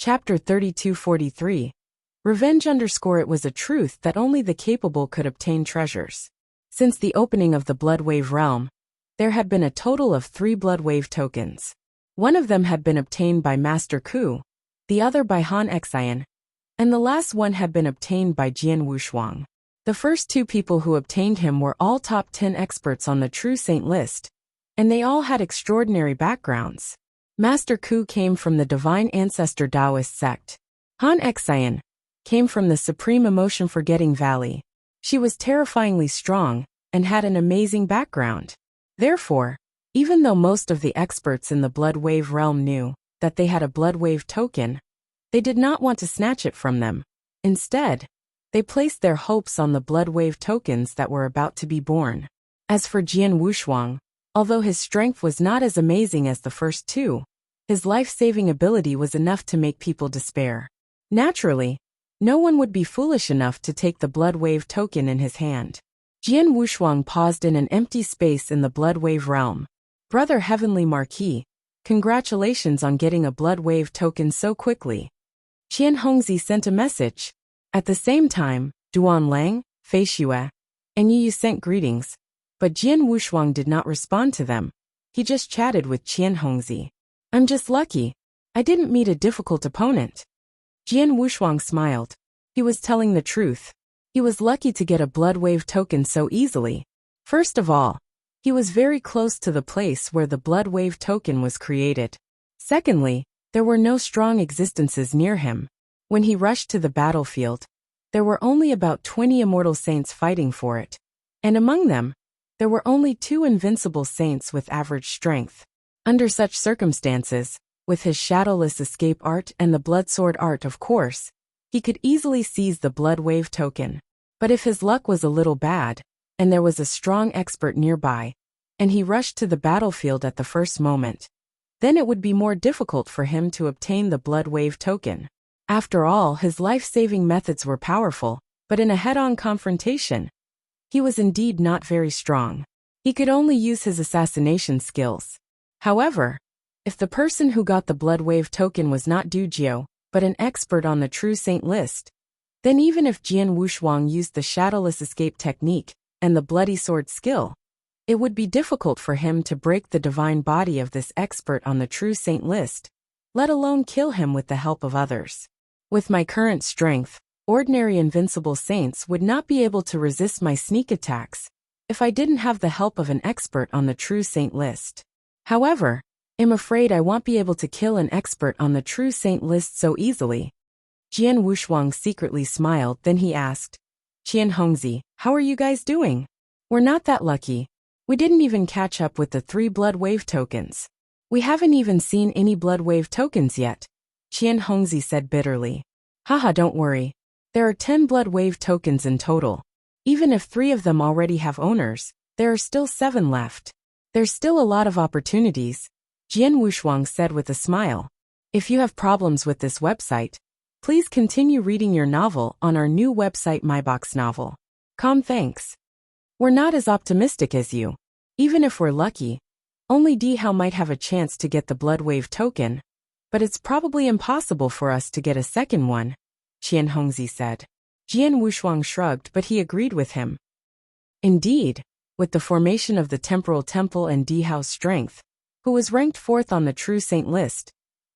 Chapter 3243. Revenge _ It was a truth that only the capable could obtain treasures. Since the opening of the Bloodwave realm, there had been a total of 3 Bloodwave tokens. One of them had been obtained by Master Ku, the other by Han Xian, and the last one had been obtained by Jian Wushuang. The first 2 people who obtained him were all top 10 experts on the True Saint list, and they all had extraordinary backgrounds. Master Ku came from the Divine Ancestor Taoist sect. Han Xian came from the Supreme Emotion Forgetting Valley. She was terrifyingly strong and had an amazing background. Therefore, even though most of the experts in the Bloodwave realm knew that they had a Bloodwave token, they did not want to snatch it from them. Instead, they placed their hopes on the Bloodwave tokens that were about to be born. As for Jian Wushuang, although his strength was not as amazing as the first 2, his life-saving ability was enough to make people despair. Naturally, no one would be foolish enough to take the Bloodwave token in his hand. Jian Wushuang paused in an empty space in the Bloodwave realm. Brother Heavenly Marquis, congratulations on getting a Bloodwave token so quickly. Qian Hongzi sent a message. At the same time, Duan Lang, Fei Xue, and Yu sent greetings, but Jian Wushuang did not respond to them. He just chatted with Qian Hongzi. I'm just lucky. I didn't meet a difficult opponent. Jian Wushuang smiled. He was telling the truth. He was lucky to get a Bloodwave token so easily. First of all, he was very close to the place where the Bloodwave token was created. Secondly, there were no strong existences near him. When he rushed to the battlefield, there were only about 20 immortal saints fighting for it. And among them, there were only 2 invincible saints with average strength. Under such circumstances, with his shadowless escape art and the bloodsword art of course, he could easily seize the Bloodwave token. But if his luck was a little bad, and there was a strong expert nearby, and he rushed to the battlefield at the first moment, then it would be more difficult for him to obtain the Bloodwave token. After all, his life-saving methods were powerful, but in a head-on confrontation, he was indeed not very strong. He could only use his assassination skills. However, if the person who got the Bloodwave token was not Du Jiao, but an expert on the True Saint list, then even if Jian Wushuang used the shadowless escape technique and the bloody sword skill, it would be difficult for him to break the divine body of this expert on the True Saint list, let alone kill him with the help of others. With my current strength, ordinary invincible saints would not be able to resist my sneak attacks if I didn't have the help of an expert on the True Saint list. However, I'm afraid I won't be able to kill an expert on the True Saint list so easily. Jian Wushuang secretly smiled, then he asked, Qian Hongzi, how are you guys doing? We're not that lucky. We didn't even catch up with the 3 Bloodwave tokens. We haven't even seen any Bloodwave tokens yet. Qian Hongzi said bitterly. Haha, don't worry. There are 10 Bloodwave tokens in total. Even if 3 of them already have owners, there are still 7 left. There's still a lot of opportunities, Jian Wushuang said with a smile. If you have problems with this website, please continue reading your novel on our new website myboxnovel.com. Thanks. We're not as optimistic as you. Even if we're lucky, only Di Hao might have a chance to get the Bloodwave token, but it's probably impossible for us to get a second one, Qian Hongzi said. Jian Wushuang shrugged, but he agreed with him. Indeed, with the formation of the Temporal Temple and Di Hao's strength, who was ranked 4th on the True Saint list,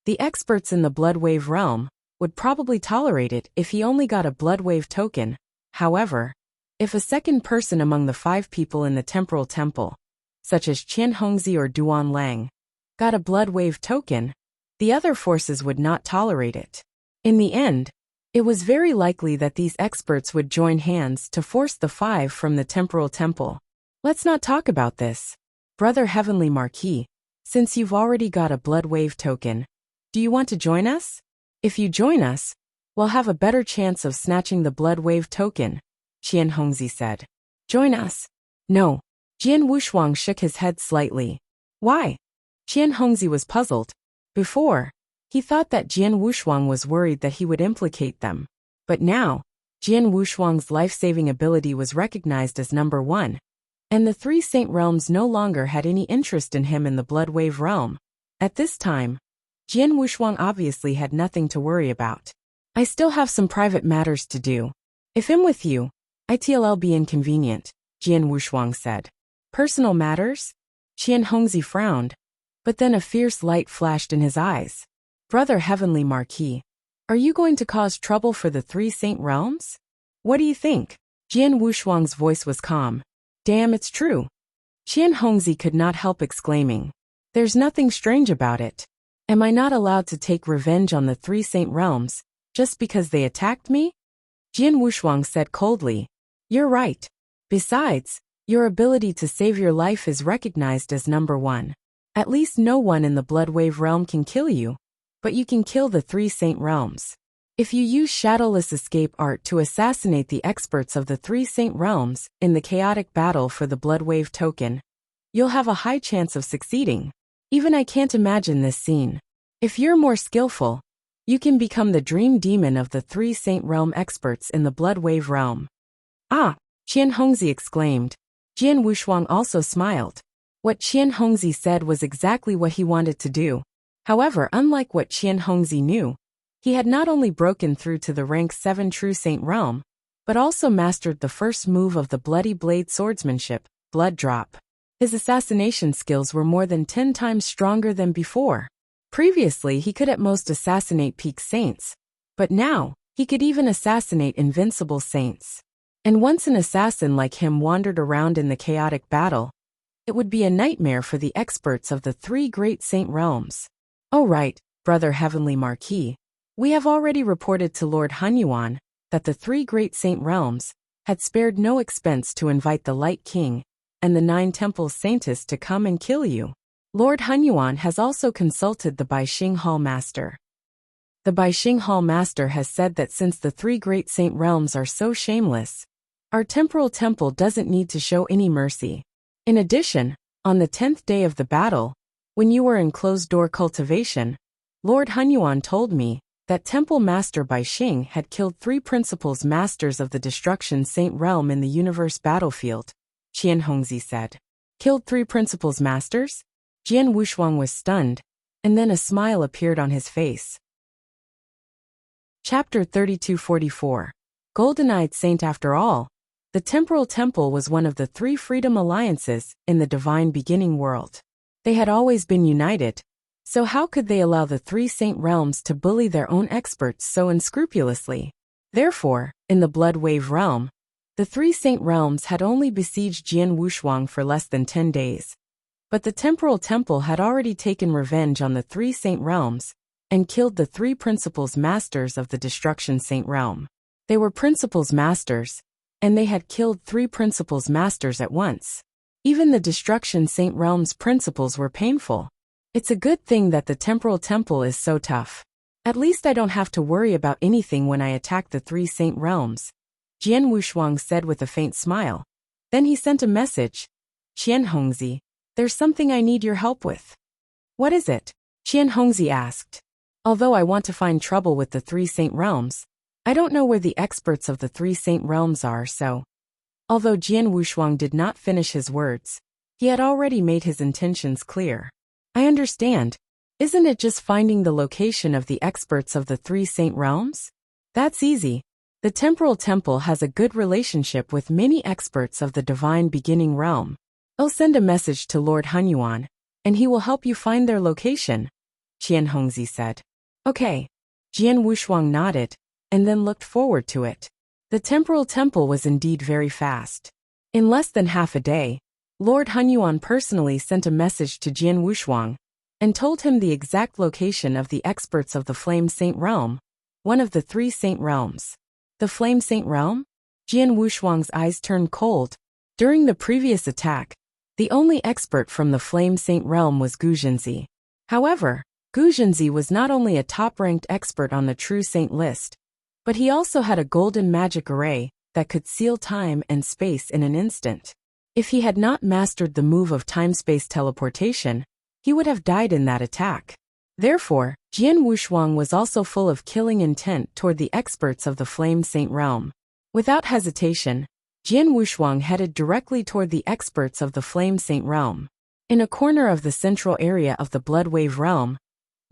the experts in the Bloodwave realm would probably tolerate it if he only got a Bloodwave token. However, if a second person among the 5 people in the Temporal Temple, such as Qian Hongzi or Duan Lang, got a Bloodwave token, the other forces would not tolerate it. In the end, it was very likely that these experts would join hands to force the 5 from the Temporal Temple. Let's not talk about this. Brother Heavenly Marquis, since you've already got a Bloodwave token, do you want to join us? If you join us, we'll have a better chance of snatching the Bloodwave token, Qian Hongzi said. Join us? No. Jian Wushuang shook his head slightly. Why? Qian Hongzi was puzzled. Before, he thought that Jian Wushuang was worried that he would implicate them. But now, Jian Wushuang's life-saving ability was recognized as number 1, and the 3 Saint realms no longer had any interest in him in the Bloodwave realm. At this time, Jian Wushuang obviously had nothing to worry about. I still have some private matters to do. If I'm with you, it'll be inconvenient, Jian Wushuang said. Personal matters? Qian Hongzi frowned, but then a fierce light flashed in his eyes. Brother Heavenly Marquis, are you going to cause trouble for the three Saint Realms? What do you think? Jian Wushuang's voice was calm. Damn, it's true. Qian Hongzi could not help exclaiming. There's nothing strange about it. Am I not allowed to take revenge on the three Saint Realms, just because they attacked me? Jian Wushuang said coldly. You're right. Besides, your ability to save your life is recognized as number one. At least no one in the Bloodwave realm can kill you, but you can kill the three Saint Realms. If you use shadowless escape art to assassinate the experts of the three Saint Realms in the chaotic battle for the Bloodwave token, you'll have a high chance of succeeding. Even I can't imagine this scene. If you're more skillful, you can become the dream demon of the three Saint Realm experts in the Bloodwave realm. Ah! Qian Hongzi exclaimed. Jian Wushuang also smiled. What Qian Hongzi said was exactly what he wanted to do. However, unlike what Qian Hongzi knew, he had not only broken through to the rank 7 True Saint Realm, but also mastered the first move of the Bloody Blade Swordsmanship, Blood Drop. His assassination skills were more than 10 times stronger than before. Previously, he could at most assassinate peak saints, but now, he could even assassinate invincible saints. And once an assassin like him wandered around in the chaotic battle, it would be a nightmare for the experts of the three great Saint Realms. Oh right, Brother Heavenly Marquis, we have already reported to Lord Hunyuan that the three great Saint Realms had spared no expense to invite the Light King and the 9 Temple Saintess to come and kill you. Lord Hunyuan has also consulted the Baixing Hall Master. The Baixing Hall Master has said that since the three great Saint Realms are so shameless, our temporal temple doesn't need to show any mercy. In addition, on the 10th day of the battle, when you were in closed-door cultivation, Lord Hunyuan told me that Temple Master Baixing had killed 3 Principals Masters of the Destruction Saint Realm in the universe battlefield, Qian Hongzi said. Killed 3 Principals Masters? Jian Wushuang was stunned, and then a smile appeared on his face. Chapter 3244. Golden-Eyed Saint. After all, the Temporal Temple was one of the 3 freedom alliances in the divine beginning world. They had always been united, so how could they allow the 3 Saint Realms to bully their own experts so unscrupulously? Therefore, in the Bloodwave realm, the 3 Saint Realms had only besieged Jian Wushuang for less than 10 days. But the Temporal Temple had already taken revenge on the 3 Saint Realms and killed the 3 Principals Masters of the Destruction Saint Realm. They were Principals Masters, and they had killed 3 Principals Masters at once. Even the Destruction Saint Realm's principles were painful. It's a good thing that the Temporal Temple is so tough. At least I don't have to worry about anything when I attack the 3 Saint Realms, Jian Wushuang said with a faint smile. Then he sent a message. Qian Hongzi, there's something I need your help with. What is it? Qian Hongzi asked. Although I want to find trouble with the 3 Saint Realms, I don't know where the experts of the 3 Saint Realms are, so. Although Jian Wushuang did not finish his words, he had already made his intentions clear. I understand. Isn't it just finding the location of the experts of the 3 Saint Realms? That's easy. The Temporal Temple has a good relationship with many experts of the divine beginning realm. I'll send a message to Lord Hunyuan, and he will help you find their location, Qian Hongzi said. Okay. Jian Wushuang nodded, and then looked forward to it. The Temporal Temple was indeed very fast. In less than half a day, Lord Hunyuan personally sent a message to Jian Wushuang and told him the exact location of the experts of the Flame Saint Realm, one of the 3 Saint Realms. The Flame Saint Realm? Jian Wushuang's eyes turned cold. During the previous attack, the only expert from the Flame Saint Realm was Gu Jinzi. However, Gu Jinzi was not only a top-ranked expert on the True Saint list, but he also had a golden magic array that could seal time and space in an instant. If he had not mastered the move of time-space teleportation, he would have died in that attack. Therefore, Jian Wushuang was also full of killing intent toward the experts of the Flame Saint Realm. Without hesitation, Jian Wushuang headed directly toward the experts of the Flame Saint Realm. In a corner of the central area of the Bloodwave realm,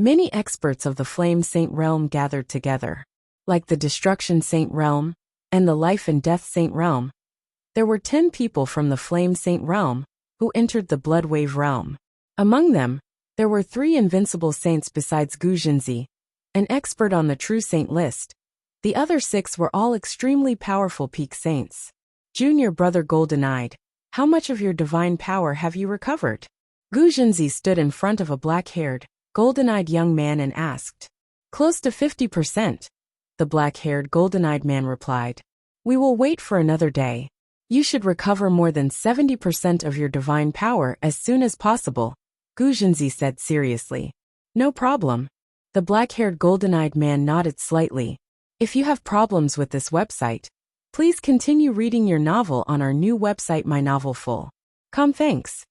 Many experts of the Flame Saint realm gathered together, like the Destruction Saint realm and the Life and Death Saint realm. There were 10 people from the Flame Saint realm who entered the Bloodwave realm. Among them, there were 3 invincible saints besides Gu Jinzi, an expert on the True Saint list. The other 6 were all extremely powerful peak saints. Junior brother Golden-Eyed, how much of your divine power have you recovered? Gu Jinzi stood in front of a black-haired, golden-eyed young man and asked. Close to 50%. The black-haired, golden-eyed man replied. We will wait for another day. You should recover more than 70% of your divine power as soon as possible, Gu Jinzi said seriously. No problem. The black-haired, golden-eyed man nodded slightly. If you have problems with this website, please continue reading your novel on our new website My Novel Full. Thanks.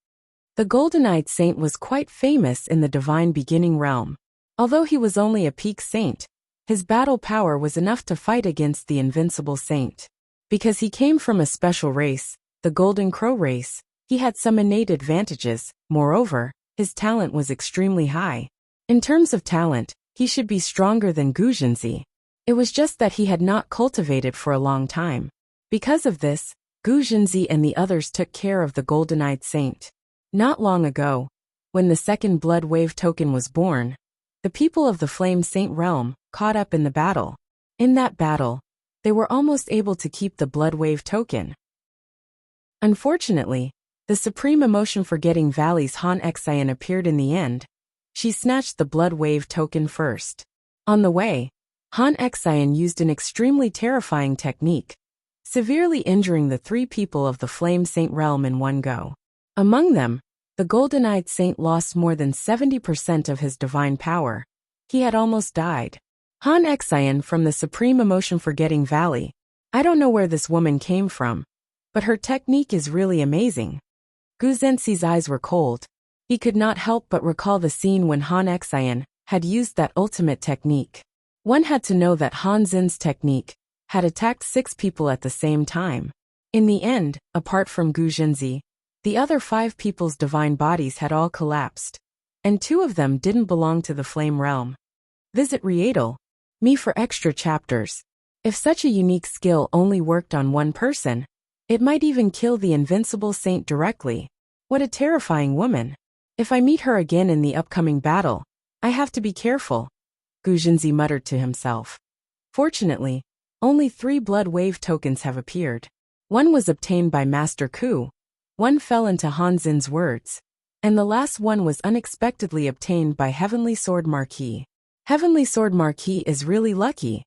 The golden-eyed saint was quite famous in the divine beginning realm. Although he was only a peak saint, his battle power was enough to fight against the invincible saint. Because he came from a special race, the Golden Crow race, he had some innate advantages. Moreover, his talent was extremely high. In terms of talent, he should be stronger than Gu Jinzi. It was just that he had not cultivated for a long time. Because of this, Gu Jinzi and the others took care of the golden-eyed saint. Not long ago, when the second blood wave token was born, the people of the Flame Saint realm caught up in the battle. In that battle, they were almost able to keep the blood wave token. Unfortunately, the Supreme Emotion Forgetting Valley's Han Xian appeared in the end. She snatched the blood wave token first. On the way, Han Xian used an extremely terrifying technique, severely injuring the 3 people of the Flame Saint realm in one go. Among them, the golden-eyed saint lost more than 70% of his divine power. He had almost died. Han Xian from the Supreme Emotion Forgetting Valley. I don't know where this woman came from, but her technique is really amazing. Gu Jinzi's eyes were cold. He could not help but recall the scene when Han Xian had used that ultimate technique. One had to know that Han Zin's technique had attacked 6 people at the same time. In the end, apart from Gu Jinzi, the other 5 people's divine bodies had all collapsed, and 2 of them didn't belong to the Flame realm. Visit Readle.me for extra chapters. If such a unique skill only worked on one person, it might even kill the invincible saint directly. What a terrifying woman. If I meet her again in the upcoming battle, I have to be careful, Gu Jinzi muttered to himself. Fortunately, only 3 blood wave tokens have appeared. One was obtained by Master Ku, one fell into Han Zin's words, and the last one was unexpectedly obtained by Heavenly Sword Marquis. Heavenly Sword Marquis is really lucky.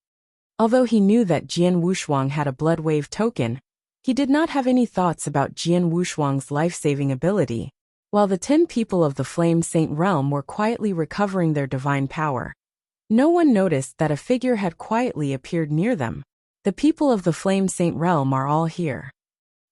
Although he knew that Jian Wushuang had a blood wave token, he did not have any thoughts about Jian Wushuang's life-saving ability. While the 10 people of the Flame Saint realm were quietly recovering their divine power, no one noticed that a figure had quietly appeared near them. The people of the Flame Saint realm are all here.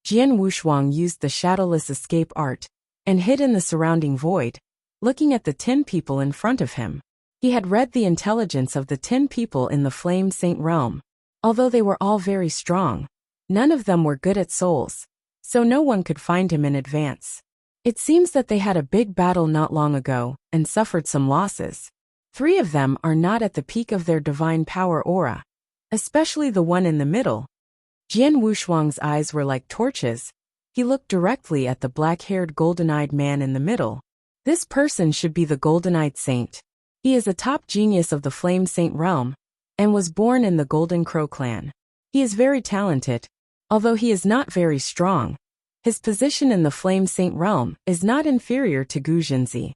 Jian Wushuang used the shadowless escape art and hid in the surrounding void, looking at the 10 people in front of him. He had read the intelligence of the 10 people in the Flame Saint realm. Although they were all very strong, none of them were good at souls, so no one could find him in advance. It seems that they had a big battle not long ago and suffered some losses. 3 of them are not at the peak of their divine power aura, especially the one in the middle. Jian Wushuang's eyes were like torches. He looked directly at the black-haired golden-eyed man in the middle. This person should be the golden-eyed saint. He is a top genius of the Flame Saint realm, and was born in the Golden Crow clan. He is very talented. Although he is not very strong, his position in the Flame Saint realm is not inferior to Gu Jinzi.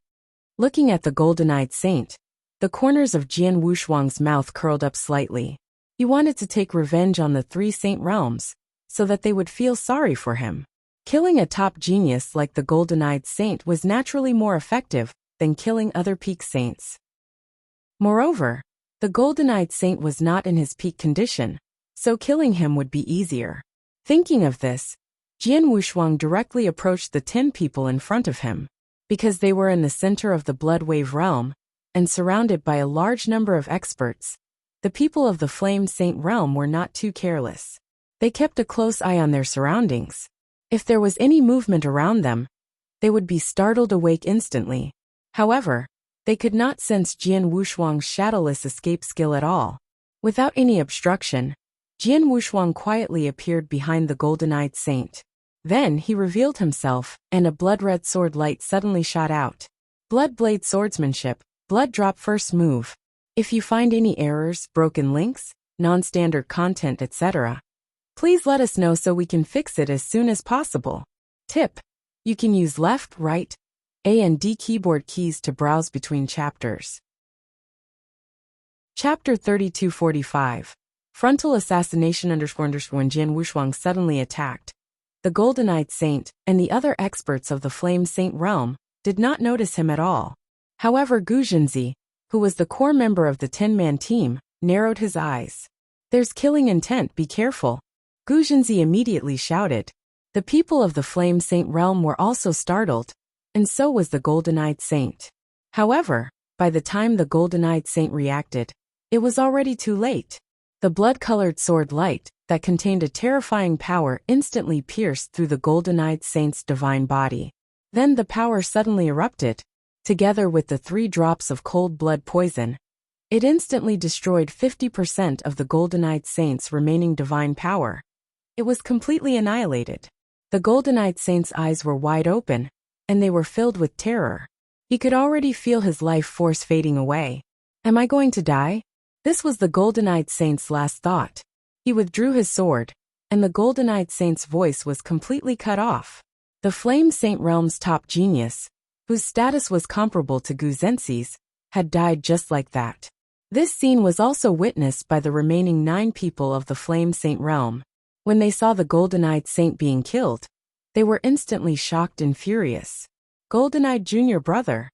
Looking at the golden-eyed saint, the corners of Jian Wushuang's mouth curled up slightly. He wanted to take revenge on the 3 saint realms, so that they would feel sorry for him. Killing a top genius like the golden-eyed saint was naturally more effective than killing other peak saints. Moreover, the golden-eyed saint was not in his peak condition, so killing him would be easier. Thinking of this, Jian Wushuang directly approached the 10 people in front of him. Because they were in the center of the blood wave realm, and surrounded by a large number of experts, the people of the Flame Saint realm were not too careless. They kept a close eye on their surroundings. If there was any movement around them, they would be startled awake instantly. However, They could not sense Jian Wushuang's shadowless escape skill at all. Without any obstruction, Jian Wushuang quietly appeared behind the golden-eyed saint. Then he revealed himself, and a blood-red sword light suddenly shot out. Blood Blade Swordsmanship, Blood Drop First Move. If you find any errors, broken links, non-standard content, etc., please let us know so we can fix it as soon as possible. Tip: you can use left, right, A and D keyboard keys to browse between chapters. Chapter 3245. Frontal Assassination __. When Jian Wushuang suddenly attacked, the golden-eyed saint and the other experts of the Flame Saint realm did not notice him at all. However, Gu Zhenzi, who was the core member of the 10-man team, narrowed his eyes. "There's killing intent, be careful," Gu Zhenzi immediately shouted. The people of the Flame Saint realm were also startled, and so was the golden-eyed saint. However, by the time the golden-eyed saint reacted, it was already too late. The blood-colored sword light that contained a terrifying power instantly pierced through the golden-eyed saint's divine body. Then the power suddenly erupted. Together with the 3 drops of cold blood poison, it instantly destroyed 50% of the golden-eyed saint's remaining divine power. It was completely annihilated. The golden-eyed saint's eyes were wide open, and they were filled with terror. He could already feel his life force fading away. "Am I going to die?" This was the golden-eyed saint's last thought. He withdrew his sword, and the golden-eyed saint's voice was completely cut off. The Flame Saint realm's top genius, whose status was comparable to Gu Zhenzi's, had died just like that. This scene was also witnessed by the remaining 9 people of the Flame Saint realm. When they saw the golden-eyed saint being killed, they were instantly shocked and furious. Golden-eyed junior brother.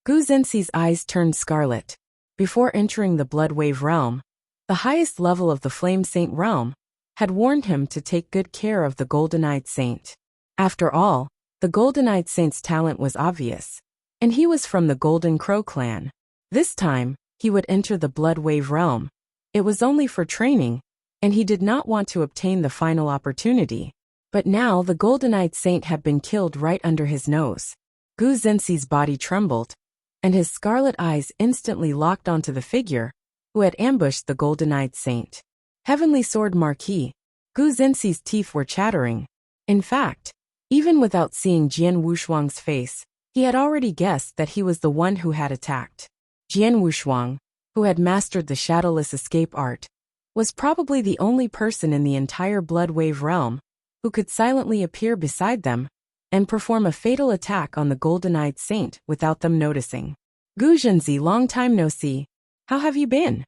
Gu Zhenzi's eyes turned scarlet. Before entering the Blood Wave realm, the highest level of the Flame Saint realm had warned him to take good care of the golden-eyed saint. After all, the golden-eyed saint's talent was obvious, and he was from the Golden Crow clan. This time, he would enter the Blood Wave realm. It was only for training, and he did not want to obtain the final opportunity. But now the golden-eyed saint had been killed right under his nose. Gu Zhenzi's body trembled, and his scarlet eyes instantly locked onto the figure who had ambushed the golden-eyed saint. Heavenly Sword Marquis. Gu Zhenzi's teeth were chattering. In fact, even without seeing Jian Wushuang's face, he had already guessed that he was the one who had attacked. Jian Wushuang, who had mastered the shadowless escape art, was probably the only person in the entire Blood Wave realm who could silently appear beside them and perform a fatal attack on the golden-eyed saint without them noticing. "Gu Zhenzi, long time no see. How have you been?"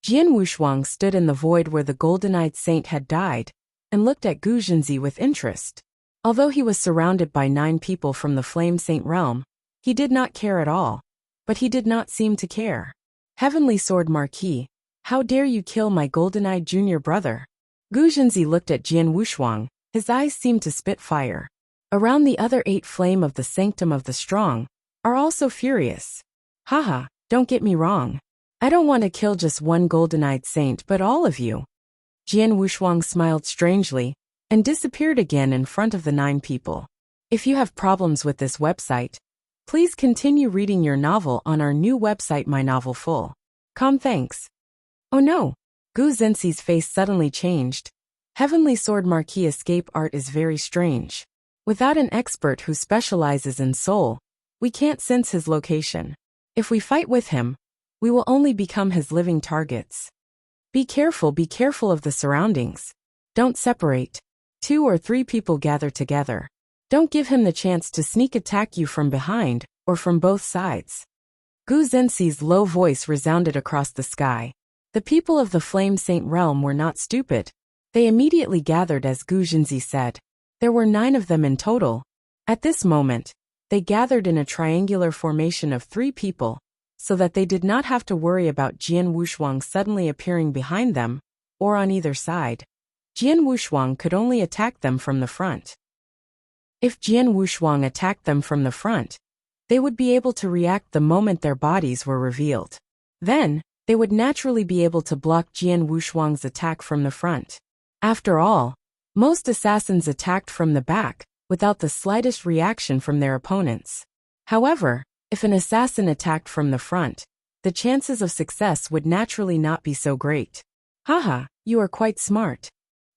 Jian Wushuang stood in the void where the golden-eyed saint had died and looked at Gu Zhenzi with interest. Although he was surrounded by 9 people from the Flame Saint realm, he did not care at all. But he did not seem to care. "Heavenly Sword Marquis, how dare you kill my golden-eyed junior brother?" Gu Zhenzi looked at Jian Wushuang. His eyes seemed to spit fire. Around the other 8 Flame of the Sanctum of the Strong are also furious. "Haha, don't get me wrong. I don't want to kill just one golden-eyed saint but all of you." Jian Wushuang smiled strangely and disappeared again in front of the 9 people. If you have problems with this website, please continue reading your novel on our new website mynovelfull.com. Thanks. Oh no! Gu Zhenzi's face suddenly changed. Heavenly Sword Marquis escape art is very strange. Without an expert who specializes in soul, we can't sense his location. If we fight with him, we will only become his living targets. Be careful of the surroundings. Don't separate. 2 or 3 people gather together. Don't give him the chance to sneak attack you from behind or from both sides. Gu Zhenzi's low voice resounded across the sky. The people of the Flame Saint realm were not stupid. They immediately gathered as Gu Zhenzi said. There were 9 of them in total. At this moment, they gathered in a triangular formation of 3 people, so that they did not have to worry about Jian Wushuang suddenly appearing behind them, or on either side. Jian Wushuang could only attack them from the front. If Jian Wushuang attacked them from the front, they would be able to react the moment their bodies were revealed. Then, they would naturally be able to block Jian Wushuang's attack from the front. After all, most assassins attacked from the back, without the slightest reaction from their opponents. However, If an assassin attacked from the front, the chances of success would naturally not be so great. Haha, you are quite smart.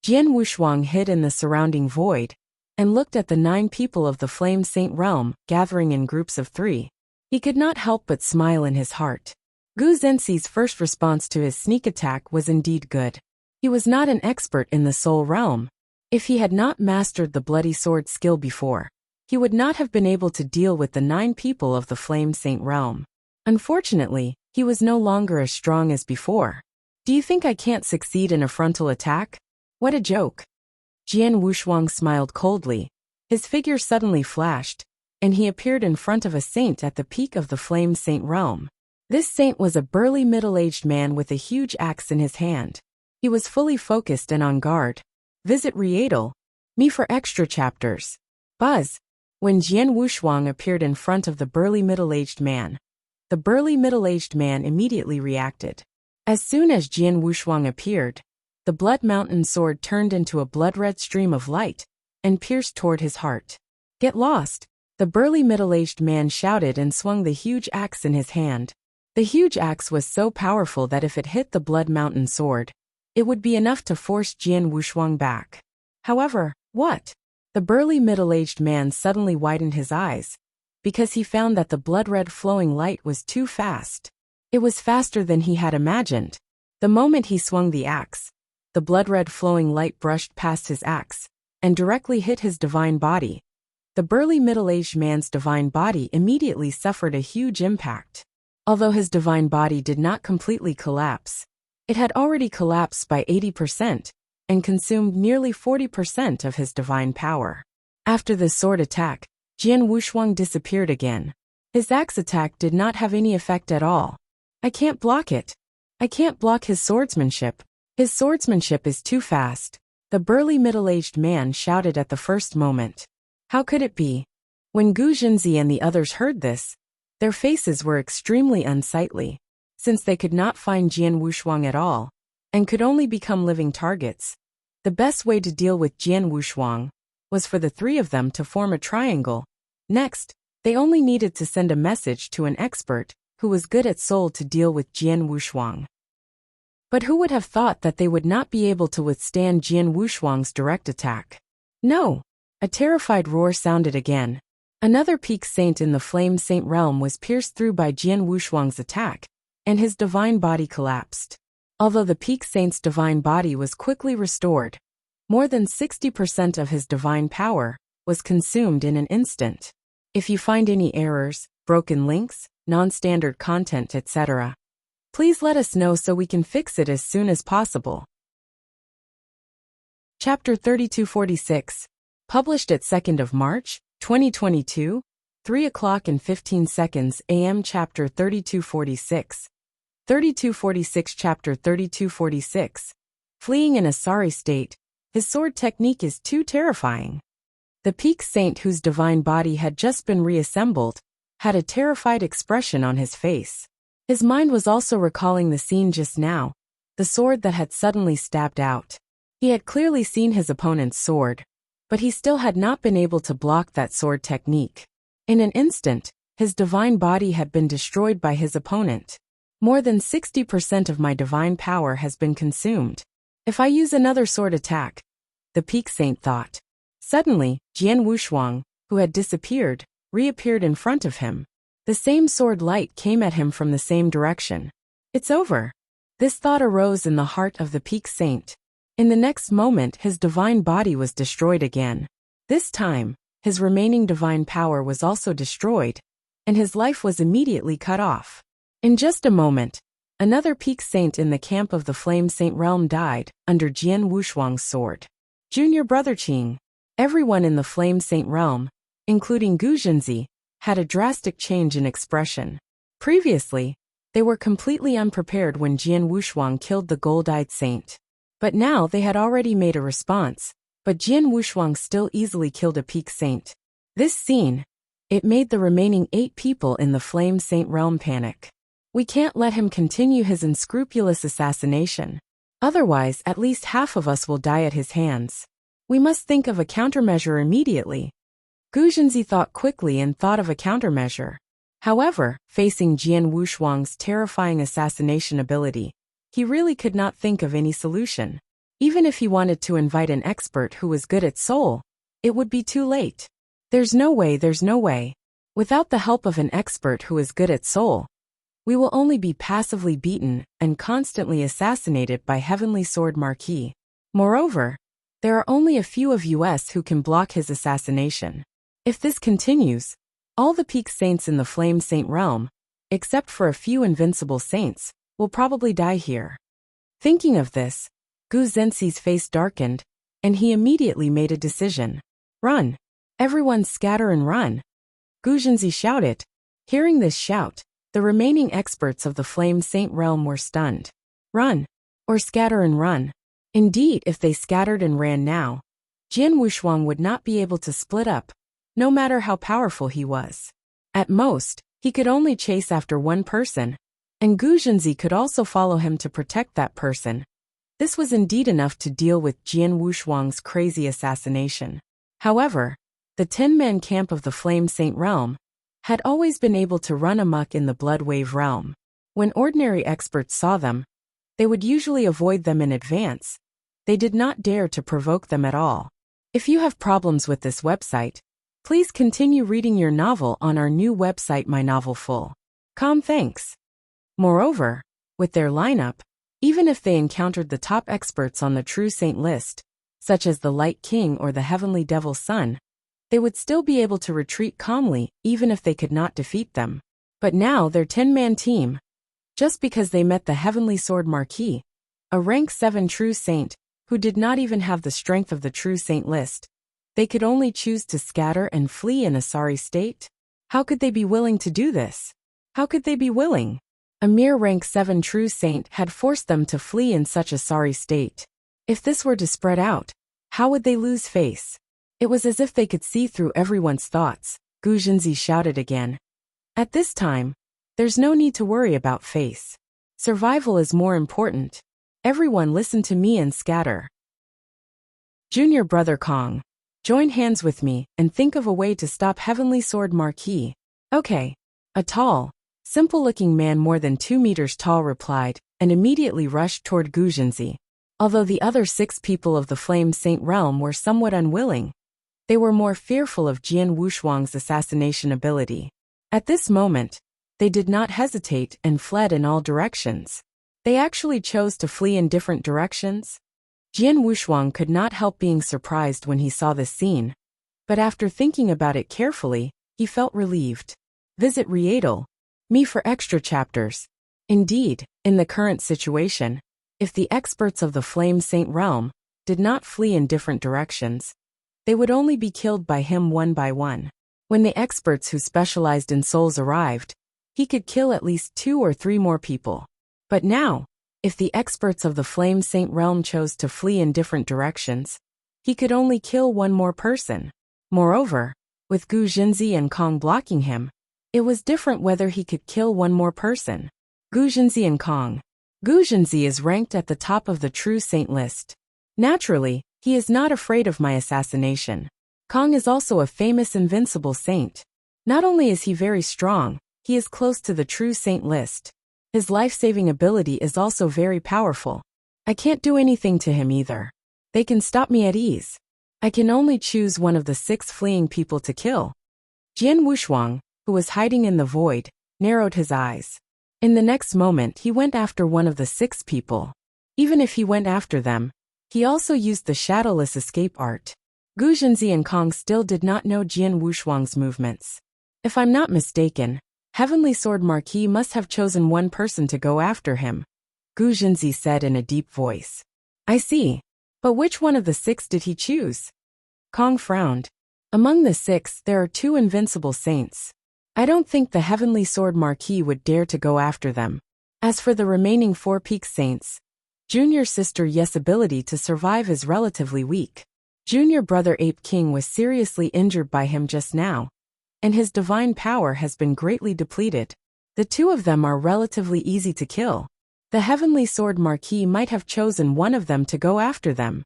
Jian Wushuang hid in the surrounding void and looked at the 9 people of the Flame Saint realm gathering in groups of 3. He could not help but smile in his heart. Gu Zhenxi's first response to his sneak attack was indeed good. He was not an expert in the Soul realm. If he had not mastered the bloody sword skill before, he would not have been able to deal with the 9 people of the Flame Saint realm. Unfortunately, he was no longer as strong as before. Do you think I can't succeed in a frontal attack? What a joke. Jian Wushuang smiled coldly. His figure suddenly flashed, and he appeared in front of a saint at the peak of the Flame Saint realm. This saint was a burly middle-aged man with a huge axe in his hand. He was fully focused and on guard. Visit Rietal. Me for extra chapters. Buzz. When Jian Wushuang appeared in front of the burly middle-aged man, the burly middle-aged man immediately reacted. As soon as Jian Wushuang appeared, the Blood Mountain sword turned into a blood-red stream of light and pierced toward his heart. Get lost, the burly middle-aged man shouted and swung the huge axe in his hand. The huge axe was so powerful that if it hit the Blood Mountain sword, it would be enough to force Jian Wushuang back. However, what? The burly middle-aged man suddenly widened his eyes, because he found that the blood-red flowing light was too fast. It was faster than he had imagined. The moment he swung the axe, the blood-red flowing light brushed past his axe and directly hit his divine body. The burly middle-aged man's divine body immediately suffered a huge impact. Although his divine body did not completely collapse, it had already collapsed by 80% and consumed nearly 40% of his divine power. After the sword attack, Jian Wushuang disappeared again. His axe attack did not have any effect at all. I can't block it. I can't block his swordsmanship. His swordsmanship is too fast. The burly middle-aged man shouted at the first moment. How could it be? When Gu Zhenxi and the others heard this, their faces were extremely unsightly. Since they could not find Jian Wushuang at all, and could only become living targets, the best way to deal with Jian Wushuang was for the 3 of them to form a triangle. Next, they only needed to send a message to an expert who was good at soul to deal with Jian Wushuang. But who would have thought that they would not be able to withstand Jian Wushuang's direct attack? No! A terrified roar sounded again. Another peak saint in the Flame Saint realm was pierced through by Jian Wushuang's attack, and his divine body collapsed. Although the peak saint's divine body was quickly restored, more than 60% of his divine power was consumed in an instant. If you find any errors, broken links, non-standard content, etc., please let us know so we can fix it as soon as possible. Chapter 3246. Published at 2nd of March, 2022, 3:15 AM. Chapter 3246. 3246. Chapter 3246. Fleeing in a sorry state, his sword technique is too terrifying. The peak saint, whose divine body had just been reassembled, had a terrified expression on his face. His mind was also recalling the scene just now, the sword that had suddenly stabbed out. He had clearly seen his opponent's sword, but he still had not been able to block that sword technique. In an instant, his divine body had been destroyed by his opponent. More than 60% of my divine power has been consumed. If I use another sword attack, the peak saint thought. Suddenly, Jian Wushuang, who had disappeared, reappeared in front of him. The same sword light came at him from the same direction. It's over. This thought arose in the heart of the peak saint. In the next moment, his divine body was destroyed again. This time, his remaining divine power was also destroyed, and his life was immediately cut off. In just a moment, another peak saint in the camp of the Flame Saint realm died under Jian Wushuang's sword. Junior brother Qing. Everyone in the Flame Saint realm, including Gu Zhenxi, had a drastic change in expression. Previously, they were completely unprepared when Jian Wushuang killed the gold-eyed saint. But now they had already made a response, but Jian Wushuang still easily killed a peak saint. This scene, it made the remaining 8 people in the Flame Saint realm panic. We can't let him continue his unscrupulous assassination. Otherwise, at least half of us will die at his hands. We must think of a countermeasure immediately. Gu Zhenxi thought quickly and thought of a countermeasure. However, facing Jian Wushuang's terrifying assassination ability, he really could not think of any solution. Even if he wanted to invite an expert who was good at soul, it would be too late. There's no way. Without the help of an expert who is good at soul, we will only be passively beaten and constantly assassinated by Heavenly Sword Marquis. Moreover, there are only a few of us who can block his assassination. If this continues, all the peak saints in the Flame Saint realm, except for a few invincible saints, will probably die here. Thinking of this, Gu Zhenxi's face darkened, and he immediately made a decision. Run! Everyone scatter and run! Gu Zhenxi shouted. Hearing this shout, the remaining experts of the Flame Saint realm were stunned. Run! Or scatter and run. Indeed, if they scattered and ran now, Jian Wushuang would not be able to split up, no matter how powerful he was. At most, he could only chase after one person, and Gu Zhenxi could also follow him to protect that person. This was indeed enough to deal with Jian Wushuang's crazy assassination. However, the 10-man camp of the Flame Saint realm had always been able to run amok in the Blood Wave realm. When ordinary experts saw them, they would usually avoid them in advance. They did not dare to provoke them at all. If you have problems with this website, please continue reading your novel on our new website My Novel Full. Thanks. Moreover, with their lineup, even if they encountered the top experts on the True Saint list, such as the Light King or the Heavenly Devil's Son, they would still be able to retreat calmly even if they could not defeat them. But now their 10-man team, just because they met the Heavenly Sword Marquis, a rank 7 True Saint, who did not even have the strength of the True Saint list, they could only choose to scatter and flee in a sorry state? How could they be willing to do this? How could they be willing? A mere rank 7 True Saint had forced them to flee in such a sorry state. If this were to spread out, how would they lose face? It was as if they could see through everyone's thoughts. Gu Zhenxi shouted again. At this time, there's no need to worry about face. Survival is more important. Everyone listen to me and scatter. Junior brother Kong, join hands with me and think of a way to stop Heavenly Sword Marquis. Okay. A tall, simple-looking man more than 2 meters tall replied, and immediately rushed toward Gu Zhenxi. Although the other 6 people of the Flame Saint realm were somewhat unwilling, they were more fearful of Jian Wushuang's assassination ability. At this moment, they did not hesitate and fled in all directions. They actually chose to flee in different directions. Jian Wushuang could not help being surprised when he saw this scene, but after thinking about it carefully, he felt relieved. Visit Rietal Me for extra chapters. Indeed, in the current situation, if the experts of the Flame Saint realm did not flee in different directions, they would only be killed by him one by one. When the experts who specialized in souls arrived, he could kill at least 2 or 3 more people. But now, if the experts of the Flame Saint realm chose to flee in different directions, he could only kill 1 more person. Moreover, with Gu Zhenxi and Kong blocking him, it was different whether he could kill 1 more person. Gu Zhenxi and Kong. Gu Zhenxi is ranked at the top of the True Saint list. Naturally, he is not afraid of my assassination. Kong is also a famous invincible saint. Not only is he very strong, he is close to the True Saint list. His life-saving ability is also very powerful. I can't do anything to him either. They can stop me at ease. I can only choose one of the 6 fleeing people to kill. Jian Wushuang, who was hiding in the void, narrowed his eyes. In the next moment he went after one of the 6 people. Even if he went after them, he also used the shadowless escape art. Gu Zhenxi and Kong still did not know Jian Wushuang's movements. If I'm not mistaken, Heavenly Sword Marquis must have chosen one person to go after him, Gu Zhenxi said in a deep voice. I see. But which one of the 6 did he choose? Kong frowned. Among the 6 there are 2 invincible saints. I don't think the Heavenly Sword Marquis would dare to go after them. As for the remaining 4 peak saints, Junior Sister Yes' ability to survive is relatively weak. Junior Brother Ape King was seriously injured by him just now, and his divine power has been greatly depleted. The 2 of them are relatively easy to kill. The Heavenly Sword Marquis might have chosen one of them to go after them.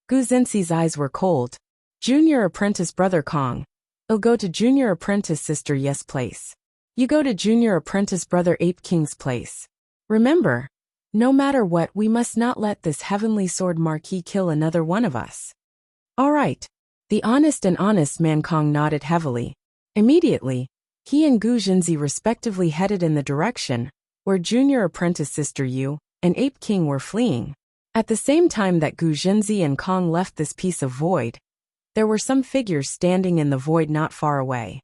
Gu Zhenxi's eyes were cold. Junior Apprentice Brother Kong. I'll go to Junior Apprentice Sister Yes' place. You go to junior apprentice brother Ape King's place. Remember, no matter what, we must not let this heavenly sword marquis kill another one of us. All right. The honest man Kong nodded heavily. Immediately, he and Gu Jinzi respectively headed in the direction where junior apprentice Sister Yu and Ape King were fleeing. At the same time that Gu Jinzi and Kong left this piece of void, there were some figures standing in the void not far away.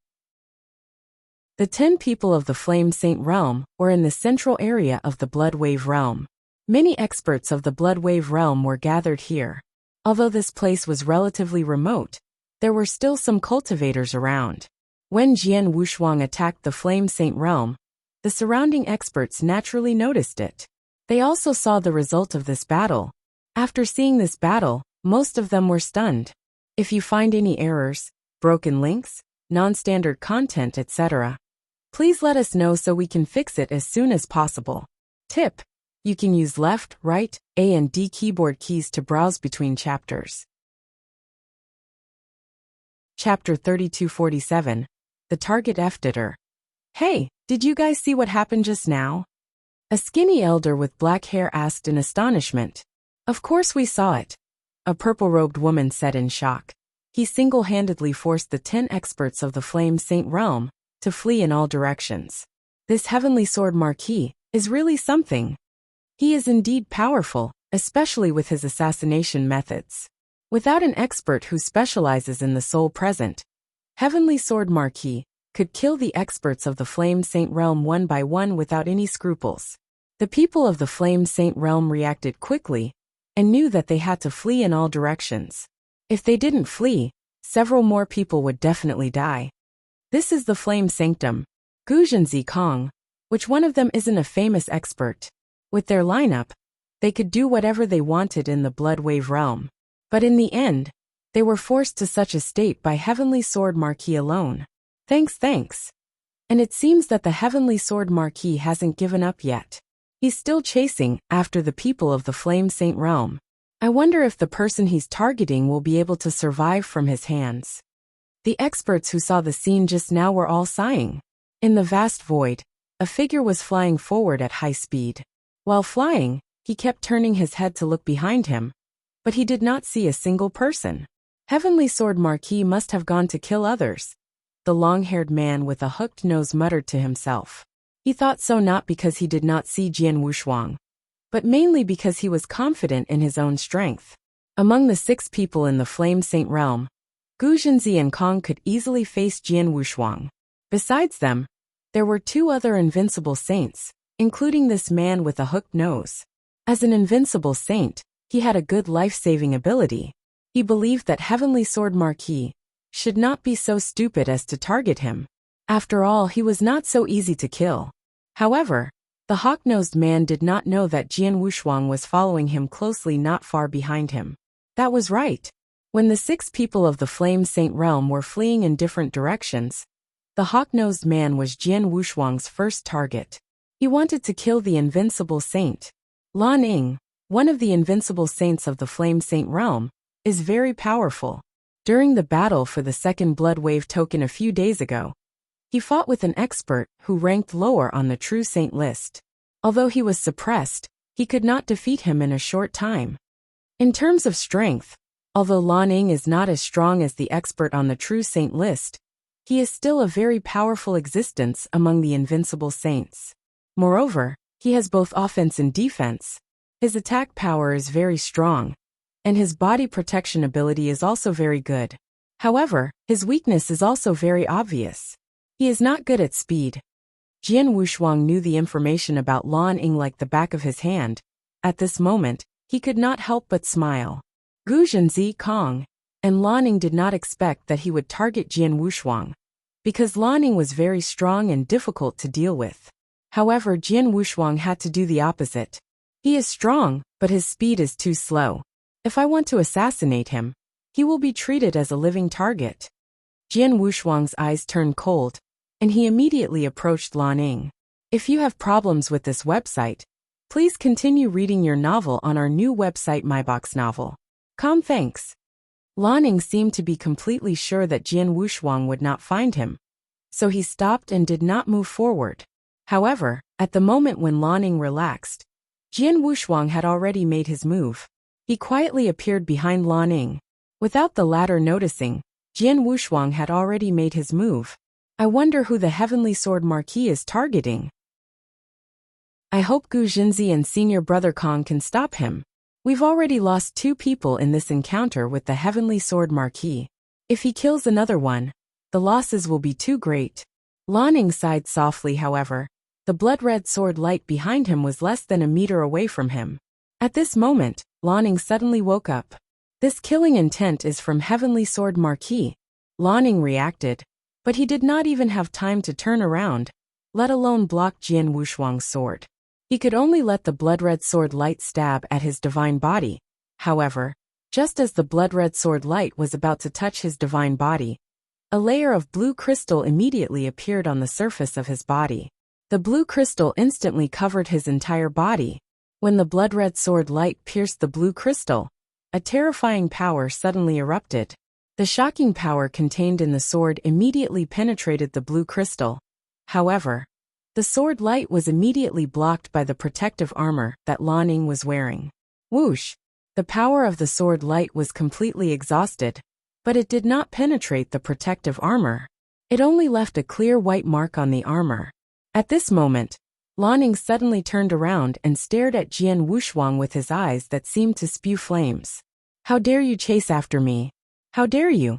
The 10 people of the Flame Saint realm were in the central area of the Blood Wave realm. Many experts of the Blood Wave realm were gathered here. Although this place was relatively remote, there were still some cultivators around. When Jian Wushuang attacked the Flame Saint realm, the surrounding experts naturally noticed it. They also saw the result of this battle. After seeing this battle, most of them were stunned. If you find any errors, broken links, non-standard content, etc., please let us know so we can fix it as soon as possible. Tip: you can use left, right, A and D keyboard keys to browse between chapters. Chapter 3247. The Target Editor. Hey, did you guys see what happened just now? A skinny elder with black hair asked in astonishment. Of course we saw it, a purple-robed woman said in shock. He single-handedly forced the 10 experts of the Flame Saint realm to flee in all directions. This heavenly sword marquis is really something. He is indeed powerful, especially with his assassination methods. Without an expert who specializes in the soul present, heavenly sword marquis could kill the experts of the Flame Saint realm one by one without any scruples. The people of the Flame Saint realm reacted quickly and knew that they had to flee in all directions. If they didn't flee, several more people would definitely die. This is the Flame Sanctum. Gu Jinzi Kong, which one of them isn't a famous expert? With their lineup, they could do whatever they wanted in the Blood Wave realm. But in the end, they were forced to such a state by Heavenly Sword Marquis alone. Thanks. And it seems that the Heavenly Sword Marquis hasn't given up yet. He's still chasing after the people of the Flame Saint realm. I wonder if the person he's targeting will be able to survive from his hands. The experts who saw the scene just now were all sighing. In the vast void, a figure was flying forward at high speed. While flying, he kept turning his head to look behind him, but he did not see a single person. Heavenly Sword Marquis must have gone to kill others. The long-haired man with a hooked nose muttered to himself. He thought so not because he did not see Jian Wushuang, but mainly because he was confident in his own strength. Among the 6 people in the Flame Saint realm, Gu Jinzi and Kong could easily face Jian Wushuang. Besides them, there were 2 other invincible saints, including this man with a hooked nose. As an invincible saint, he had a good life-saving ability. He believed that Heavenly Sword Marquis should not be so stupid as to target him. After all, he was not so easy to kill. However, the hawk-nosed man did not know that Jian Wushuang was following him closely not far behind him. That was right. When the 6 people of the Flame Saint realm were fleeing in different directions, the hawk-nosed man was Jian Wushuang's first target. He wanted to kill the invincible saint. Lan Ying, one of the invincible saints of the Flame Saint realm, is very powerful. During the battle for the second Blood Wave token a few days ago, he fought with an expert who ranked lower on the True Saint list. Although he was suppressed, he could not defeat him in a short time. In terms of strength, although Lan Ying is not as strong as the expert on the True Saint list, he is still a very powerful existence among the invincible saints. Moreover, he has both offense and defense. His attack power is very strong, and his body protection ability is also very good. However, his weakness is also very obvious. He is not good at speed. Jian Wushuang knew the information about Lan Ying like the back of his hand. At this moment, he could not help but smile. Gu Jinzi, Kong, and Lan Ying did not expect that he would target Jian Wushuang, because Lan Ying was very strong and difficult to deal with. However, Jian Wushuang had to do the opposite. He is strong, but his speed is too slow. If I want to assassinate him, he will be treated as a living target. Jian Wushuang's eyes turned cold, and he immediately approached Lan Ying. If you have problems with this website, please continue reading your novel on our new website MyBox Novel. Thanks. Lan Ying seemed to be completely sure that Jian Wushuang would not find him, so he stopped and did not move forward. However, at the moment when Lanning relaxed, Jian Wushuang had already made his move. He quietly appeared behind Lanning. Without the latter noticing, Jian Wushuang had already made his move. I wonder who the Heavenly Sword Marquis is targeting. I hope Gu Jinzi and Senior Brother Kong can stop him. We've already lost 2 people in this encounter with the Heavenly Sword Marquis. If he kills another one, the losses will be too great. Lanning sighed softly. However, the blood-red sword light behind him was less than a meter away from him. At this moment, Lanning suddenly woke up. This killing intent is from Heavenly Sword Marquis. Lanning reacted, but he did not even have time to turn around, let alone block Jian Wushuang's sword. He could only let the blood-red sword light stab at his divine body. However, just as the blood-red sword light was about to touch his divine body, a layer of blue crystal immediately appeared on the surface of his body. The blue crystal instantly covered his entire body. When the blood-red sword light pierced the blue crystal, a terrifying power suddenly erupted. The shocking power contained in the sword immediately penetrated the blue crystal. However, the sword light was immediately blocked by the protective armor that Lanning was wearing. Whoosh! The power of the sword light was completely exhausted, but it did not penetrate the protective armor. It only left a clear white mark on the armor. At this moment, Lanning suddenly turned around and stared at Jian Wushuang with his eyes that seemed to spew flames. How dare you chase after me? How dare you?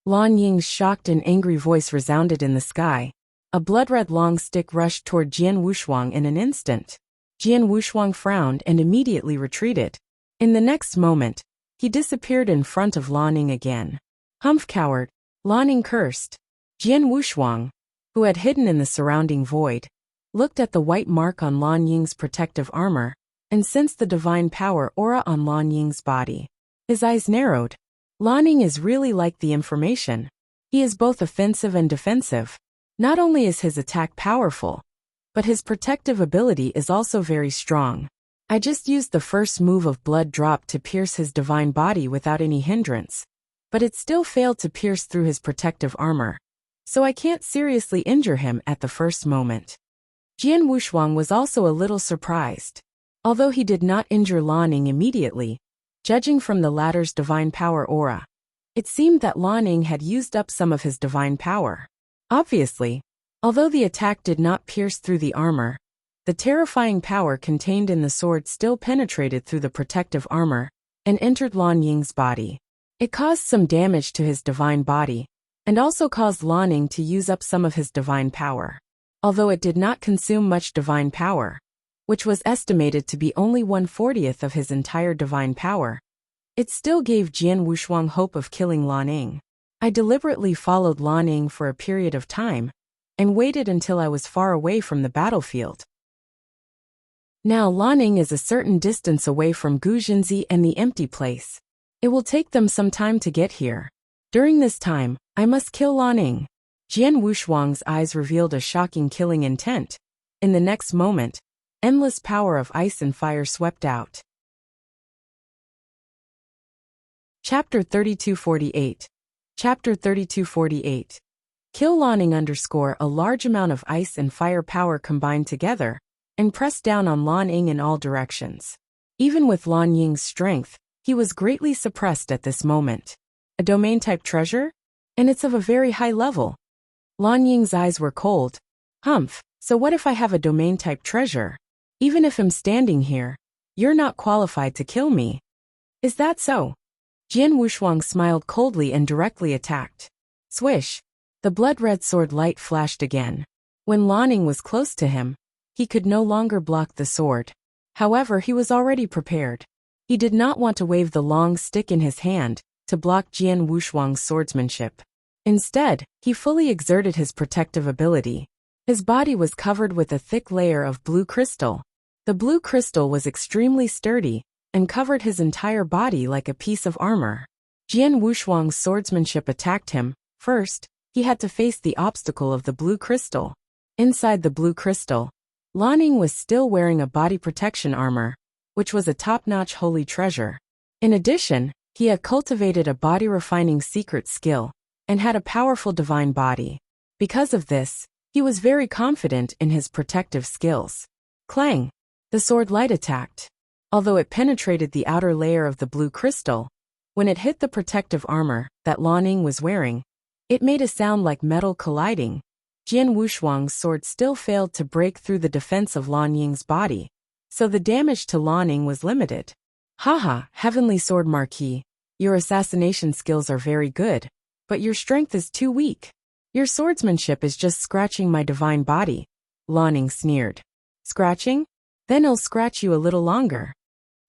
Lan Ying's shocked and angry voice resounded in the sky. A blood-red long stick rushed toward Jian Wushuang in an instant. Jian Wushuang frowned and immediately retreated. In the next moment, he disappeared in front of Lanning again. Humph, coward! Lanning cursed. Jian Wushuang, who had hidden in the surrounding void, looked at the white mark on Lan Ying's protective armor, and sensed the divine power aura on Lan Ying's body. His eyes narrowed. Lanning is really like the information. He is both offensive and defensive. Not only is his attack powerful, but his protective ability is also very strong. I just used the first move of blood drop to pierce his divine body without any hindrance, but it still failed to pierce through his protective armor, so I can't seriously injure him at the first moment. Jian Wushuang was also a little surprised. Although he did not injure Lanning immediately, judging from the latter's divine power aura, it seemed that Lanning had used up some of his divine power. Obviously, although the attack did not pierce through the armor, the terrifying power contained in the sword still penetrated through the protective armor and entered Lan Ying's body. It caused some damage to his divine body, and also caused Lanning to use up some of his divine power. Although it did not consume much divine power, which was estimated to be only 1/40th of his entire divine power, it still gave Jian Wushuang hope of killing Lanning. I deliberately followed Lanning for a period of time, and waited until I was far away from the battlefield. Now Lanning is a certain distance away from Gu Jinzi and the empty place. It will take them some time to get here. During this time, I must kill Lanning. Jian Wushuang's eyes revealed a shocking killing intent. In the next moment, endless power of ice and fire swept out. Chapter 3248. Chapter 3248. Kill Lanning _ a large amount of ice and fire power combined together, and pressed down on Lanning in all directions. Even with Lan Ying's strength, he was greatly suppressed at this moment. A domain-type treasure? And it's of a very high level. Lan Ying's eyes were cold. Humph, so what if I have a domain-type treasure? Even if I'm standing here, you're not qualified to kill me. Is that so? Jian Wushuang smiled coldly and directly attacked. Swish! The blood-red sword light flashed again. When Lanning was close to him, he could no longer block the sword. However, he was already prepared. He did not want to wave the long stick in his hand to block Jian Wushuang's swordsmanship. Instead, he fully exerted his protective ability. His body was covered with a thick layer of blue crystal. The blue crystal was extremely sturdy and covered his entire body like a piece of armor. Jian Wushuang's swordsmanship attacked him. First, he had to face the obstacle of the blue crystal. Inside the blue crystal, Lanning was still wearing a body protection armor, which was a top-notch holy treasure. In addition, he had cultivated a body-refining secret skill and had a powerful divine body. Because of this, he was very confident in his protective skills. Clang! The sword light attacked. Although it penetrated the outer layer of the blue crystal, when it hit the protective armor that Lan Ying was wearing, it made a sound like metal colliding. Jian Wushuang's sword still failed to break through the defense of Lan Ying's body, so the damage to Lan Ying was limited. Haha, Heavenly Sword Marquis, your assassination skills are very good, but your strength is too weak. Your swordsmanship is just scratching my divine body, Lan Ying sneered. Scratching? Then I'll scratch you a little longer.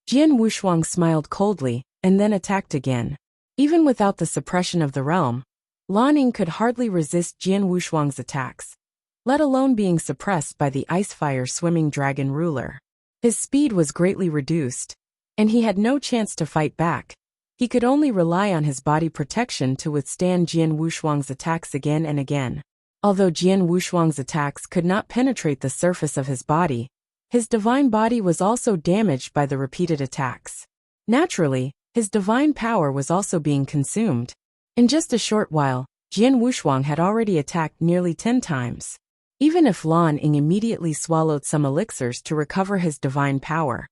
Jian Wushuang smiled coldly, and then attacked again. Even without the suppression of the realm, Lan Ying could hardly resist Jian Wushuang's attacks, let alone being suppressed by the ice-fire swimming dragon ruler. His speed was greatly reduced, and he had no chance to fight back. He could only rely on his body protection to withstand Jian Wushuang's attacks again and again. Although Jian Wushuang's attacks could not penetrate the surface of his body, his divine body was also damaged by the repeated attacks. Naturally, his divine power was also being consumed. In just a short while, Jian Wushuang had already attacked nearly 10 times. Even if Lan Ying immediately swallowed some elixirs to recover his divine power,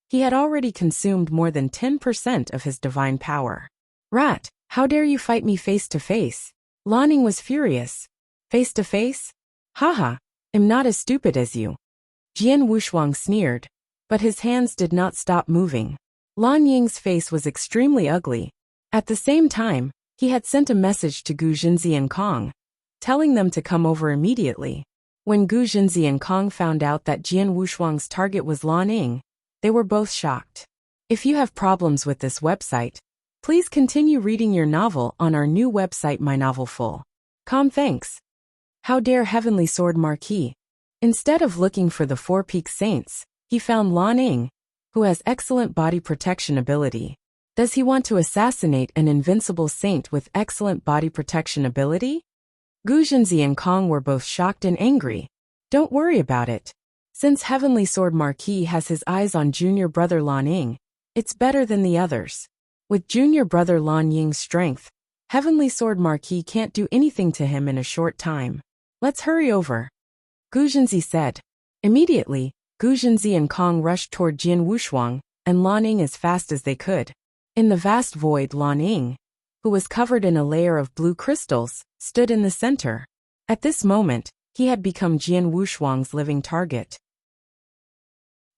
he had already consumed more than 10% of his divine power. Rat, how dare you fight me face to face? Lan Ying was furious. Face to face? Haha, I'm not as stupid as you. Jian Wushuang sneered, but his hands did not stop moving. Lan Ying's face was extremely ugly. At the same time, he had sent a message to Gu Jinzi and Kong, telling them to come over immediately. When Gu Jinzi and Kong found out that Jian Wushuang's target was Lan Ying, they were both shocked. If you have problems with this website, please continue reading your novel on our new website MyNovelFull.com. Thanks. How dare Heavenly Sword Marquis? Instead of looking for the Four Peak Saints, he found Lan Ying, who has excellent body protection ability. Does he want to assassinate an invincible saint with excellent body protection ability? Gu Jinzi and Kong were both shocked and angry. Don't worry about it. Since Heavenly Sword Marquis has his eyes on junior brother Lan Ying, it's better than the others. With junior brother Lan Ying's strength, Heavenly Sword Marquis can't do anything to him in a short time. Let's hurry over. Gu Jinzi said. Immediately, Gu Jinzi and Kong rushed toward Jian Wushuang and Lan Ying as fast as they could. In the vast void, Lan Ying, who was covered in a layer of blue crystals, stood in the center. At this moment, he had become Jian Wushuang's living target.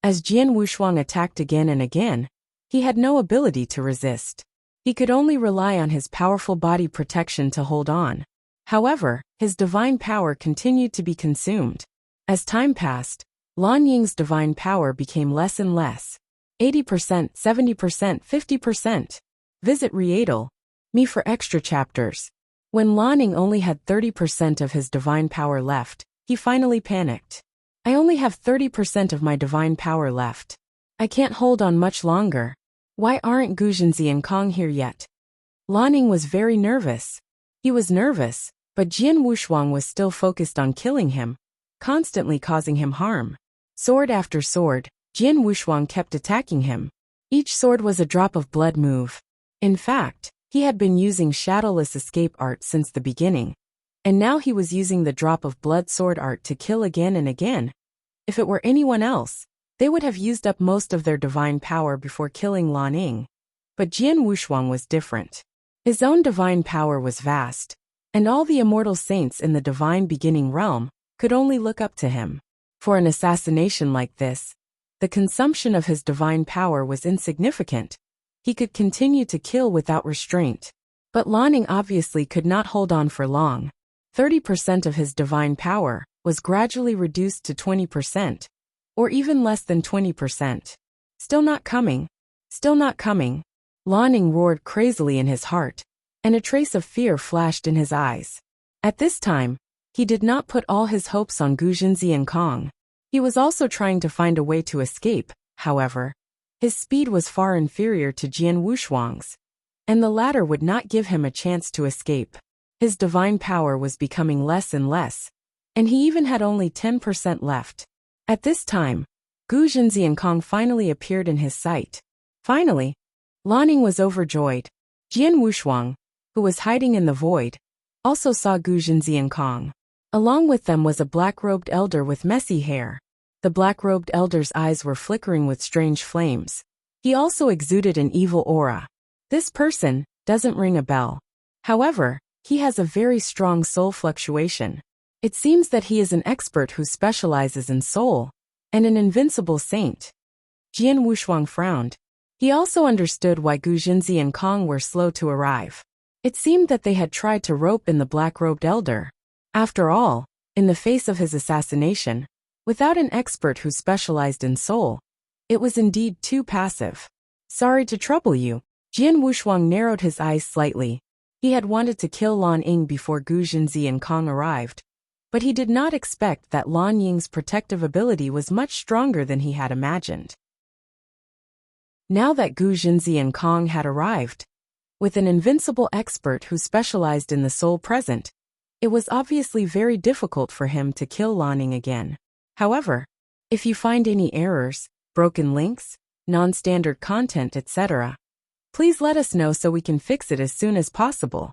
As Jian Wushuang attacked again and again, he had no ability to resist. He could only rely on his powerful body protection to hold on. However, his divine power continued to be consumed. As time passed, Lan Ying's divine power became less and less. 80%, 70%, 50%. Visit Readle.me for extra chapters. When Lan Ying only had 30% of his divine power left, he finally panicked. I only have 30% of my divine power left. I can't hold on much longer. Why aren't Gu Jinzi and Kong here yet? Lan Ying was very nervous. He was nervous, but Jian Wushuang was still focused on killing him, constantly causing him harm. Sword after sword, Jian Wushuang kept attacking him. Each sword was a drop of blood move. In fact, he had been using shadowless escape art since the beginning, and now he was using the drop of blood sword art to kill again and again. If it were anyone else, they would have used up most of their divine power before killing Lan Ying. But Jian Wushuang was different. His own divine power was vast, and all the immortal saints in the divine beginning realm could only look up to him. For an assassination like this, the consumption of his divine power was insignificant. He could continue to kill without restraint. But Lan Ying obviously could not hold on for long. 30% of his divine power was gradually reduced to 20%, or even less than 20%. Still not coming. Still not coming. Lan Ying roared crazily in his heart, and a trace of fear flashed in his eyes. At this time, he did not put all his hopes on Gu Jinzi and Kong. He was also trying to find a way to escape. However, his speed was far inferior to Jian Wushuang's, and the latter would not give him a chance to escape. His divine power was becoming less and less, and he even had only 10% left. At this time, Gu Jinzi and Kong finally appeared in his sight. Finally, Lan Ying was overjoyed. Jian Wushuang, who was hiding in the void, also saw Gu Jinzi and Kong. Along with them was a black-robed elder with messy hair. The black-robed elder's eyes were flickering with strange flames. He also exuded an evil aura. This person doesn't ring a bell. However, he has a very strong soul fluctuation. It seems that he is an expert who specializes in soul, and an invincible saint. Jian Wushuang frowned. He also understood why Gu Jinzi and Kong were slow to arrive. It seemed that they had tried to rope in the black-robed elder. After all, in the face of his assassination, without an expert who specialized in soul, it was indeed too passive. Sorry to trouble you. Jian Wushuang narrowed his eyes slightly. He had wanted to kill Lan Ying before Gu Jinzi and Kong arrived, but he did not expect that Lan Ying's protective ability was much stronger than he had imagined. Now that Gu Jinzi and Kong had arrived, with an invincible expert who specialized in the soul present, it was obviously very difficult for him to kill Lan Ying again. However, if you find any errors, broken links, non-standard content, etc., please let us know so we can fix it as soon as possible.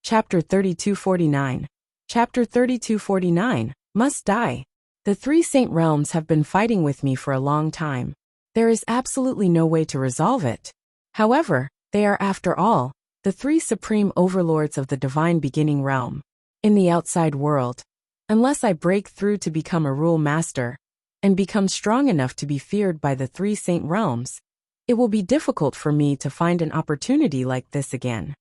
Chapter 3249. Chapter 3249, Must Die. The three Saint Realms have been fighting with me for a long time. There is absolutely no way to resolve it. However, they are, after all, the three supreme overlords of the divine beginning realm. In the outside world, unless I break through to become a rule master, and become strong enough to be feared by the three Saint Realms, it will be difficult for me to find an opportunity like this again.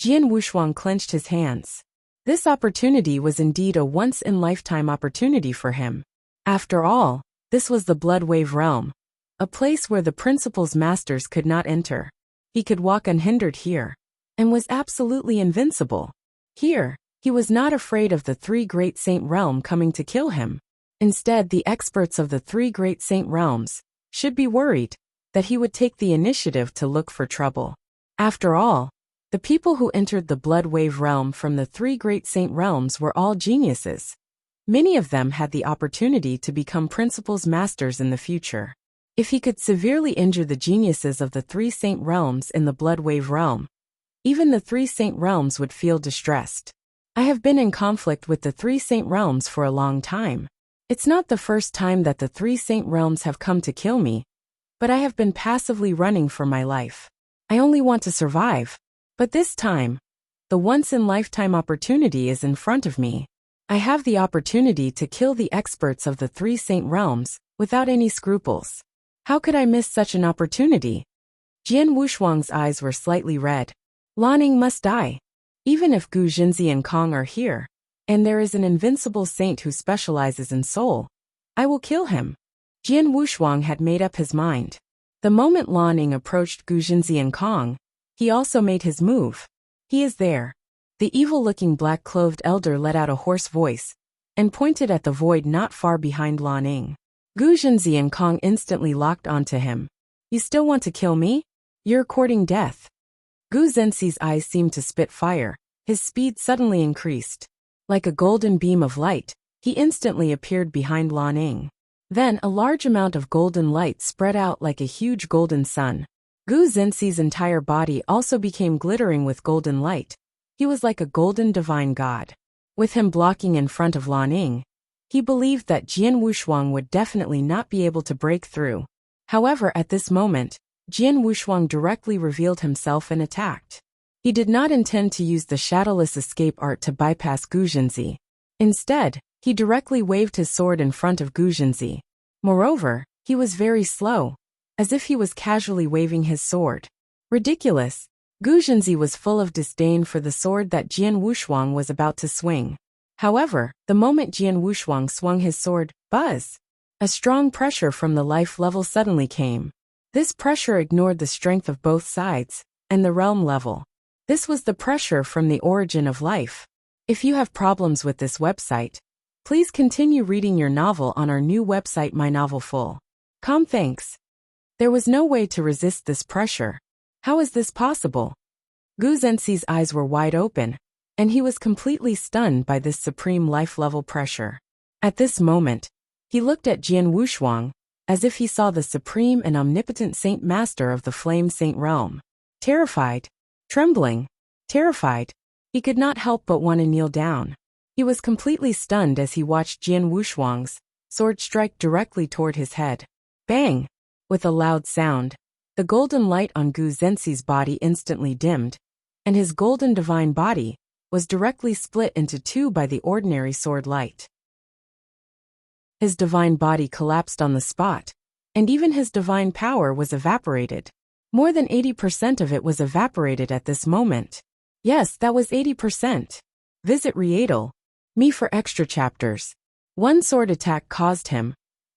Jian Wushuang clenched his hands. This opportunity was indeed a once-in-lifetime opportunity for him. After all, this was the Blood Wave realm, a place where the principal's masters could not enter. He could walk unhindered here, and was absolutely invincible. Here, he was not afraid of the three great Saint Realm coming to kill him. Instead, the experts of the three great Saint Realms should be worried that he would take the initiative to look for trouble. After all, the people who entered the Blood Wave realm from the three great Saint Realms were all geniuses. Many of them had the opportunity to become principal's masters in the future. If he could severely injure the geniuses of the three Saint Realms in the Blood Wave realm, even the three Saint Realms would feel distressed. I have been in conflict with the three Saint Realms for a long time. It's not the first time that the three Saint Realms have come to kill me, but I have been passively running for my life. I only want to survive. But this time, the once-in-lifetime opportunity is in front of me. I have the opportunity to kill the experts of the three Saint Realms without any scruples. How could I miss such an opportunity? Jian Wushuang's eyes were slightly red. Lan Ying must die. Even if Gu Jinzi and Kong are here, and there is an invincible saint who specializes in soul, I will kill him. Jian Wushuang had made up his mind. The moment Lan Ying approached Gu Jinzi and Kong, he also made his move. He is there. The evil-looking black-clothed elder let out a hoarse voice, and pointed at the void not far behind Lan Ying. Gu Jinzi and Kong instantly locked onto him. You still want to kill me? You're courting death. Gu Zhenxi's eyes seemed to spit fire. His speed suddenly increased. Like a golden beam of light, he instantly appeared behind Lan Ying. Then a large amount of golden light spread out like a huge golden sun. Gu Zhenxi's entire body also became glittering with golden light. He was like a golden divine god. With him blocking in front of Lan Ying, he believed that Jian Wushuang would definitely not be able to break through. However, at this moment, Jian Wushuang directly revealed himself and attacked. He did not intend to use the shadowless escape art to bypass Gu Jinzi. Instead, he directly waved his sword in front of Gu Jinzi. Moreover, he was very slow, as if he was casually waving his sword. Ridiculous. Gu Jinzi was full of disdain for the sword that Jian Wushuang was about to swing. However, the moment Jian Wushuang swung his sword, buzz! A strong pressure from the life level suddenly came. This pressure ignored the strength of both sides, and the realm level. This was the pressure from the origin of life. If you have problems with this website, please continue reading your novel on our new website My Novel Full. Thanks. There was no way to resist this pressure. How is this possible? Gu Zhenxi's eyes were wide open, and he was completely stunned by this supreme life-level pressure. At this moment, he looked at Jian Wushuang, as if he saw the supreme and omnipotent Saint Master of the Flame Saint Realm. Terrified, trembling, terrified, He could not help but want to kneel down. He was completely stunned as he watched Jian Wushuang's sword strike directly toward his head. Bang! With a loud sound, the golden light on Gu Zhenxi's body instantly dimmed, and his golden divine body was directly split into two by the ordinary sword light. His divine body collapsed on the spot, and even his divine power was evaporated. More than 80% of it was evaporated at this moment. Yes, that was 80%. Visit Rietal. Me for extra chapters. One sword attack caused him,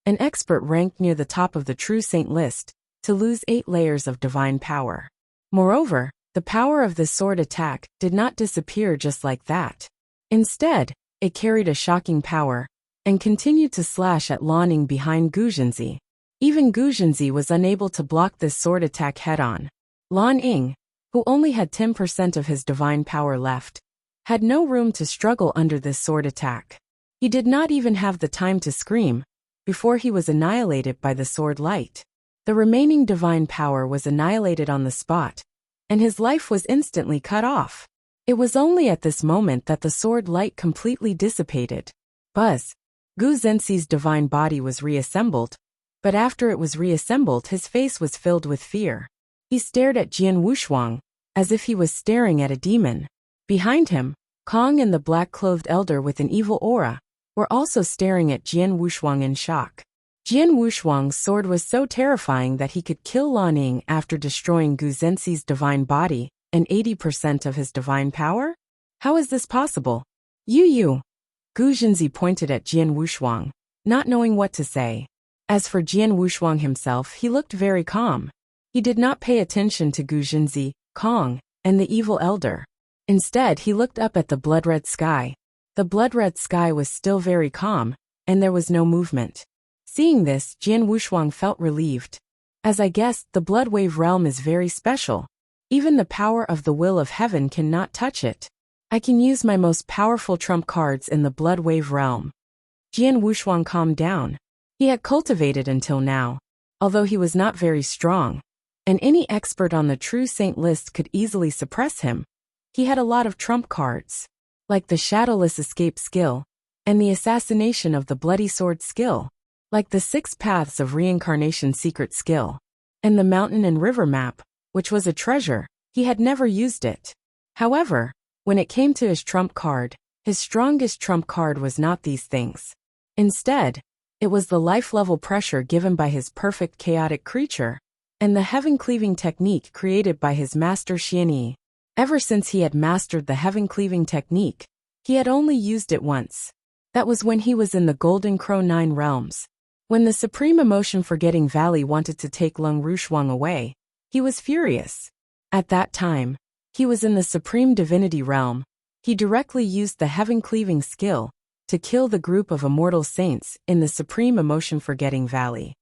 an expert ranked near the top of the true saint list, to lose 8 layers of divine power. Moreover, the power of this sword attack did not disappear just like that. Instead, it carried a shocking power, and continued to slash at Lan Ying behind Gu Zhenxi. Even Gu Zhenxi was unable to block this sword attack head-on. Lan Ying, who only had 10% of his divine power left, had no room to struggle under this sword attack. He did not even have the time to scream before he was annihilated by the sword light. The remaining divine power was annihilated on the spot, and his life was instantly cut off. It was only at this moment that the sword light completely dissipated. Buzz! Gu Zhenxi's divine body was reassembled, but after it was reassembled his face was filled with fear. He stared at Jian Wushuang, as if he was staring at a demon. Behind him, Kong and the black-clothed elder with an evil aura were also staring at Jian Wushuang in shock. Jian Wushuang's sword was so terrifying that he could kill Lan Ying after destroying Gu Zhenxi's divine body and 80% of his divine power? How is this possible? You! Gu Zhenxi pointed at Jian Wushuang, not knowing what to say. As for Jian Wushuang himself, he looked very calm. He did not pay attention to Gu Zhenxi, Kong, and the evil elder. Instead, he looked up at the blood-red sky. The blood-red sky was still very calm, and there was no movement. Seeing this, Jian Wushuang felt relieved. As I guessed, the blood wave realm is very special. Even the power of the will of heaven cannot touch it. I can use my most powerful trump cards in the blood wave realm. Jian Wushuang calmed down. He had cultivated until now, although he was not very strong, and any expert on the true saint list could easily suppress him. He had a lot of trump cards, like the Shadowless Escape skill, and the Assassination of the Bloody Sword skill, like the 6 Paths of Reincarnation secret skill, and the Mountain and River map, which was a treasure. He had never used it. However, when it came to his trump card, his strongest trump card was not these things. Instead, it was the life-level pressure given by his perfect chaotic creature, and the heaven-cleaving technique created by his master Xianyi. Ever since he had mastered the heaven-cleaving technique, he had only used it once. That was when he was in the Golden Crow 9 realms. When the Supreme Emotion Forgetting Valley wanted to take Lung Rushuang away, he was furious. At that time, he was in the Supreme Divinity realm. He directly used the heaven-cleaving skill to kill the group of immortal saints in the Supreme Emotion Forgetting Valley.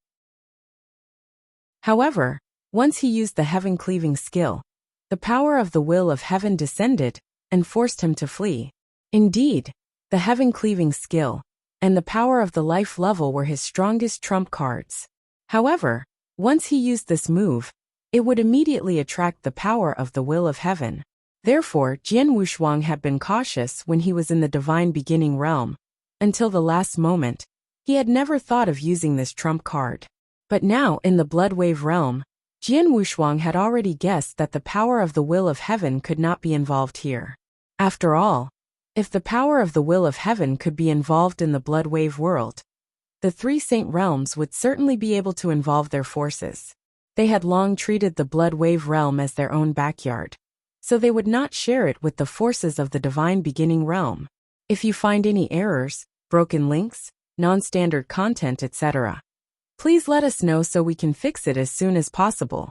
However, once he used the heaven-cleaving skill, the power of the will of heaven descended and forced him to flee. Indeed, the heaven-cleaving skill and the power of the life level were his strongest trump cards. However, once he used this move, it would immediately attract the power of the will of heaven. Therefore, Jian Wushuang had been cautious when he was in the divine beginning realm. Until the last moment, he had never thought of using this trump card. But now, in the blood wave realm, Jian Wushuang had already guessed that the power of the will of heaven could not be involved here. After all, if the power of the will of heaven could be involved in the blood wave world, the 3 saint realms would certainly be able to involve their forces. They had long treated the blood wave realm as their own backyard, so they would not share it with the forces of the divine beginning realm. If you find any errors, broken links, non-standard content, etc., please let us know so we can fix it as soon as possible.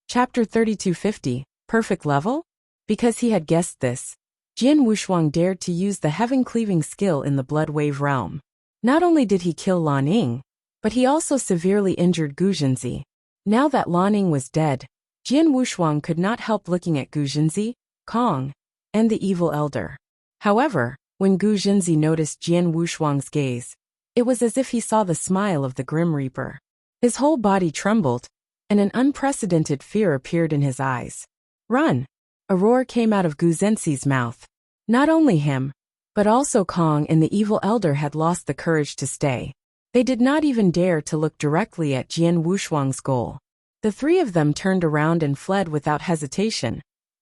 Chapter 3250, Perfect Level? Because he had guessed this, Jian Wushuang dared to use the heaven-cleaving skill in the blood wave realm. Not only did he kill Lan Ying, but he also severely injured Gu Zhenxi. Now that Lan Ying was dead, Jian Wushuang could not help looking at Gu Zhenxi, Kong, and the evil elder. However, when Gu Zhenxi noticed Jian Wushuang's gaze, it was as if he saw the smile of the Grim Reaper. His whole body trembled, and an unprecedented fear appeared in his eyes. Run! A roar came out of Gu Zhenxi's mouth. Not only him, but also Kong and the evil elder had lost the courage to stay. They did not even dare to look directly at Jian Wushuang's goal. The three of them turned around and fled without hesitation.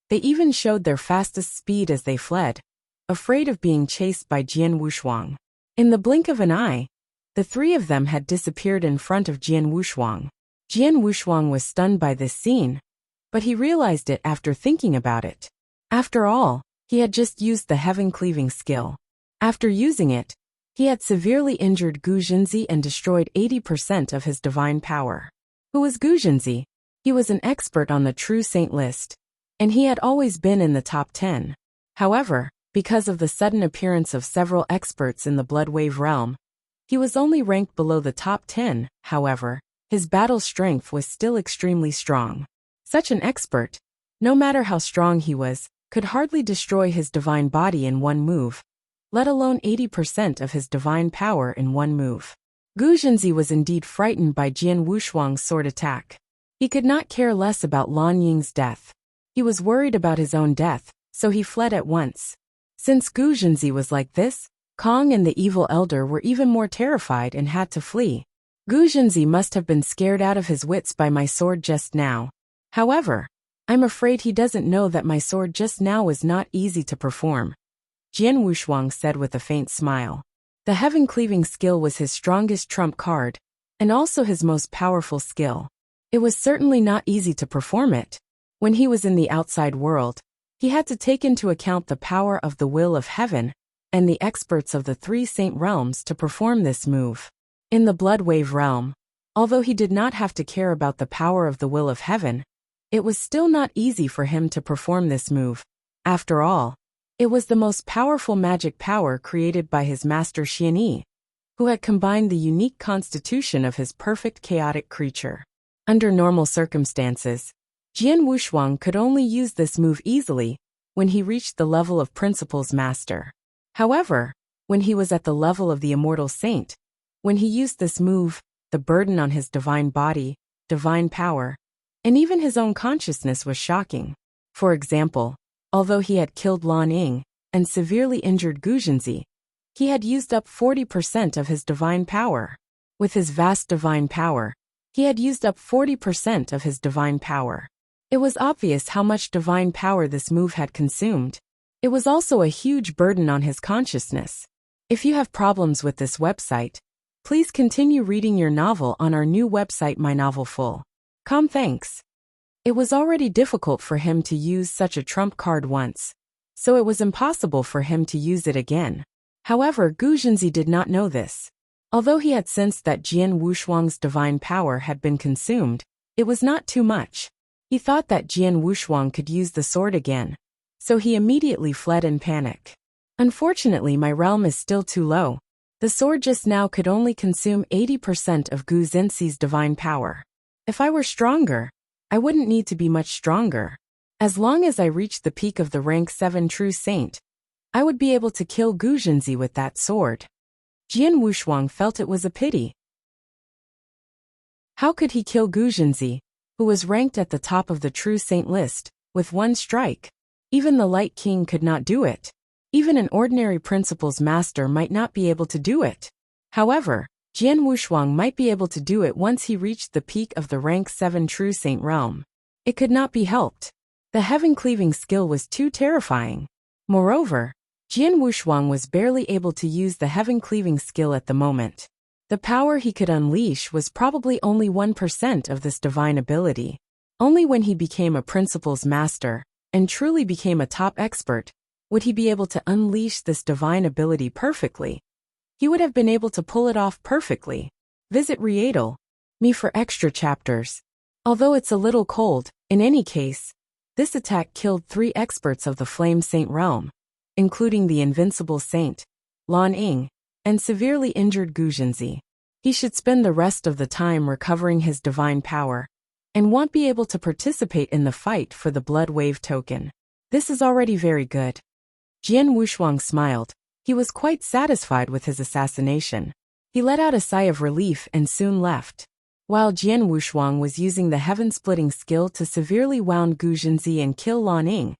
They even showed their fastest speed as they fled, afraid of being chased by Jian Wushuang. In the blink of an eye, the three of them had disappeared in front of Jian Wushuang. Jian Wushuang was stunned by this scene, but he realized it after thinking about it. After all, he had just used the heaven-cleaving skill. After using it, he had severely injured Gu Zhenxi and destroyed 80% of his divine power. Who was Gu Zhenxi? He was an expert on the true saint list, and he had always been in the top 10. However, because of the sudden appearance of several experts in the Blood Wave realm, he was only ranked below the top 10. However, his battle strength was still extremely strong. Such an expert, no matter how strong he was, could hardly destroy his divine body in one move, let alone 80% of his divine power in one move. Gu Zhenxi was indeed frightened by Jian Wushuang's sword attack. He could not care less about Lan Ying's death. He was worried about his own death, so he fled at once. Since Gu Zhenxi was like this, Kong and the evil elder were even more terrified and had to flee. Gu Zhenxi must have been scared out of his wits by my sword just now. However, I'm afraid he doesn't know that my sword just now was not easy to perform, Jian Wushuang said with a faint smile. The heaven-cleaving skill was his strongest trump card, and also his most powerful skill. It was certainly not easy to perform it. When he was in the outside world, he had to take into account the power of the will of heaven and the experts of the three saint realms to perform this move. In the Blood Wave realm, although he did not have to care about the power of the will of heaven, it was still not easy for him to perform this move. After all, it was the most powerful magic power created by his master Xian Yi, who had combined the unique constitution of his perfect chaotic creature. Under normal circumstances, Jian Wushuang could only use this move easily when he reached the level of Principal's Master. However, when he was at the level of the Immortal Saint, when he used this move, the burden on his divine body, divine power, and even his own consciousness was shocking. For example, although he had killed Lan Ying and severely injured Gu Zhenxi, he had used up 40% of his divine power. With his vast divine power, he had used up 40% of his divine power. It was obvious how much divine power this move had consumed. It was also a huge burden on his consciousness. If you have problems with this website, please continue reading your novel on our new website mynovelfull.com. Thanks. It was already difficult for him to use such a trump card once, so it was impossible for him to use it again. However, Gu Zhenxi did not know this. Although he had sensed that Jian Wushuang's divine power had been consumed, it was not too much. He thought that Jian Wushuang could use the sword again, so he immediately fled in panic. Unfortunately, my realm is still too low. The sword just now could only consume 80% of Gu Zhenxi's divine power. If I were stronger, I wouldn't need to be much stronger. As long as I reached the peak of the rank 7 true saint, I would be able to kill Gu Zhenxi with that sword. Jian Wushuang felt it was a pity. How could he kill Gu Zhenxi, who was ranked at the top of the true saint list, with one strike? Even the Light King could not do it. Even an ordinary Principal's Master might not be able to do it. However, Jian Wushuang might be able to do it once he reached the peak of the rank 7 true saint realm. It could not be helped. The heaven-cleaving skill was too terrifying. Moreover, Jian Wushuang was barely able to use the heaven-cleaving skill at the moment. The power he could unleash was probably only 1% of this divine ability. Only when he became a Principal's Master, and truly became a top expert, would he be able to unleash this divine ability perfectly. He would have been able to pull it off perfectly. Visit Readle.me for extra chapters. Although it's a little cold, in any case, this attack killed 3 experts of the Flame Saint realm, including the Invincible Saint, Lan Ying, and severely injured Gu Zhenxi. He should spend the rest of the time recovering his divine power, and won't be able to participate in the fight for the Blood Wave token. This is already very good. Jian Wushuang smiled. He was quite satisfied with his assassination. He let out a sigh of relief and soon left. While Jian Wushuang was using the heaven-splitting skill to severely wound Gu Jinzi and kill Lan Ying,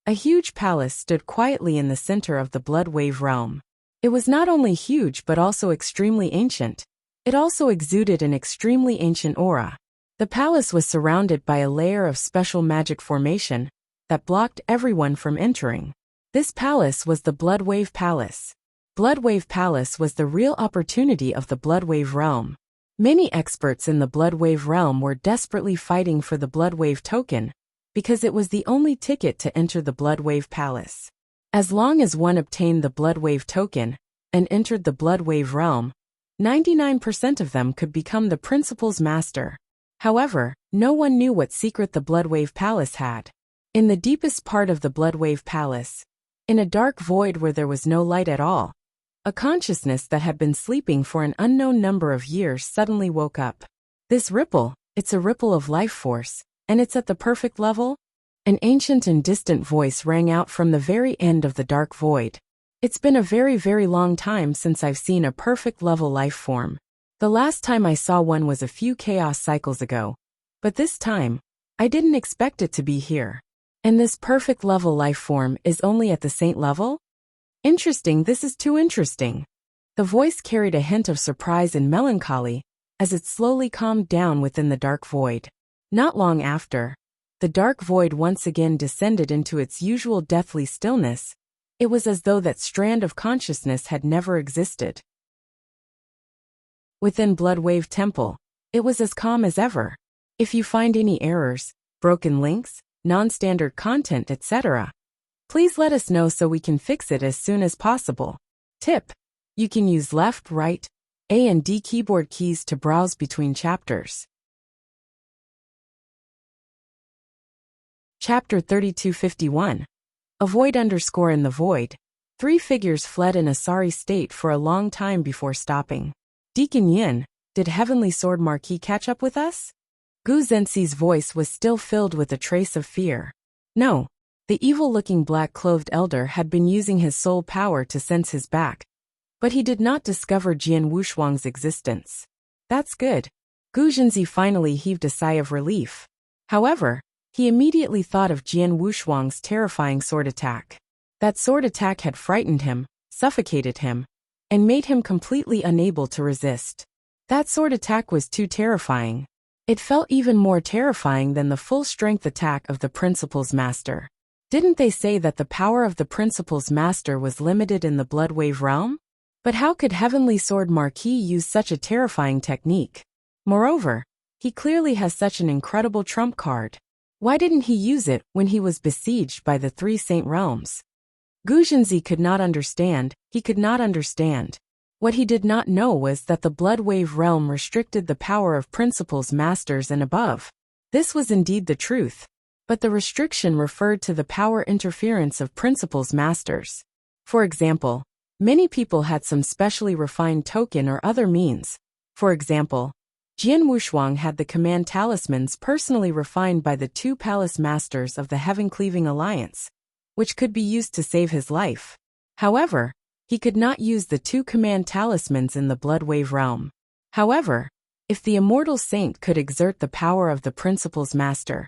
a huge palace stood quietly in the center of the Blood Wave realm. It was not only huge but also extremely ancient. It also exuded an extremely ancient aura. The palace was surrounded by a layer of special magic formation that blocked everyone from entering. This palace was the Blood Wave Palace. Blood Wave Palace was the real opportunity of the Blood Wave realm. Many experts in the Blood Wave realm were desperately fighting for the Blood Wave token, because it was the only ticket to enter the Blood Wave Palace. As long as one obtained the Blood Wave token and entered the Blood Wave realm, 99% of them could become the Principal's Master. However, no one knew what secret the Blood Wave Palace had. In the deepest part of the Blood Wave Palace, in a dark void where there was no light at all, a consciousness that had been sleeping for an unknown number of years suddenly woke up. This ripple, it's a ripple of life force, and it's at the perfect level? An ancient and distant voice rang out from the very end of the dark void. It's been a very, very long time since I've seen a perfect level life form. The last time I saw one was a few chaos cycles ago. But this time, I didn't expect it to be here. And this perfect level life form is only at the saint level? Interesting, this is too interesting. The voice carried a hint of surprise and melancholy as it slowly calmed down within the dark void. Not long after, the dark void once again descended into its usual deathly stillness. It was as though that strand of consciousness had never existed. Within Blood Wave Temple, it was as calm as ever. If you find any errors, broken links, non-standard content, etc., please let us know so we can fix it as soon as possible. Tip: you can use left, right, A and D keyboard keys to browse between chapters. Chapter 3251. Avoid _ in the void. 3 figures fled in a sorry state for a long time before stopping. Deacon Yin, did Heavenly Sword Marquis catch up with us? Gu Zhenxi's voice was still filled with a trace of fear. No, the evil-looking black-clothed elder had been using his soul power to sense his back. But he did not discover Jian Wushuang's existence. That's good. Gu Zhenxi finally heaved a sigh of relief. However, he immediately thought of Jian Wushuang's terrifying sword attack. That sword attack had frightened him, suffocated him, and made him completely unable to resist. That sword attack was too terrifying. It felt even more terrifying than the full-strength attack of the Principal's Master. Didn't they say that the power of the Principal's Master was limited in the Blood Wave realm? But how could Heavenly Sword Marquis use such a terrifying technique? Moreover, he clearly has such an incredible trump card. Why didn't he use it when he was besieged by the 3 Saint Realms? Gu Zhenxi could not understand. He could not understand. What he did not know was that the Blood Wave realm restricted the power of Principal's Masters and above. This was indeed the truth. But the restriction referred to the power interference of Principal's Masters. For example, many people had some specially refined token or other means. For example, Jian Wushuang had the command talismans personally refined by the 2 palace masters of the Heaven-Cleaving Alliance, which could be used to save his life. However, he could not use the 2 command talismans in the Blood Wave realm. However, if the Immortal Saint could exert the power of the Principal's Master,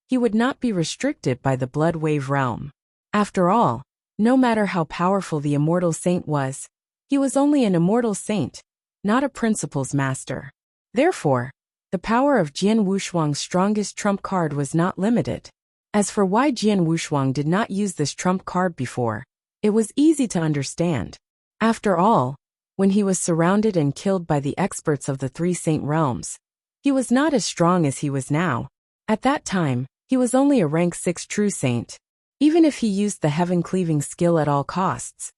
he would not be restricted by the Blood Wave realm. After all, no matter how powerful the Immortal Saint was, he was only an Immortal Saint, not a Principal's Master. Therefore, the power of Jian Wushuang's strongest trump card was not limited. As for why Jian Wushuang did not use this trump card before, it was easy to understand. After all, when he was surrounded and killed by the experts of the 3 Saint Realms, he was not as strong as he was now. At that time, he was only a rank 6 true saint. Even if he used the heaven-cleaving skill at all costs,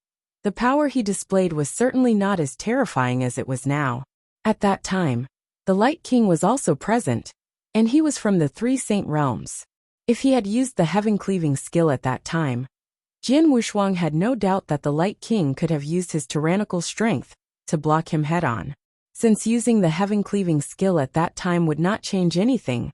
the power he displayed was certainly not as terrifying as it was now. At that time, the Light King was also present, and he was from the 3 Saint Realms. If he had used the heaven-cleaving skill at that time, Jian Wushuang had no doubt that the Light King could have used his tyrannical strength to block him head-on. Since using the heaven-cleaving skill at that time would not change anything,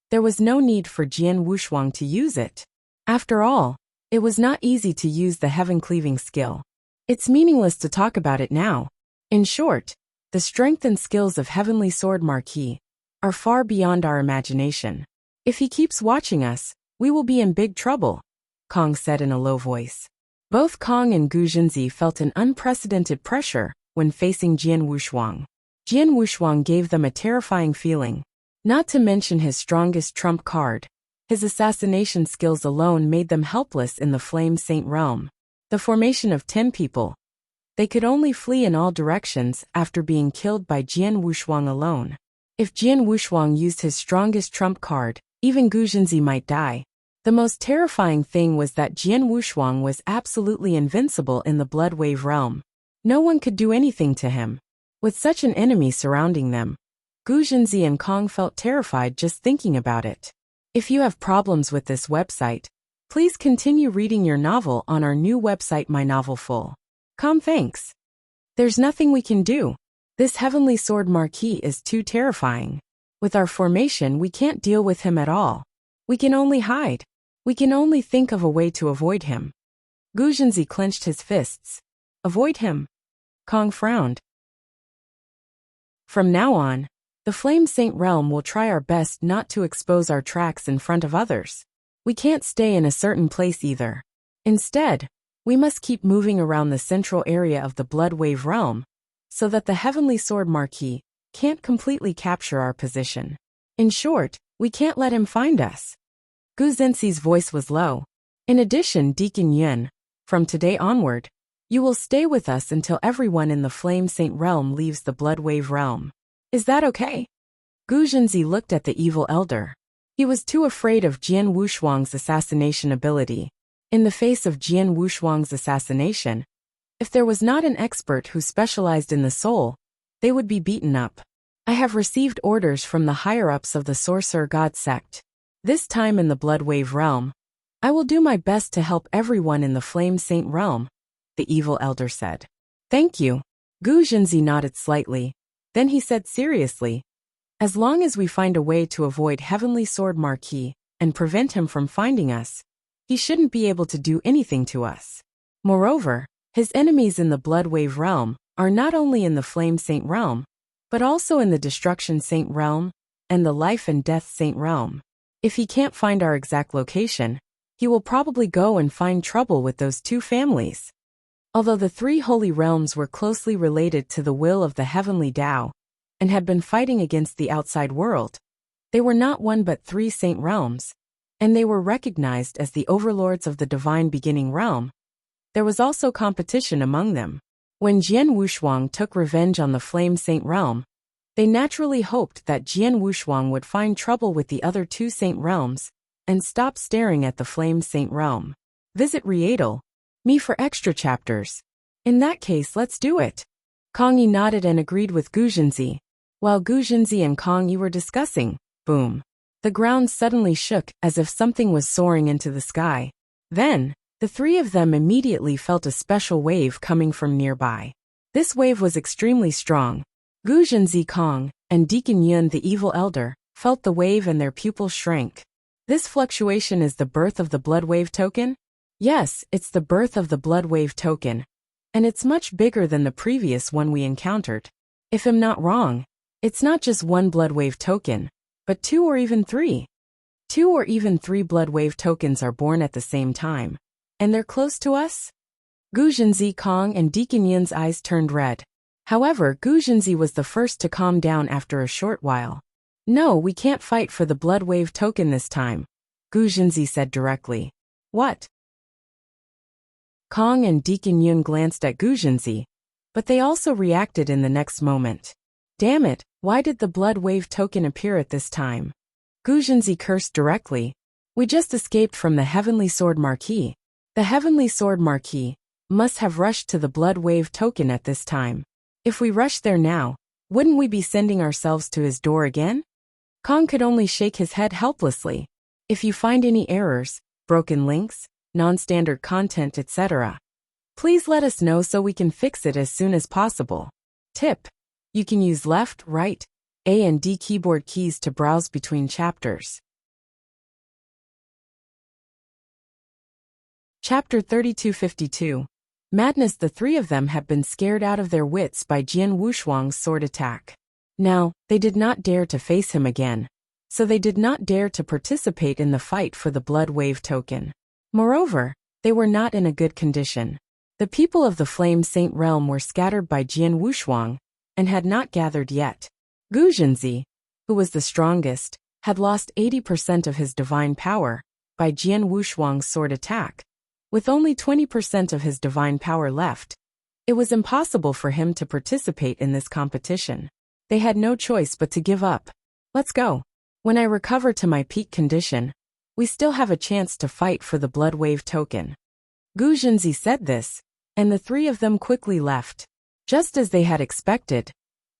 there was no need for Jian Wushuang to use it. After all, it was not easy to use the heaven-cleaving skill. It's meaningless to talk about it now. In short, the strength and skills of Heavenly Sword Marquis are far beyond our imagination. If he keeps watching us, we will be in big trouble, Kong said in a low voice. Both Kong and Gu Jinzi felt an unprecedented pressure when facing Jian Wushuang. Jian Wushuang gave them a terrifying feeling. Not to mention his strongest trump card. His assassination skills alone made them helpless in the Flame Saint realm. The formation of 10 people. They could only flee in all directions after being killed by Jian Wushuang alone. If Jian Wushuang used his strongest trump card, even Gu Jinzi might die. The most terrifying thing was that Jian Wushuang was absolutely invincible in the Blood Wave realm. No one could do anything to him. With such an enemy surrounding them, Gu Jinzi and Kong felt terrified just thinking about it. If you have problems with this website, please continue reading your novel on our new website My Novel Full. Thanks. There's nothing we can do. This Heavenly Sword Marquis is too terrifying. With our formation we can't deal with him at all. We can only hide. We can only think of a way to avoid him. Gu Jinzi clenched his fists. Avoid him? Kong frowned. From now on, the Flame Saint realm will try our best not to expose our tracks in front of others. We can't stay in a certain place either. Instead, we must keep moving around the central area of the Blood Wave realm, so that the Heavenly Sword Marquis can't completely capture our position. In short, we can't let him find us. Gu Jinzi's voice was low. In addition, Deacon Yun, from today onward, you will stay with us until everyone in the Flame Saint realm leaves the Blood Wave realm. Is that okay? Gu Jinzi looked at the evil elder. He was too afraid of Jian Wushuang's assassination ability. In the face of Jian Wushuang's assassination, if there was not an expert who specialized in the soul, they would be beaten up. I have received orders from the higher-ups of the Sorcerer God sect. This time in the Blood Wave realm, I will do my best to help everyone in the Flame Saint realm, the evil elder said. Thank you. Gu Jinzi nodded slightly. Then he said seriously, as long as we find a way to avoid Heavenly Sword Marquis and prevent him from finding us, he shouldn't be able to do anything to us. Moreover, his enemies in the Blood Wave realm are not only in the Flame Saint realm, but also in the Destruction Saint realm and the Life and Death Saint realm. If he can't find our exact location, he will probably go and find trouble with those two families. Although the three holy realms were closely related to the will of the heavenly Tao, and had been fighting against the outside world, they were not one but 3 saint realms, and they were recognized as the overlords of the divine beginning realm. There was also competition among them. When Jian Wushuang took revenge on the Flame Saint realm, they naturally hoped that Jian Wushuang would find trouble with the other 2 saint realms and stop staring at the Flame Saint realm. Visit Rietal me for extra chapters. In that case, let's do it. Kong Yi nodded and agreed with Gu Jinzi. While Gu Jinzi and Kong Yi were discussing, boom. The ground suddenly shook as if something was soaring into the sky. Then, the 3 of them immediately felt a special wave coming from nearby. This wave was extremely strong. Gu Jinzi, Kong, and Deacon Yun the evil elder felt the wave and their pupils shrank. This fluctuation is the birth of the Blood Wave token? Yes, it's the birth of the Blood Wave token, and it's much bigger than the previous one we encountered. If I'm not wrong, it's not just 1 Blood Wave token, but 2 or even 3. 2 or even 3 Blood Wave tokens are born at the same time, and they're close to us? Gu Jinzi, Kong, and Deacon Yun's eyes turned red. However, Gu Jinzi was the first to calm down after a short while. No, we can't fight for the Blood Wave token this time, Gu Jinzi said directly. What? Kong and Deacon Yun glanced at Gu Jinzi, but they also reacted in the next moment. Damn it, why did the Blood Wave token appear at this time? Gu Jinzi cursed directly. We just escaped from the Heavenly Sword Marquis. The Heavenly Sword Marquis must have rushed to the Blood Wave token at this time. If we rush there now, wouldn't we be sending ourselves to his door again? Kong could only shake his head helplessly. If you find any errors, broken links, non-standard content, etc., please let us know so we can fix it as soon as possible. Tip: you can use left, right, A and D keyboard keys to browse between chapters. Chapter 3252. Madness. The 3 of them had been scared out of their wits by Jian Wushuang's sword attack. Now, they did not dare to face him again, so they did not dare to participate in the fight for the Blood Wave token. Moreover, they were not in a good condition. The people of the Flame Saint realm were scattered by Jian Wushuang and had not gathered yet. Gu Zhenzi, who was the strongest, had lost 80% of his divine power by Jian Wushuang's sword attack. With only 20% of his divine power left, it was impossible for him to participate in this competition. They had no choice but to give up. Let's go. When I recover to my peak condition, we still have a chance to fight for the Blood Wave token. Gu Zhenzi said this, and the three of them quickly left. Just as they had expected,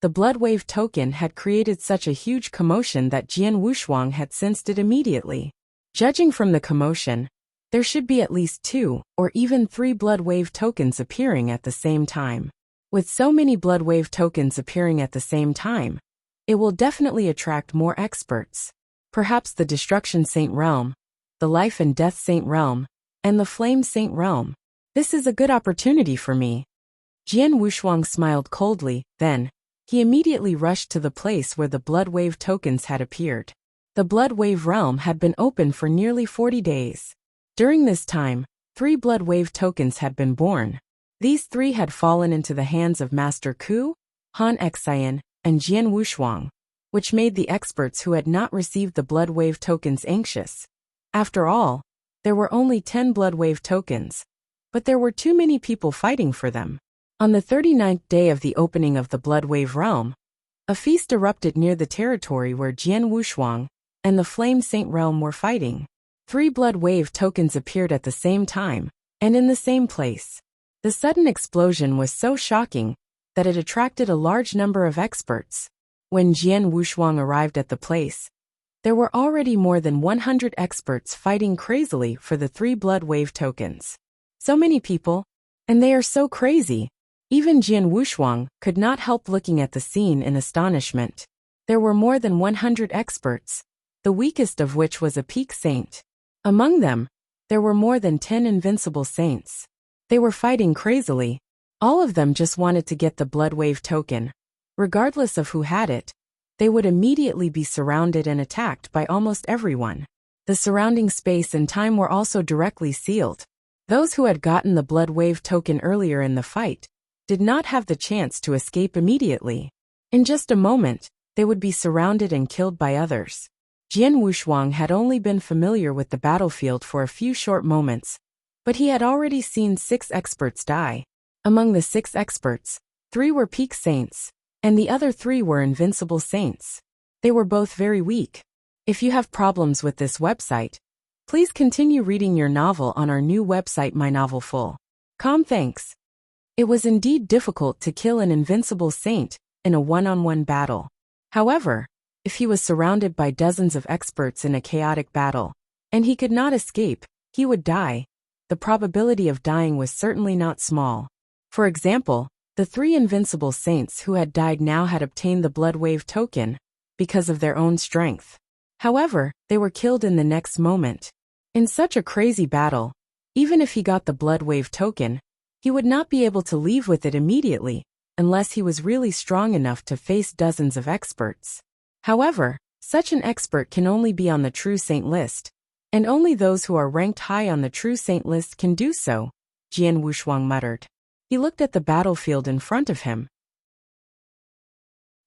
the Blood Wave token had created such a huge commotion that Jian Wushuang had sensed it immediately. Judging from the commotion, there should be at least 2 or even 3 Blood Wave tokens appearing at the same time. With so many Blood Wave tokens appearing at the same time, it will definitely attract more experts. Perhaps the Destruction Saint realm, the Life and Death Saint realm, and the Flame Saint realm. This is a good opportunity for me. Jian Wushuang smiled coldly, then he immediately rushed to the place where the Blood Wave tokens had appeared. The Blood Wave realm had been open for nearly 40 days. During this time, 3 Blood Wave tokens had been born. These 3 had fallen into the hands of Master Ku, Han Xian, and Jian Wushuang, which made the experts who had not received the Blood Wave tokens anxious. After all, there were only 10 Blood Wave tokens, but there were too many people fighting for them. On the 39th day of the opening of the Blood Wave realm, a feast erupted near the territory where Jian Wushuang and the Flame Saint realm were fighting. 3 Blood Wave tokens appeared at the same time, and in the same place. The sudden explosion was so shocking that it attracted a large number of experts. When Jian Wushuang arrived at the place, there were already more than 100 experts fighting crazily for the 3 Blood Wave tokens. So many people, and they are so crazy. Even Jian Wushuang could not help looking at the scene in astonishment. There were more than 100 experts, the weakest of which was a peak saint. Among them, there were more than 10 invincible saints. They were fighting crazily. All of them just wanted to get the Blood Wave token. Regardless of who had it, they would immediately be surrounded and attacked by almost everyone. The surrounding space and time were also directly sealed. Those who had gotten the Blood Wave token earlier in the fight did not have the chance to escape immediately. In just a moment, they would be surrounded and killed by others. Jian Wushuang had only been familiar with the battlefield for a few short moments, but he had already seen 6 experts die. Among the 6 experts, 3 were peak saints, and the other 3 were invincible saints. They were both very weak. If you have problems with this website, please continue reading your novel on our new website My Novel Full. Thanks. It was indeed difficult to kill an invincible saint in a one-on-one battle. However, if he was surrounded by dozens of experts in a chaotic battle, and he could not escape, he would die. The probability of dying was certainly not small. For example, the 3 invincible saints who had died now had obtained the Blood Wave token because of their own strength. However, they were killed in the next moment. In such a crazy battle, even if he got the Blood Wave token, he would not be able to leave with it immediately, unless he was really strong enough to face dozens of experts. However, such an expert can only be on the True Saint list, and only those who are ranked high on the True Saint list can do so, Jian Wushuang muttered. He looked at the battlefield in front of him.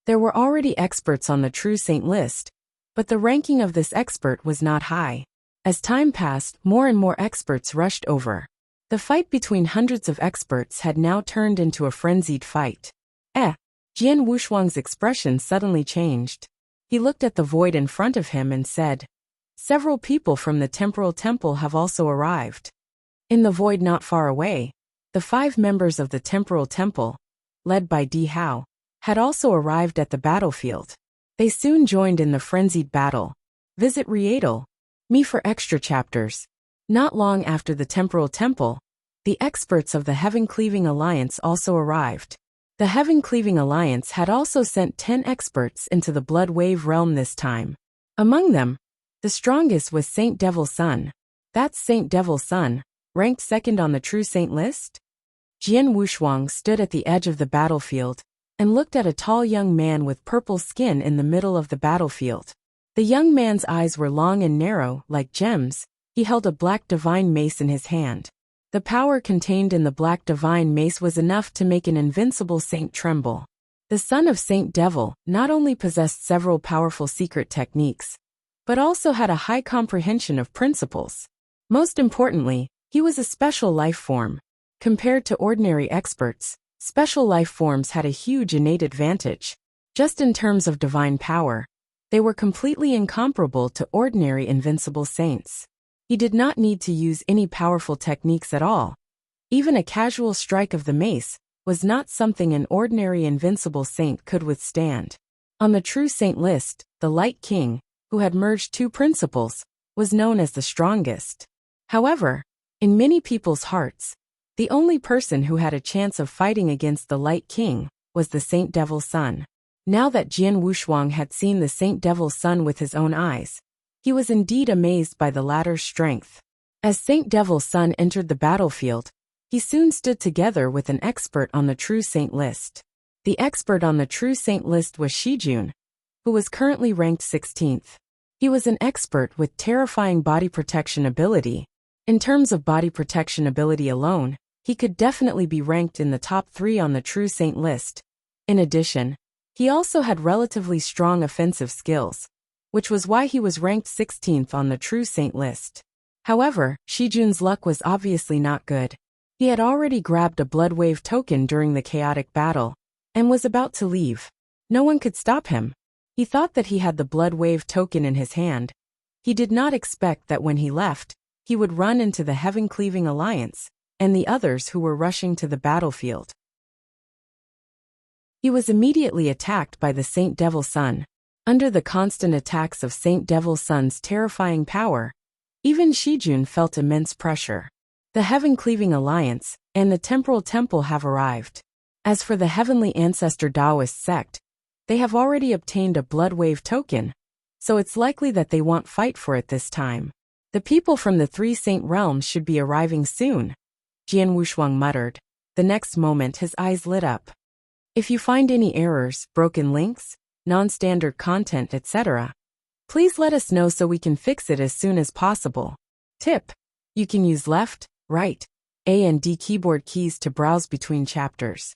There were already experts on the True Saint list, but the ranking of this expert was not high. As time passed, more and more experts rushed over. The fight between hundreds of experts had now turned into a frenzied fight. Jian Wushuang's expression suddenly changed. He looked at the void in front of him and said, "Several people from the Temporal Temple have also arrived." In the void not far away, the 5 members of the Temporal Temple, led by Di Hao, had also arrived at the battlefield. They soon joined in the frenzied battle. Visit Me for extra chapters. Not long after the Temporal Temple, the experts of the Heaven-Cleaving Alliance also arrived. The Heaven-Cleaving Alliance had also sent 10 experts into the Blood Wave realm this time. Among them, the strongest was Saint Devil Sun. That's Saint Devil Sun, ranked 2nd on the True Saint list? Jian Wushuang stood at the edge of the battlefield, and looked at a tall young man with purple skin in the middle of the battlefield. The young man's eyes were long and narrow, like gems. He held a black divine mace in his hand. The power contained in the black divine mace was enough to make an invincible saint tremble. The son of Saint Devil not only possessed several powerful secret techniques, but also had a high comprehension of principles. Most importantly, he was a special life form. Compared to ordinary experts, special life forms had a huge innate advantage. Just in terms of divine power, they were completely incomparable to ordinary invincible saints. He did not need to use any powerful techniques at all. Even a casual strike of the mace was not something an ordinary invincible saint could withstand. On the true saint list, the Light King, who had merged two principles, was known as the strongest. However, in many people's hearts, the only person who had a chance of fighting against the Light King was the Saint Devil's son. Now that Jian Wushuang had seen the Saint Devil's son with his own eyes, he was indeed amazed by the latter's strength. As Saint Devil's son entered the battlefield, he soon stood together with an expert on the true saint list. The expert on the true saint list was Shijun, who was currently ranked 16th. He was an expert with terrifying body protection ability. In terms of body protection ability alone, he could definitely be ranked in the top 3 on the true saint list. In addition, he also had relatively strong offensive skills, which was why he was ranked 16th on the true saint list. However, Shijun's luck was obviously not good. He had already grabbed a blood wave token during the chaotic battle, and was about to leave. No one could stop him. He thought that he had the blood wave token in his hand. He did not expect that when he left, he would run into the Heaven-Cleaving Alliance, and the others who were rushing to the battlefield. He was immediately attacked by the Saint Devil's son. Under the constant attacks of Saint Devil's son's terrifying power, even Shijun felt immense pressure. The Heaven-Cleaving Alliance and the Temporal Temple have arrived. As for the Heavenly Ancestor Taoist sect, they have already obtained a blood wave token, so it's likely that they won't fight for it this time. The people from the 3 saint realms should be arriving soon, Jian Wushuang muttered. The next moment his eyes lit up. If you find any errors, broken links, non-standard content, etc., please let us know so we can fix it as soon as possible. Tip: you can use left, right, A and D keyboard keys to browse between chapters.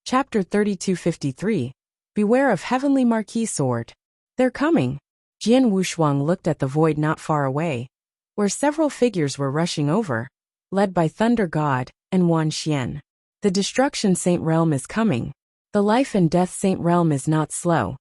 Chapter 3253. Beware of Heavenly Marquis Sword. They're coming. Jian Wushuang looked at the void not far away, where several figures were rushing over, led by Thunder God and Wan Xian. The Destruction Saint Realm is coming. The Life and Death Saint Realm is not slow.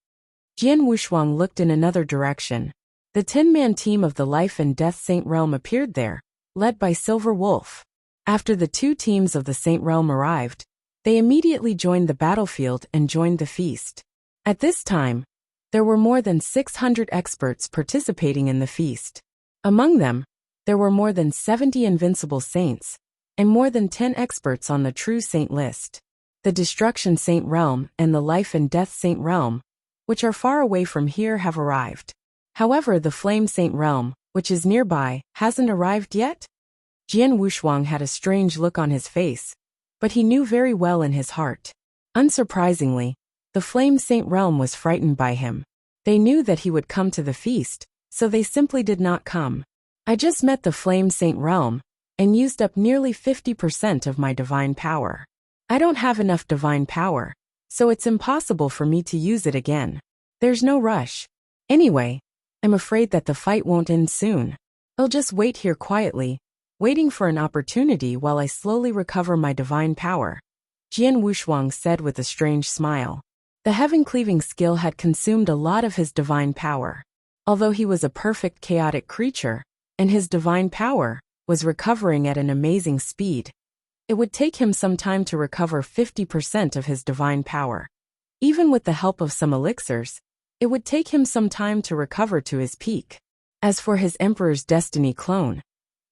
Jian Wushuang looked in another direction. The 10-man team of the Life and Death Saint Realm appeared there, led by Silver Wolf. After the 2 teams of the Saint Realm arrived, they immediately joined the battlefield and joined the feast. At this time, there were more than 600 experts participating in the feast. Among them, there were more than 70 invincible saints, and more than 10 experts on the true saint list. The Destruction Saint Realm and the Life and Death Saint Realm, which are far away from here, have arrived. However, the Flame Saint Realm, which is nearby, hasn't arrived yet? Jian Wushuang had a strange look on his face, but he knew very well in his heart. Unsurprisingly, the Flame Saint Realm was frightened by him. They knew that he would come to the feast, so they simply did not come. I just met the Flame Saint Realm, and used up nearly 50% of my divine power. I don't have enough divine power, so it's impossible for me to use it again. There's no rush. Anyway, I'm afraid that the fight won't end soon. I'll just wait here quietly, waiting for an opportunity while I slowly recover my divine power, Jian Wushuang said with a strange smile. The heaven-cleaving skill had consumed a lot of his divine power. Although he was a perfect chaotic creature, and his divine power was recovering at an amazing speed, it would take him some time to recover 50% of his divine power. Even with the help of some elixirs, it would take him some time to recover to his peak. As for his Emperor's Destiny clone,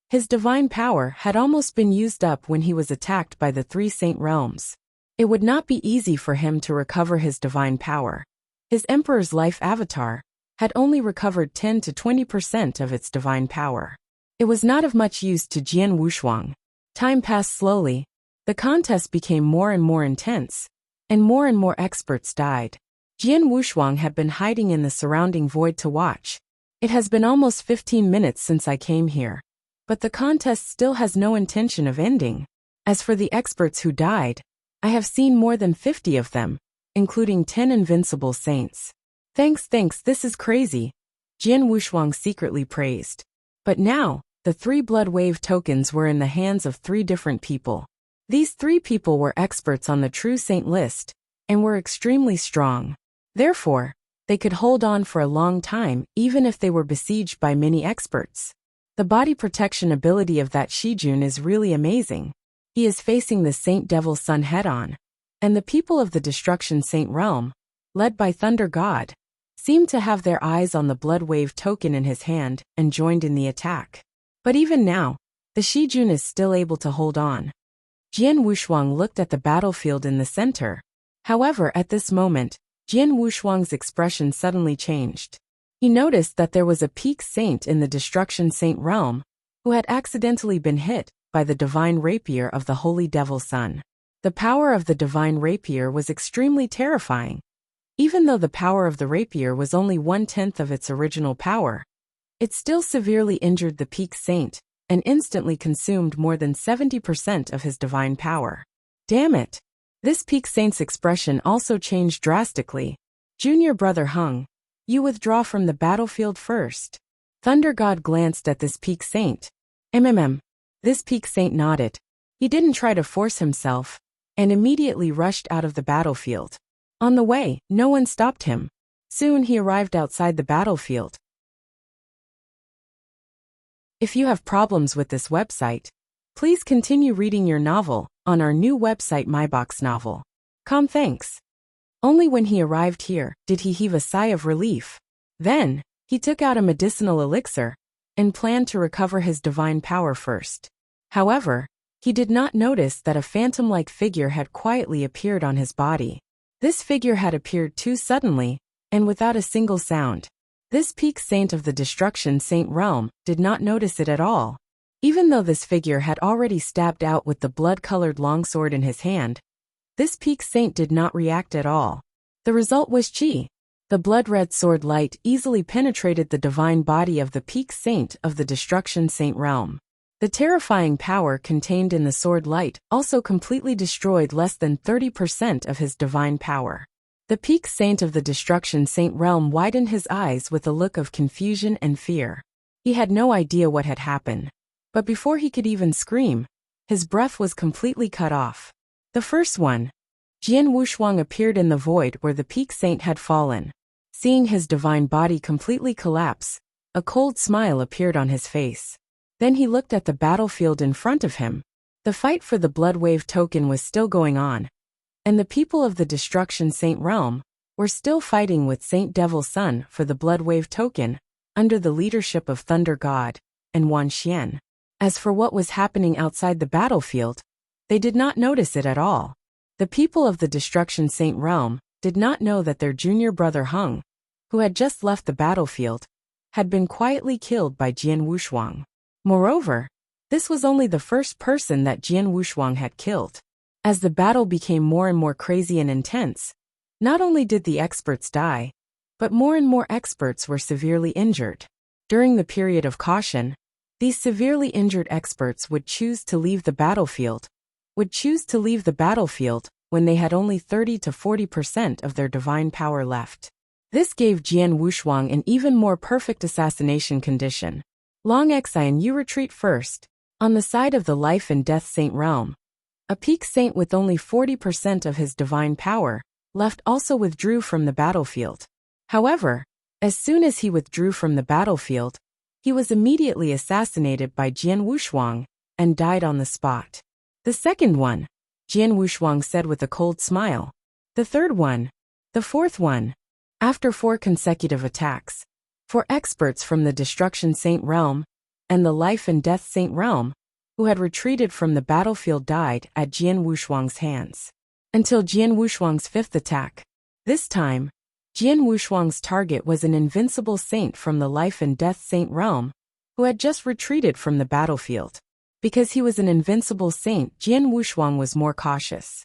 his divine power had almost been used up when he was attacked by the 3 Saint Realms. It would not be easy for him to recover his divine power. His Emperor's life avatar had only recovered 10 to 20% of its divine power. It was not of much use to Jian Wushuang. Time passed slowly, The contest became more and more intense, and more experts died. Jian Wushuang had been hiding in the surrounding void to watch. It has been almost 15 minutes since I came here, but the contest still has no intention of ending. As for the experts who died, I have seen more than 50 of them, including 10 invincible saints. Thanks, this is crazy, Jian Wushuang secretly praised. But now, the 3 blood wave tokens were in the hands of 3 different people. These 3 people were experts on the true saint list, and were extremely strong. Therefore, they could hold on for a long time even if they were besieged by many experts. The body protection ability of that Shijun is really amazing. He is facing the Saint Devil Sun head-on, and the people of the Destruction Saint Realm, led by Thunder God, seemed to have their eyes on the Blood Wave token in his hand and joined in the attack. But even now, the Shijun is still able to hold on. Jian Wushuang looked at the battlefield in the center. However, at this moment, Jian Wushuang's expression suddenly changed. He noticed that there was a peak saint in the Destruction Saint Realm who had accidentally been hit by the divine rapier of the Holy Devil Sun. The power of the divine rapier was extremely terrifying. Even though the power of the rapier was only 1/10 of its original power, it still severely injured the peak saint and instantly consumed more than 70% of his divine power. Damn it! This peak saint's expression also changed drastically. Junior brother Hung, you withdraw from the battlefield first. Thunder God glanced at this peak saint. This peak saint nodded. He didn't try to force himself, and immediately rushed out of the battlefield. On the way, no one stopped him. Soon he arrived outside the battlefield. If you have problems with this website, please continue reading your novel on our new website myboxnovel.com. Thanks. Only when he arrived here did he heave a sigh of relief. Then, he took out a medicinal elixir and planned to recover his divine power first. However, he did not notice that a phantom-like figure had quietly appeared on his body. This figure had appeared too suddenly, and without a single sound. This peak saint of the Destruction Saint Realm did not notice it at all. Even though this figure had already stabbed out with the blood-colored longsword in his hand, this peak saint did not react at all. The result was chi. The blood-red sword light easily penetrated the divine body of the peak saint of the Destruction Saint Realm. The terrifying power contained in the sword light also completely destroyed less than 30% of his divine power. The peak saint of the Destruction Saint Realm widened his eyes with a look of confusion and fear. He had no idea what had happened. But before he could even scream, his breath was completely cut off. The first one, Jian Wushuang, appeared in the void where the peak saint had fallen. Seeing his divine body completely collapse, a cold smile appeared on his face. Then he looked at the battlefield in front of him. The fight for the Blood Wave token was still going on, and the people of the Destruction Saint Realm were still fighting with Saint Devil Sun for the Blood Wave token, under the leadership of Thunder God and Wan Xian. As for what was happening outside the battlefield, they did not notice it at all. The people of the Destruction Saint Realm did not know that their junior brother Hung, who had just left the battlefield, had been quietly killed by Jian Wushuang. Moreover, this was only the first person that Jian Wushuang had killed. As the battle became more and more crazy and intense, not only did the experts die, but more and more experts were severely injured. During the period of caution, these severely injured experts would choose to leave the battlefield when they had only 30 to 40% of their divine power left. This gave Jian Wushuang an even more perfect assassination condition. Long Xian, you retreat first. On the side of the Life and Death Saint Realm, a peak saint with only 40% of his divine power left also withdrew from the battlefield. However, as soon as he withdrew from the battlefield, he was immediately assassinated by Jian Wushuang and died on the spot. The second one, Jian Wushuang said with a cold smile. The third one. The fourth one. After 4 consecutive attacks, 4 experts from the Destruction Saint Realm and the Life and Death Saint Realm, who had retreated from the battlefield, died at Jian Wushuang's hands. Until Jian Wushuang's 5th attack. This time, Jian Wushuang's target was an invincible saint from the Life and Death Saint Realm, who had just retreated from the battlefield. Because he was an invincible saint, Jian Wushuang was more cautious.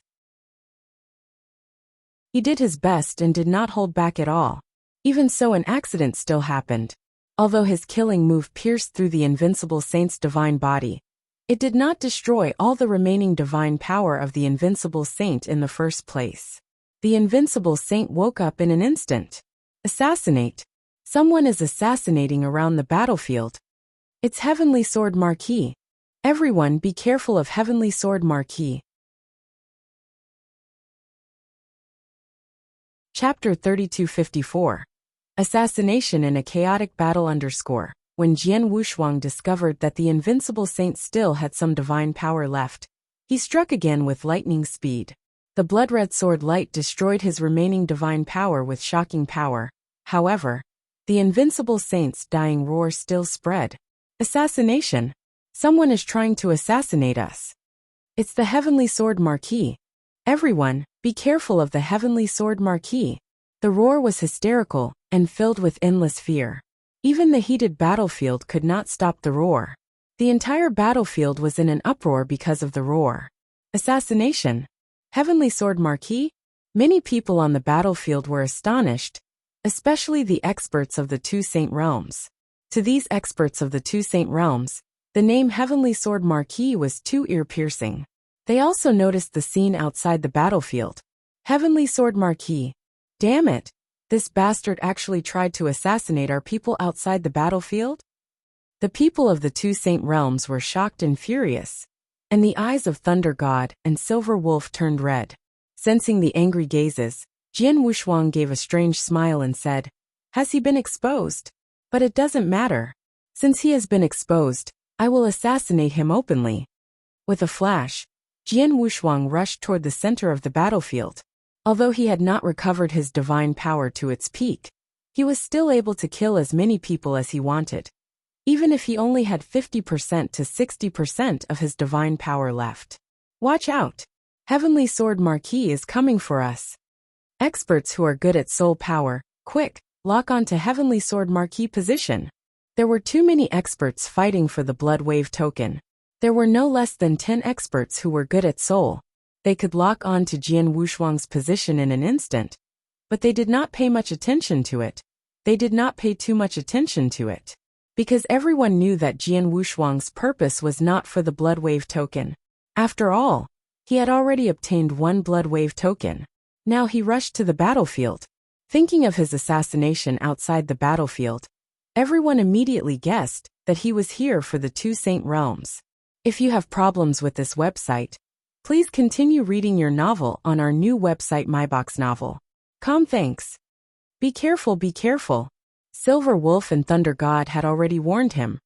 He did his best and did not hold back at all. Even so, an accident still happened. Although his killing move pierced through the invincible saint's divine body, it did not destroy all the remaining divine power of the invincible saint in the first place. The invincible saint woke up in an instant. Assassinate. Someone is assassinating around the battlefield. It's Heavenly Sword Marquis. Everyone be careful of Heavenly Sword Marquis. Chapter 3254. Assassination in a Chaotic Battle _ When Jian Wushuang discovered that the invincible saint still had some divine power left, he struck again with lightning speed. The blood-red sword light destroyed his remaining divine power with shocking power. However, the invincible saint's dying roar still spread. Assassination! Someone is trying to assassinate us. It's the Heavenly Sword Marquis. Everyone, be careful of the Heavenly Sword Marquis. The roar was hysterical and filled with endless fear. Even the heated battlefield could not stop the roar. The entire battlefield was in an uproar because of the roar. Assassination! Heavenly Sword Marquis? Many people on the battlefield were astonished, especially the experts of the two saint realms. To these experts of the two saint realms, the name Heavenly Sword Marquis was too ear-piercing. They also noticed the scene outside the battlefield. Heavenly Sword Marquis. Damn it! This bastard actually tried to assassinate our people outside the battlefield? The people of the two saint realms were shocked and furious, and the eyes of Thunder God and Silver Wolf turned red. Sensing the angry gazes, Jian Wushuang gave a strange smile and said, "Has he been exposed? But it doesn't matter. Since he has been exposed, I will assassinate him openly." With a flash, Jian Wushuang rushed toward the center of the battlefield. Although he had not recovered his divine power to its peak, he was still able to kill as many people as he wanted, even if he only had 50% to 60% of his divine power left. Watch out! Heavenly Sword Marquis is coming for us. Experts who are good at soul power, quick, lock on to Heavenly Sword Marquis position. There were too many experts fighting for the Blood Wave token. There were no less than 10 experts who were good at soul. They could lock on to Jian Wushuang's position in an instant, but they did not pay much attention to it. They did not pay too much attention to it, because everyone knew that Jian Wushuang's purpose was not for the Blood Wave token. After all, he had already obtained one Blood Wave token. Now he rushed to the battlefield. Thinking of his assassination outside the battlefield, everyone immediately guessed that he was here for the two saint realms. If you have problems with this website, please continue reading your novel on our new website MyBox Novel. Thanks. Be careful, be careful. Silver Wolf and Thunder God had already warned him,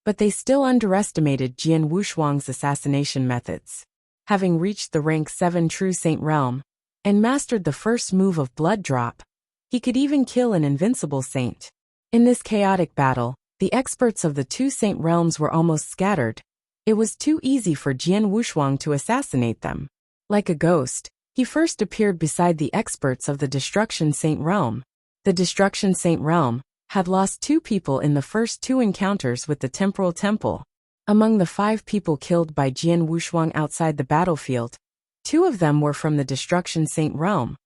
but they still underestimated Jian Wushuang's assassination methods. Having reached the rank 7 True Saint Realm, and mastered the first move of Blood Drop, he could even kill an invincible saint. In this chaotic battle, the experts of the two saint realms were almost scattered. It was too easy for Jian Wushuang to assassinate them. Like a ghost, he first appeared beside the experts of the Destruction Saint Realm. The Destruction Saint Realm had lost 2 people in the first 2 encounters with the Temporal Temple. Among the 5 people killed by Jian Wushuang outside the battlefield, 2 of them were from the Destruction Saint Realm.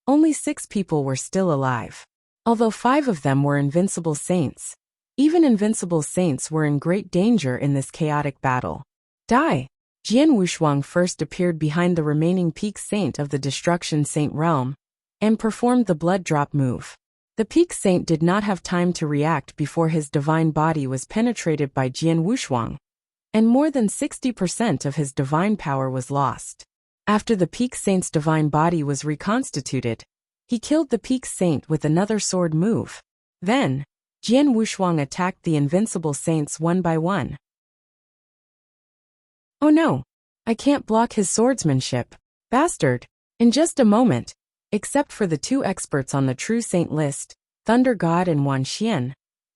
Only 6 people were still alive. Although 5 of them were invincible saints, even invincible saints were in great danger in this chaotic battle. Die! Jian Wushuang first appeared behind the remaining peak saint of the Destruction Saint Realm, and performed the Blood Drop move. The peak saint did not have time to react before his divine body was penetrated by Jian Wushuang, and more than 60% of his divine power was lost. After the peak saint's divine body was reconstituted, he killed the peak saint with another sword move. Then, Jian Wushuang attacked the invincible saints one by one. Oh no! I can't block his swordsmanship. Bastard! In just a moment, except for the 2 experts on the True Saint list, Thunder God and Wan Xian,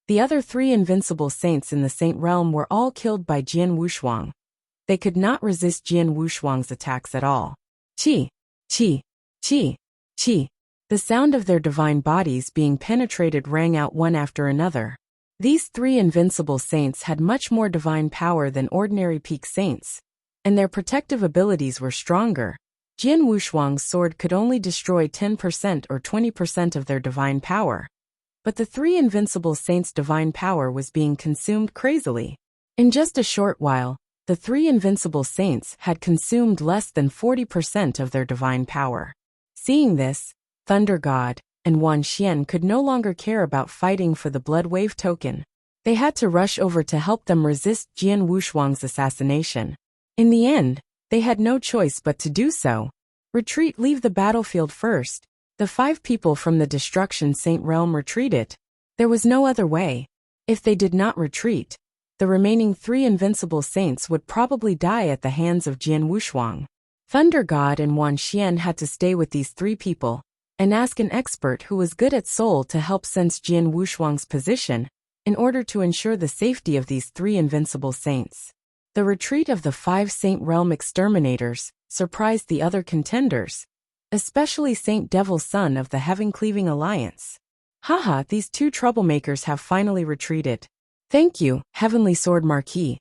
the other 3 invincible saints in the Saint Realm were all killed by Jian Wushuang. They could not resist Jian Wushuang's attacks at all. Chi! Chi! Chi! Chi! The sound of their divine bodies being penetrated rang out one after another. These three invincible saints had much more divine power than ordinary peak saints, and their protective abilities were stronger. Jian Wushuang's sword could only destroy 10% or 20% of their divine power. But the three invincible saints' divine power was being consumed crazily. In just a short while, the three invincible saints had consumed less than 40% of their divine power. Seeing this, Thunder God and Wan Xian could no longer care about fighting for the Blood Wave token. They had to rush over to help them resist Jian Wushuang's assassination. In the end, they had no choice but to do so. Retreat, leave the battlefield first. The 5 people from the Destruction Saint realm retreated. There was no other way. If they did not retreat, the remaining 3 invincible saints would probably die at the hands of Jian Wushuang. Thunder God and Wan Xian had to stay with these 3 people and ask an expert who was good at soul to help sense Jian Wushuang's position in order to ensure the safety of these 3 invincible saints. The retreat of the 5 Saint Realm exterminators surprised the other contenders, especially Saint Devil's Son of the Heaven-Cleaving Alliance. Haha, these 2 troublemakers have finally retreated. Thank you, Heavenly Sword Marquis.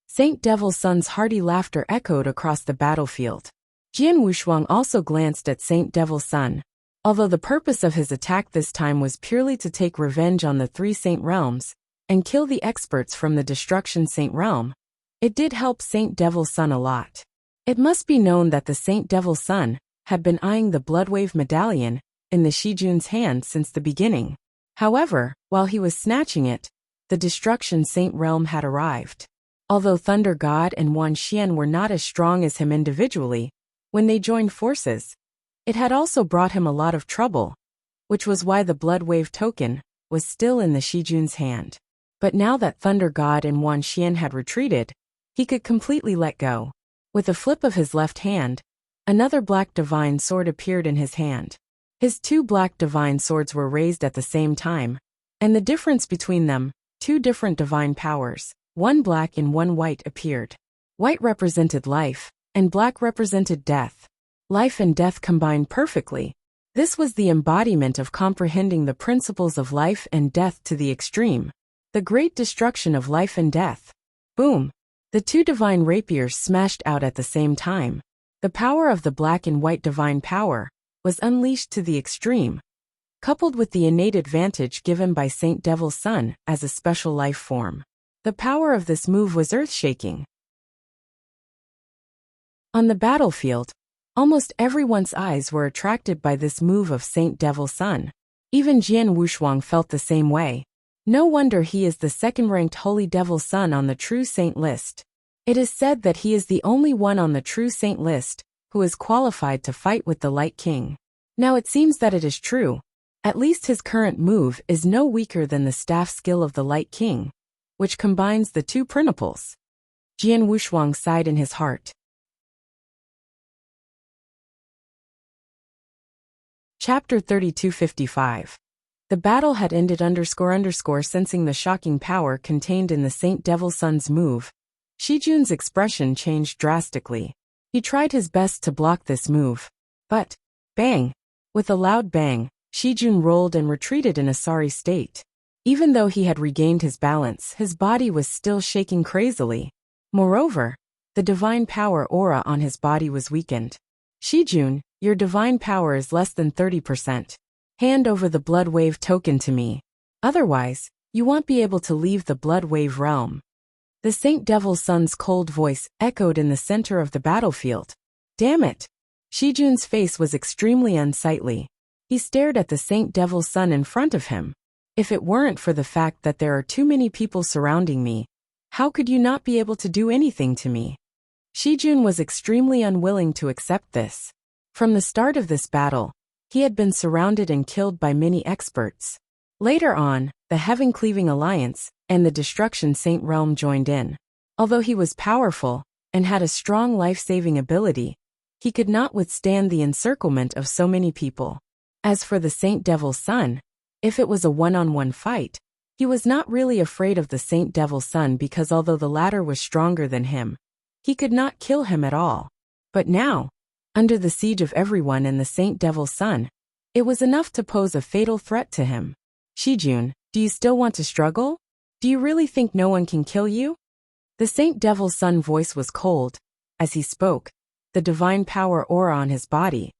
Saint Devil's Son's hearty laughter echoed across the battlefield. Jian Wushuang also glanced at Saint Devil's Son. Although the purpose of his attack this time was purely to take revenge on the 3 Saint Realms and kill the experts from the Destruction Saint Realm, it did help Saint Devil's Son a lot. It must be known that the Saint Devil's Son had been eyeing the Bloodwave medallion in the Shijun's hand since the beginning. However, while he was snatching it, the Destruction Saint Realm had arrived. Although Thunder God and Wan Xian were not as strong as him individually, when they joined forces, it had also brought him a lot of trouble, which was why the Bloodwave token was still in the Shijun's hand. But now that Thunder God and Wan Xian had retreated, he could completely let go. With a flip of his left hand, another black divine sword appeared in his hand. His 2 black divine swords were raised at the same time, and the difference between them, 2 different divine powers, one black and one white, appeared. White represented life, and black represented death. Life and death combined perfectly. This was the embodiment of comprehending the principles of life and death to the extreme. The great destruction of life and death. Boom! The 2 divine rapiers smashed out at the same time. The power of the black and white divine power was unleashed to the extreme, coupled with the innate advantage given by Saint Devil's Son as a special life form. The power of this move was earth-shaking. On the battlefield, almost everyone's eyes were attracted by this move of Saint Devil's Son. Even Jian Wushuang felt the same way. No wonder he is the 2nd-ranked Holy Devil's Son on the True Saint list. It is said that he is the only one on the True Saint list who is qualified to fight with the Light King. Now it seems that it is true. At least his current move is no weaker than the staff skill of the Light King, which combines the 2 principles. Jian Wushuang sighed in his heart. Chapter 3255. The battle had ended. Sensing the shocking power contained in the Saint Devil's Son's move, Shijun's expression changed drastically. He tried his best to block this move. But, bang! With a loud bang, Shijun rolled and retreated in a sorry state. Even though he had regained his balance, his body was still shaking crazily. Moreover, the divine power aura on his body was weakened. Shijun, your divine power is less than 30%. Hand over the Blood Wave token to me. Otherwise, you won't be able to leave the Blood Wave realm. The Saint Devil's Son's cold voice echoed in the center of the battlefield. Damn it! Shijun's face was extremely unsightly. He stared at the Saint Devil's Son in front of him. If it weren't for the fact that there are too many people surrounding me, how could you not be able to do anything to me? Shijun was extremely unwilling to accept this. From the start of this battle, he had been surrounded and killed by many experts. Later on, the Heaven-Cleaving Alliance and the Destruction Saint Realm joined in. Although he was powerful and had a strong life-saving ability, he could not withstand the encirclement of so many people. As for the Saint Devil's Son, if it was a one-on-one fight, he was not really afraid of the Saint Devil's Son because although the latter was stronger than him, he could not kill him at all. But now, under the siege of everyone in the Saint Devil's Son, it was enough to pose a fatal threat to him. Shijun, do you still want to struggle? Do you really think no one can kill you? The Saint Devil's Son voice was cold. As he spoke, the divine power aura on his body,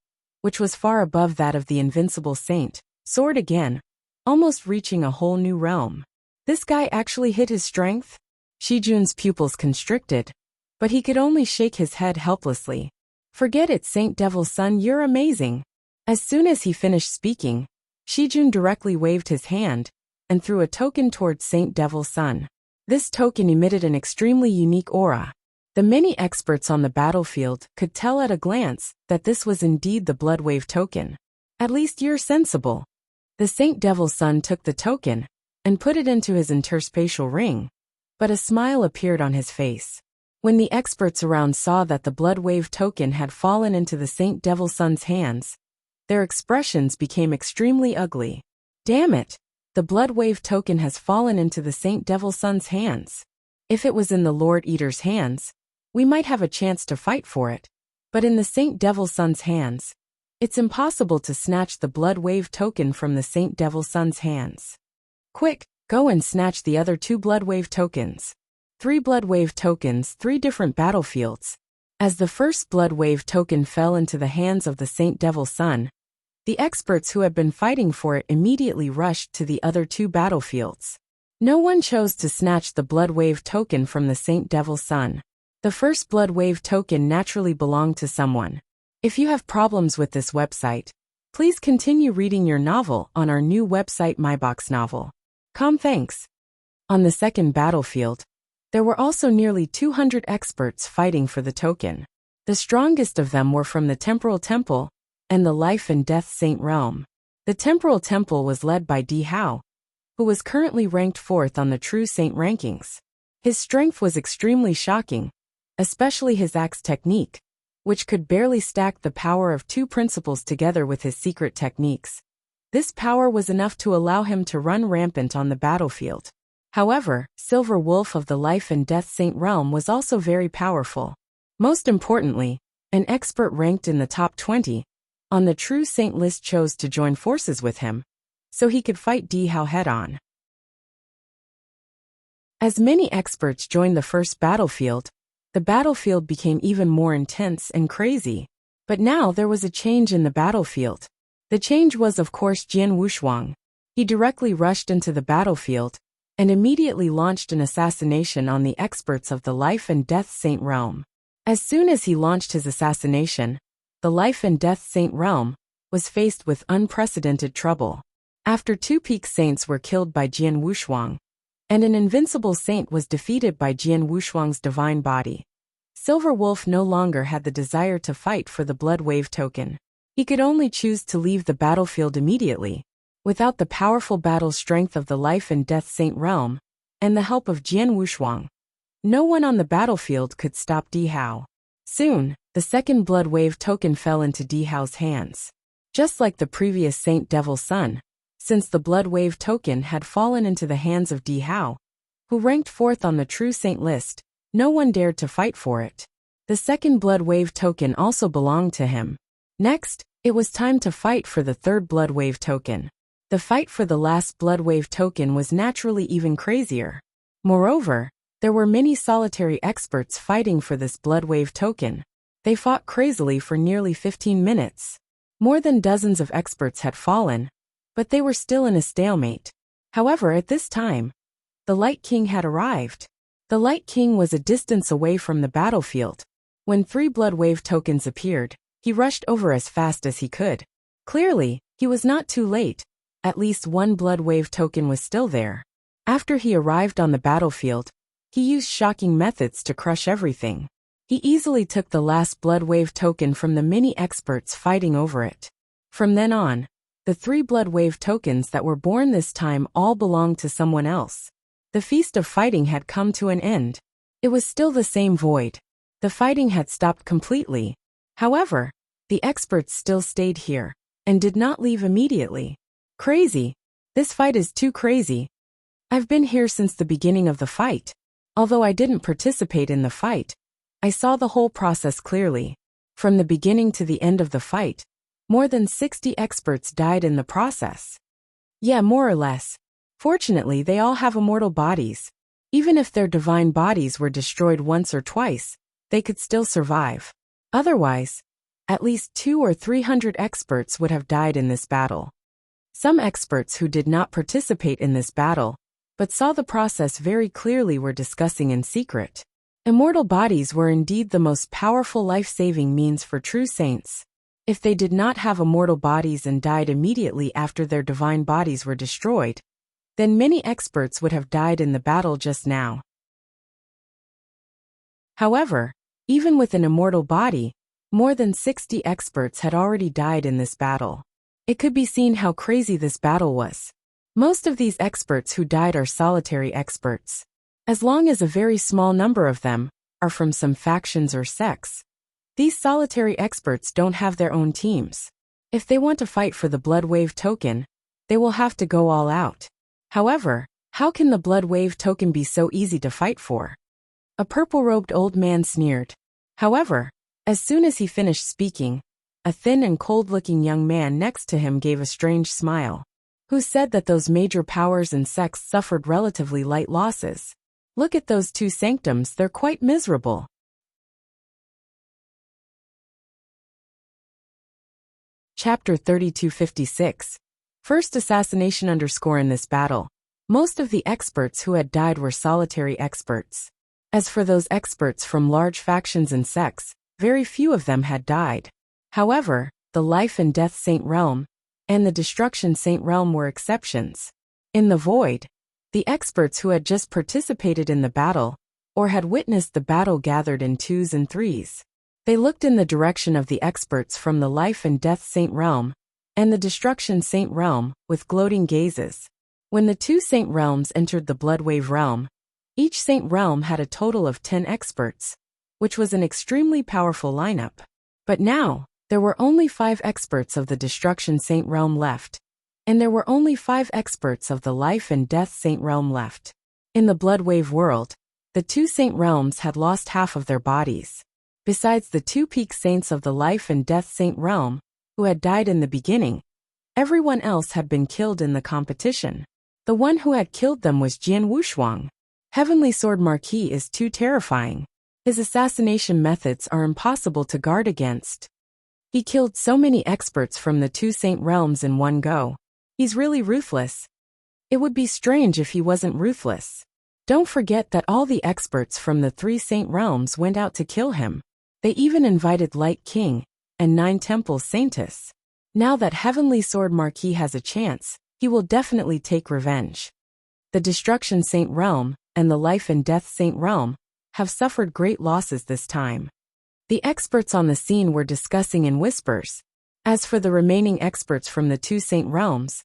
which was far above that of the invincible saint, soared again, almost reaching a whole new realm. This guy actually hit his strength? Shijun's pupils constricted, but he could only shake his head helplessly. Forget it, Saint Devil's Son, you're amazing. As soon as he finished speaking, Shijun directly waved his hand and threw a token towards Saint Devil's Son. This token emitted an extremely unique aura. The many experts on the battlefield could tell at a glance that this was indeed the Bloodwave token. At least you're sensible. The Saint Devil's Son took the token and put it into his interspatial ring, but a smile appeared on his face. When the experts around saw that the Bloodwave token had fallen into the Saint Devil's Son's hands, their expressions became extremely ugly. Damn it! The Bloodwave token has fallen into the Saint Devil's Son's hands. If it was in the Lord Eater's hands, we might have a chance to fight for it. But in the Saint Devil's Son's hands, it's impossible to snatch the Bloodwave token from the Saint Devil's Son's hands. Quick, go and snatch the other 2 Bloodwave tokens. 3 Bloodwave tokens, 3 different battlefields. As the first Bloodwave token fell into the hands of the Saint Devil's Son, the experts who had been fighting for it immediately rushed to the other 2 battlefields. No one chose to snatch the Bloodwave token from the Saint Devil's Son. The first Bloodwave token naturally belonged to someone. If you have problems with this website, please continue reading your novel on our new website myboxnovel.com. Thanks. On the second battlefield, there were also nearly 200 experts fighting for the token. The strongest of them were from the Temporal Temple and the Life and Death Saint realm. The Temporal Temple was led by Di Hao, who was currently ranked 4th on the True Saint rankings. His strength was extremely shocking, especially his axe technique, which could barely stack the power of 2 principles together with his secret techniques. This power was enough to allow him to run rampant on the battlefield. However, Silver Wolf of the Life and Death Saint realm was also very powerful. Most importantly, an expert ranked in the top 20 on the True Saint list chose to join forces with him, so he could fight Di Hao head-on. As many experts joined the first battlefield, the battlefield became even more intense and crazy. But now there was a change in the battlefield. The change was, of course, Jian Wushuang. He directly rushed into the battlefield and immediately launched an assassination on the experts of the Life and Death Saint realm. As soon as he launched his assassination, the Life and Death Saint realm was faced with unprecedented trouble. After 2 peak saints were killed by Jian Wushuang, and an invincible saint was defeated by Jian Wushuang's divine body, Silver Wolf no longer had the desire to fight for the Bloodwave token. He could only choose to leave the battlefield immediately. Without the powerful battle strength of the Life and Death Saint realm, and the help of Jian Wushuang, no one on the battlefield could stop Di Hao. Soon, the second Bloodwave token fell into Di Hao's hands. Just like the previous Saint Devil's Son, since the Bloodwave token had fallen into the hands of Di Hao, who ranked 4th on the True Saint list, no one dared to fight for it. The second Bloodwave token also belonged to him. Next, it was time to fight for the third Bloodwave token. The fight for the last Bloodwave token was naturally even crazier. Moreover, there were many solitary experts fighting for this Bloodwave token. They fought crazily for nearly 15 minutes. More than dozens of experts had fallen, but they were still in a stalemate. However, at this time, the Light King had arrived. The Light King was a distance away from the battlefield. When 3 Bloodwave tokens appeared, he rushed over as fast as he could. Clearly, he was not too late. At least 1 Bloodwave token was still there. After he arrived on the battlefield, he used shocking methods to crush everything. He easily took the last Bloodwave token from the many experts fighting over it. From then on, the 3 Bloodwave tokens that were born this time all belonged to someone else. The feast of fighting had come to an end. It was still the same void. The fighting had stopped completely. However, the experts still stayed here and did not leave immediately. Crazy. This fight is too crazy. I've been here since the beginning of the fight. Although I didn't participate in the fight, I saw the whole process clearly. From the beginning to the end of the fight, more than 60 experts died in the process. Yeah, more or less. Fortunately, they all have immortal bodies. Even if their divine bodies were destroyed once or twice, they could still survive. Otherwise, at least 200 or 300 experts would have died in this battle. Some experts who did not participate in this battle, but saw the process very clearly, were discussing in secret. Immortal bodies were indeed the most powerful life-saving means for true saints. If they did not have immortal bodies and died immediately after their divine bodies were destroyed, then many experts would have died in the battle just now. However, even with an immortal body, more than 60 experts had already died in this battle. It could be seen how crazy this battle was. Most of these experts who died are solitary experts. As long as a very small number of them are from some factions or sects, these solitary experts don't have their own teams. If they want to fight for the Blood Wave token, they will have to go all out. However, how can the Blood Wave token be so easy to fight for? A purple-robed old man sneered. However, as soon as he finished speaking, a thin and cold-looking young man next to him gave a strange smile. Who said that those major powers and sects suffered relatively light losses? Look at those two sanctums, they're quite miserable. Chapter 3256. First assassination _ in this battle. Most of the experts who had died were solitary experts. As for those experts from large factions and sects, very few of them had died. However, the Life and Death Saint Realm and the Destruction Saint Realm were exceptions. In the Void, the experts who had just participated in the battle, or had witnessed the battle, gathered in twos and threes. They looked in the direction of the experts from the Life and Death Saint Realm and the Destruction Saint Realm with gloating gazes. When the two Saint Realms entered the Blood Wave Realm, each Saint Realm had a total of 10 experts, which was an extremely powerful lineup. But now, there were only 5 experts of the Destruction Saint Realm left, and there were only 5 experts of the Life and Death Saint Realm left. In the Blood Wave world, the two Saint Realms had lost half of their bodies. Besides the 2 peak saints of the Life and Death Saint Realm, who had died in the beginning, everyone else had been killed in the competition. The one who had killed them was Jian Wushuang. Heavenly Sword Marquis is too terrifying. His assassination methods are impossible to guard against. He killed so many experts from the 2 Saint Realms in one go. He's really ruthless. It would be strange if he wasn't ruthless. Don't forget that all the experts from the 3 Saint Realms went out to kill him. They even invited Light King and 9 Temples Saintess. Now that Heavenly Sword Marquis has a chance, he will definitely take revenge. The Destruction Saint Realm and the Life and Death Saint Realm have suffered great losses this time. The experts on the scene were discussing in whispers. As for the remaining experts from the 2 Saint Realms,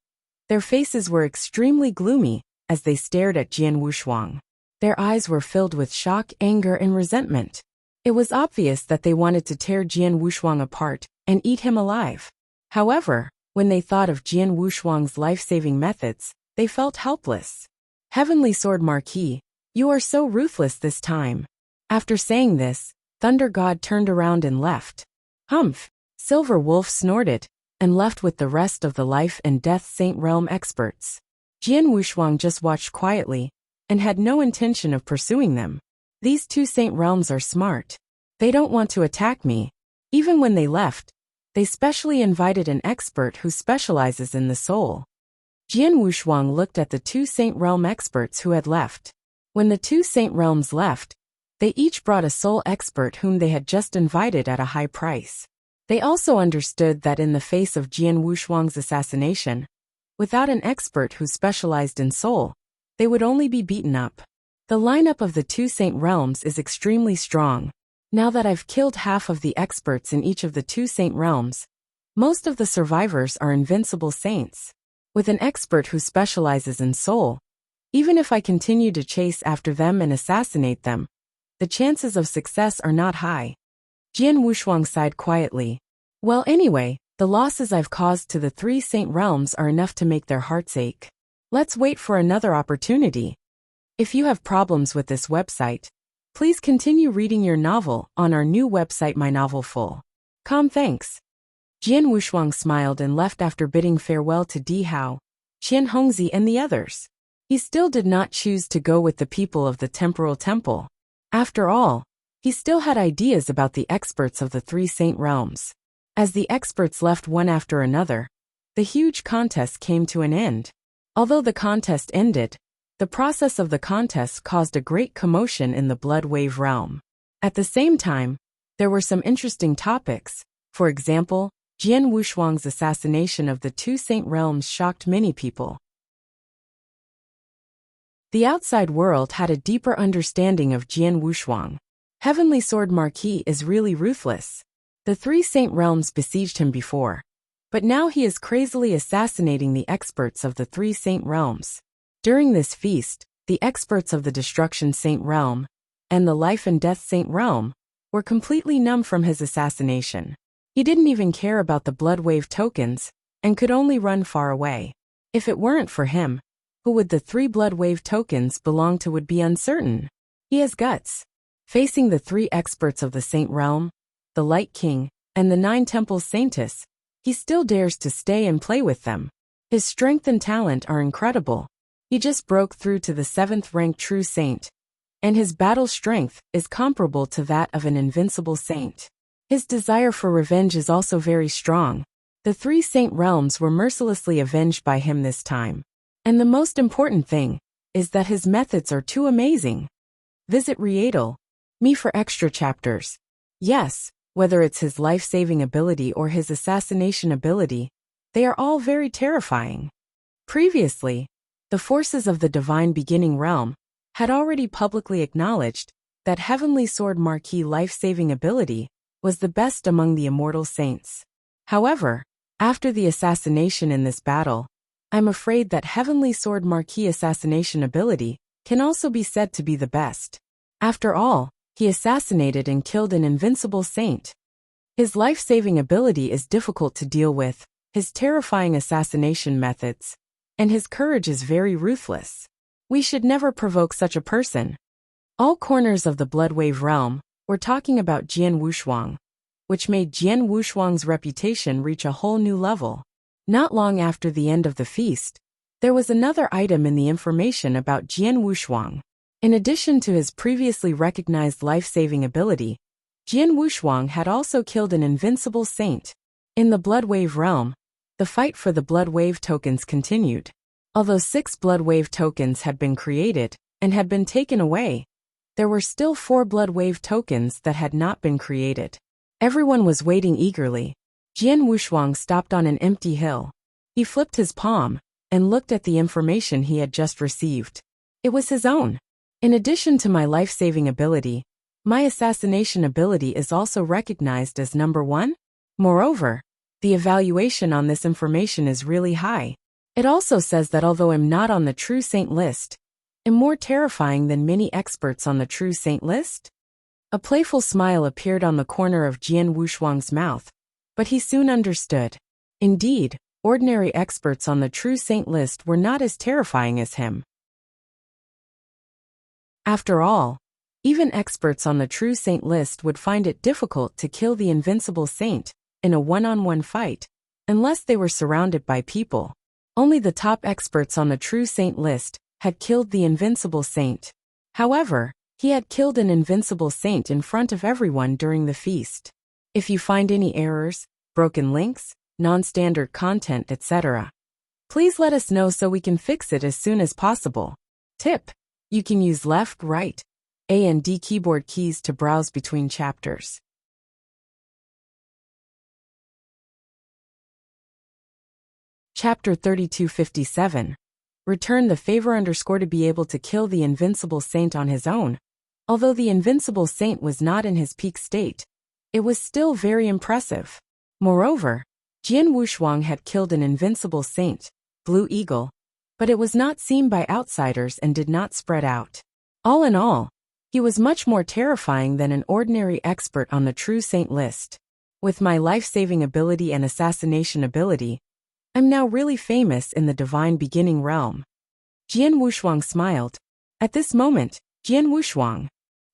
their faces were extremely gloomy as they stared at Jian Wushuang. Their eyes were filled with shock, anger, and resentment. It was obvious that they wanted to tear Jian Wushuang apart and eat him alive. However, when they thought of Jian Wushuang's life-saving methods, they felt helpless. Heavenly Sword Marquis, you are so ruthless this time. After saying this, Thunder God turned around and left. Humph! Silver Wolf snorted and left with the rest of the Life and Death Saint Realm experts. Jian Wushuang just watched quietly and had no intention of pursuing them. These 2 Saint Realms are smart. They don't want to attack me. Even when they left, they specially invited an expert who specializes in the soul. Jian Wushuang looked at the 2 Saint Realm experts who had left. When the 2 Saint Realms left, they each brought a soul expert whom they had just invited at a high price. They also understood that in the face of Jian Wushuang's assassination, without an expert who specialized in soul, they would only be beaten up. The lineup of the 2 Saint Realms is extremely strong. Now that I've killed half of the experts in each of the 2 Saint Realms, most of the survivors are invincible saints. With an expert who specializes in soul, even if I continue to chase after them and assassinate them, the chances of success are not high. Jian Wushuang sighed quietly. Well, anyway, the losses I've caused to the 3 Saint Realms are enough to make their hearts ache. Let's wait for another opportunity. If you have problems with this website, please continue reading your novel on our new website My Novel Full. Thanks. Jian Wushuang smiled and left after bidding farewell to Di Hao, Qian Hongzi and the others. he still did not choose to go with the people of the temporal temple. After all, he still had ideas about the experts of the three saint realms. As the experts left one after another, the huge contest came to an end. Although the contest ended, the process of the contest caused a great commotion in the Blood Wave realm. At the same time, there were some interesting topics. For example, Jian Wushuang's assassination of the two saint realms shocked many people. The outside world had a deeper understanding of Jian Wushuang. Heavenly Sword Marquis is really ruthless. The three saint realms besieged him before, but now he is crazily assassinating the experts of the three saint realms. During this feast, the experts of the Destruction Saint realm and the Life and Death Saint realm were completely numb from his assassination. He didn't even care about the Blood Wave tokens and could only run far away. If it weren't for him, who would the three Blood Wave tokens belong to would be uncertain. He has guts. Facing the three experts of the Saint realm, the Light King, and the 9 Temples Saintess, he still dares to stay and play with them. His strength and talent are incredible. He just broke through to the 7th rank True Saint, and his battle strength is comparable to that of an invincible saint. His desire for revenge is also very strong. The three saint realms were mercilessly avenged by him this time. And the most important thing is that his methods are too amazing. Visit Me for extra chapters. Yes, whether it's his life-saving ability or his assassination ability, they are all very terrifying. Previously, the forces of the Divine Beginning realm had already publicly acknowledged that Heavenly Sword Marquis life-saving ability was the best among the immortal saints. However, after the assassination in this battle, I'm afraid that Heavenly Sword Marquis assassination ability can also be said to be the best. After all, he assassinated and killed an invincible saint. His life-saving ability is difficult to deal with, his terrifying assassination methods, and his courage is very ruthless. We should never provoke such a person. All corners of the Blood Wave realm were talking about Jian Wushuang, which made Jian Wushuang's reputation reach a whole new level. Not long after the end of the feast, there was another item in the information about Jian Wushuang. In addition to his previously recognized life-saving ability, Jian Wushuang had also killed an invincible saint. In the Blood Wave realm, the fight for the Blood Wave tokens continued. Although 6 Blood Wave tokens had been created and had been taken away, there were still 4 Blood Wave tokens that had not been created. Everyone was waiting eagerly. Jian Wushuang stopped on an empty hill. He flipped his palm and looked at the information he had just received. It was his own. In addition to my life-saving ability, my assassination ability is also recognized as number 1. Moreover, the evaluation on this information is really high. It also says that although I'm not on the True Saint list, I'm more terrifying than many experts on the True Saint list. A playful smile appeared on the corner of Jian Wushuang's mouth, but he soon understood. Indeed, ordinary experts on the True Saint list were not as terrifying as him. After all, even experts on the True Saint list would find it difficult to kill the invincible saint in a one-on-one fight, unless they were surrounded by people. Only the top experts on the True Saint list had killed the invincible saint. However, he had killed an invincible saint in front of everyone during the feast. If you find any errors, broken links, non-standard content, etc., please let us know so we can fix it as soon as possible. Tip: you can use left, right, A and D keyboard keys to browse between chapters. Chapter 3257. Return the favor to be able to kill the invincible saint on his own. Although the invincible saint was not in his peak state, it was still very impressive. Moreover, Jian Wushuang had killed an invincible saint, Blue Eagle, but it was not seen by outsiders and did not spread out. All in all, he was much more terrifying than an ordinary expert on the True Saint list. With my life-saving ability and assassination ability, I'm now really famous in the Divine Beginning realm. Jian Wushuang smiled. At this moment, Jian Wushuang.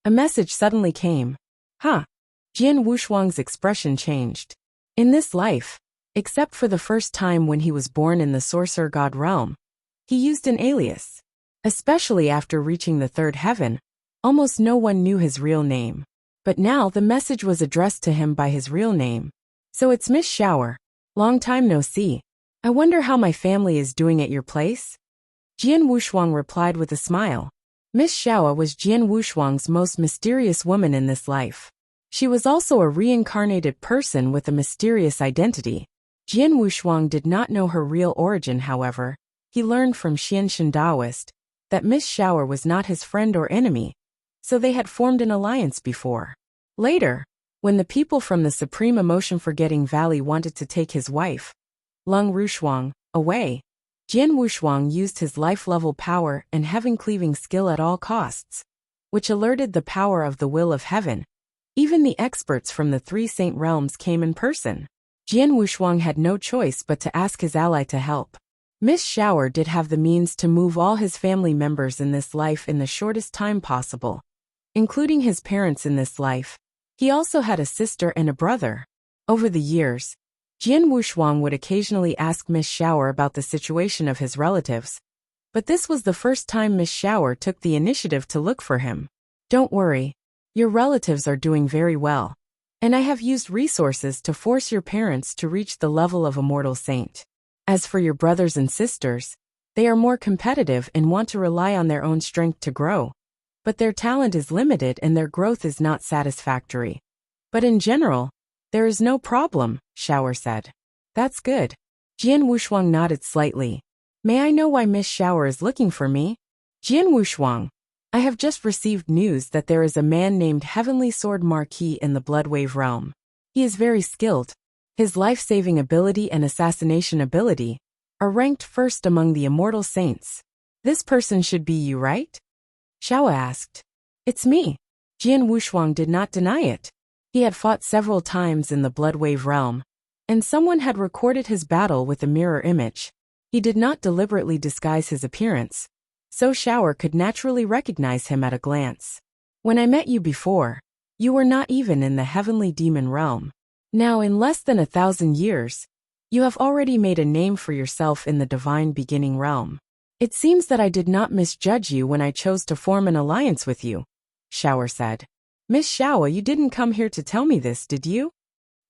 A message suddenly came. Jian Wushuang's expression changed. In this life, except for the first time when he was born in the Sorcerer God realm, he used an alias. Especially after reaching the third heaven, almost no one knew his real name. But now the message was addressed to him by his real name. So it's Miss Shower. Long time no see. I wonder how my family is doing at your place? Jian Wushuang replied with a smile. Miss Shower was Jian Wushuang's most mysterious woman in this life. She was also a reincarnated person with a mysterious identity. Jian Wushuang did not know her real origin, however. He learned from Xianshan Daoist that Miss Shower was not his friend or enemy, so they had formed an alliance before. Later, when the people from the Supreme Emotion Forgetting Valley wanted to take his wife, Lung Rushuang, away, Jian Wushuang used his life-level power and heaven-cleaving skill at all costs, which alerted the power of the will of heaven. Even the experts from the three saint realms came in person. Jian Wushuang had no choice but to ask his ally to help. Miss Shower did have the means to move all his family members in this life in the shortest time possible, including his parents in this life. He also had a sister and a brother. Over the years, Jian Wushuang would occasionally ask Miss Shower about the situation of his relatives, but this was the first time Miss Shower took the initiative to look for him. Don't worry, your relatives are doing very well, and I have used resources to force your parents to reach the level of immortal saint. As for your brothers and sisters, they are more competitive and want to rely on their own strength to grow, but their talent is limited and their growth is not satisfactory. But in general, there is no problem, Shower said. That's good. Jian Wushuang nodded slightly. May I know why Miss Shower is looking for me? Jian Wushuang, I have just received news that there is a man named Heavenly Sword Marquis in the Bloodwave realm. He is very skilled. His life-saving ability and assassination ability are ranked first among the immortal saints. This person should be you, right? Xiao asked. It's me. Jian Wushuang did not deny it. He had fought several times in the Bloodwave realm, and someone had recorded his battle with a mirror image. He did not deliberately disguise his appearance, so Shower could naturally recognize him at a glance. When I met you before, you were not even in the heavenly demon realm. Now in less than 1,000 years, you have already made a name for yourself in the divine beginning realm. It seems that I did not misjudge you when I chose to form an alliance with you, Shower said. Miss Shower, you didn't come here to tell me this, did you?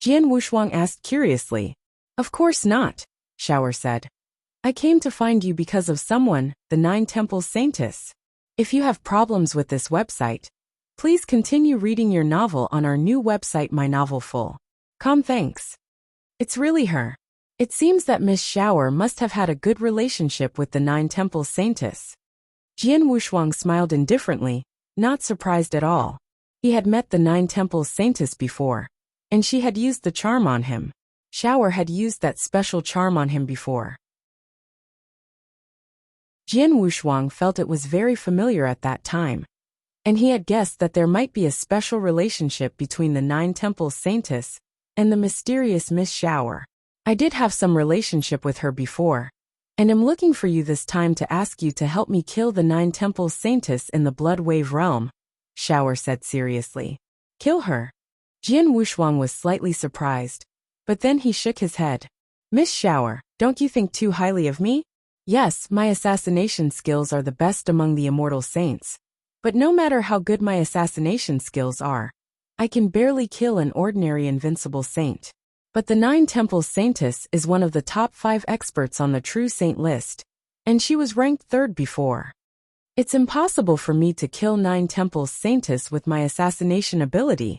Jian Wushuang asked curiously. Of course not, Shower said. I came to find you because of someone, the Nine Temples Saintess. If you have problems with this website, please continue reading your novel on our new website My Novel Full. Thanks. It's really her. It seems that Miss Shower must have had a good relationship with the Nine Temples Saintess. Jian Wushuang smiled indifferently, not surprised at all. He had met the Nine Temples Saintess before, and she had used the charm on him. Shower had used that special charm on him before. Jian Wushuang felt it was very familiar at that time, and he had guessed that there might be a special relationship between the Nine Temples Saintess and the mysterious Miss Shower. I did have some relationship with her before, and am looking for you this time to ask you to help me kill the Nine Temples Saintess in the Bloodwave realm, Shower said seriously. Kill her? Jian Wushuang was slightly surprised, but then he shook his head. Miss Shower, don't you think too highly of me? Yes, my assassination skills are the best among the immortal saints, but no matter how good my assassination skills are, I can barely kill an ordinary invincible saint. But the Nine Temples Saintess is one of the top 5 experts on the True Saint list, and she was ranked 3rd before. It's impossible for me to kill Nine Temples Saintess with my assassination ability.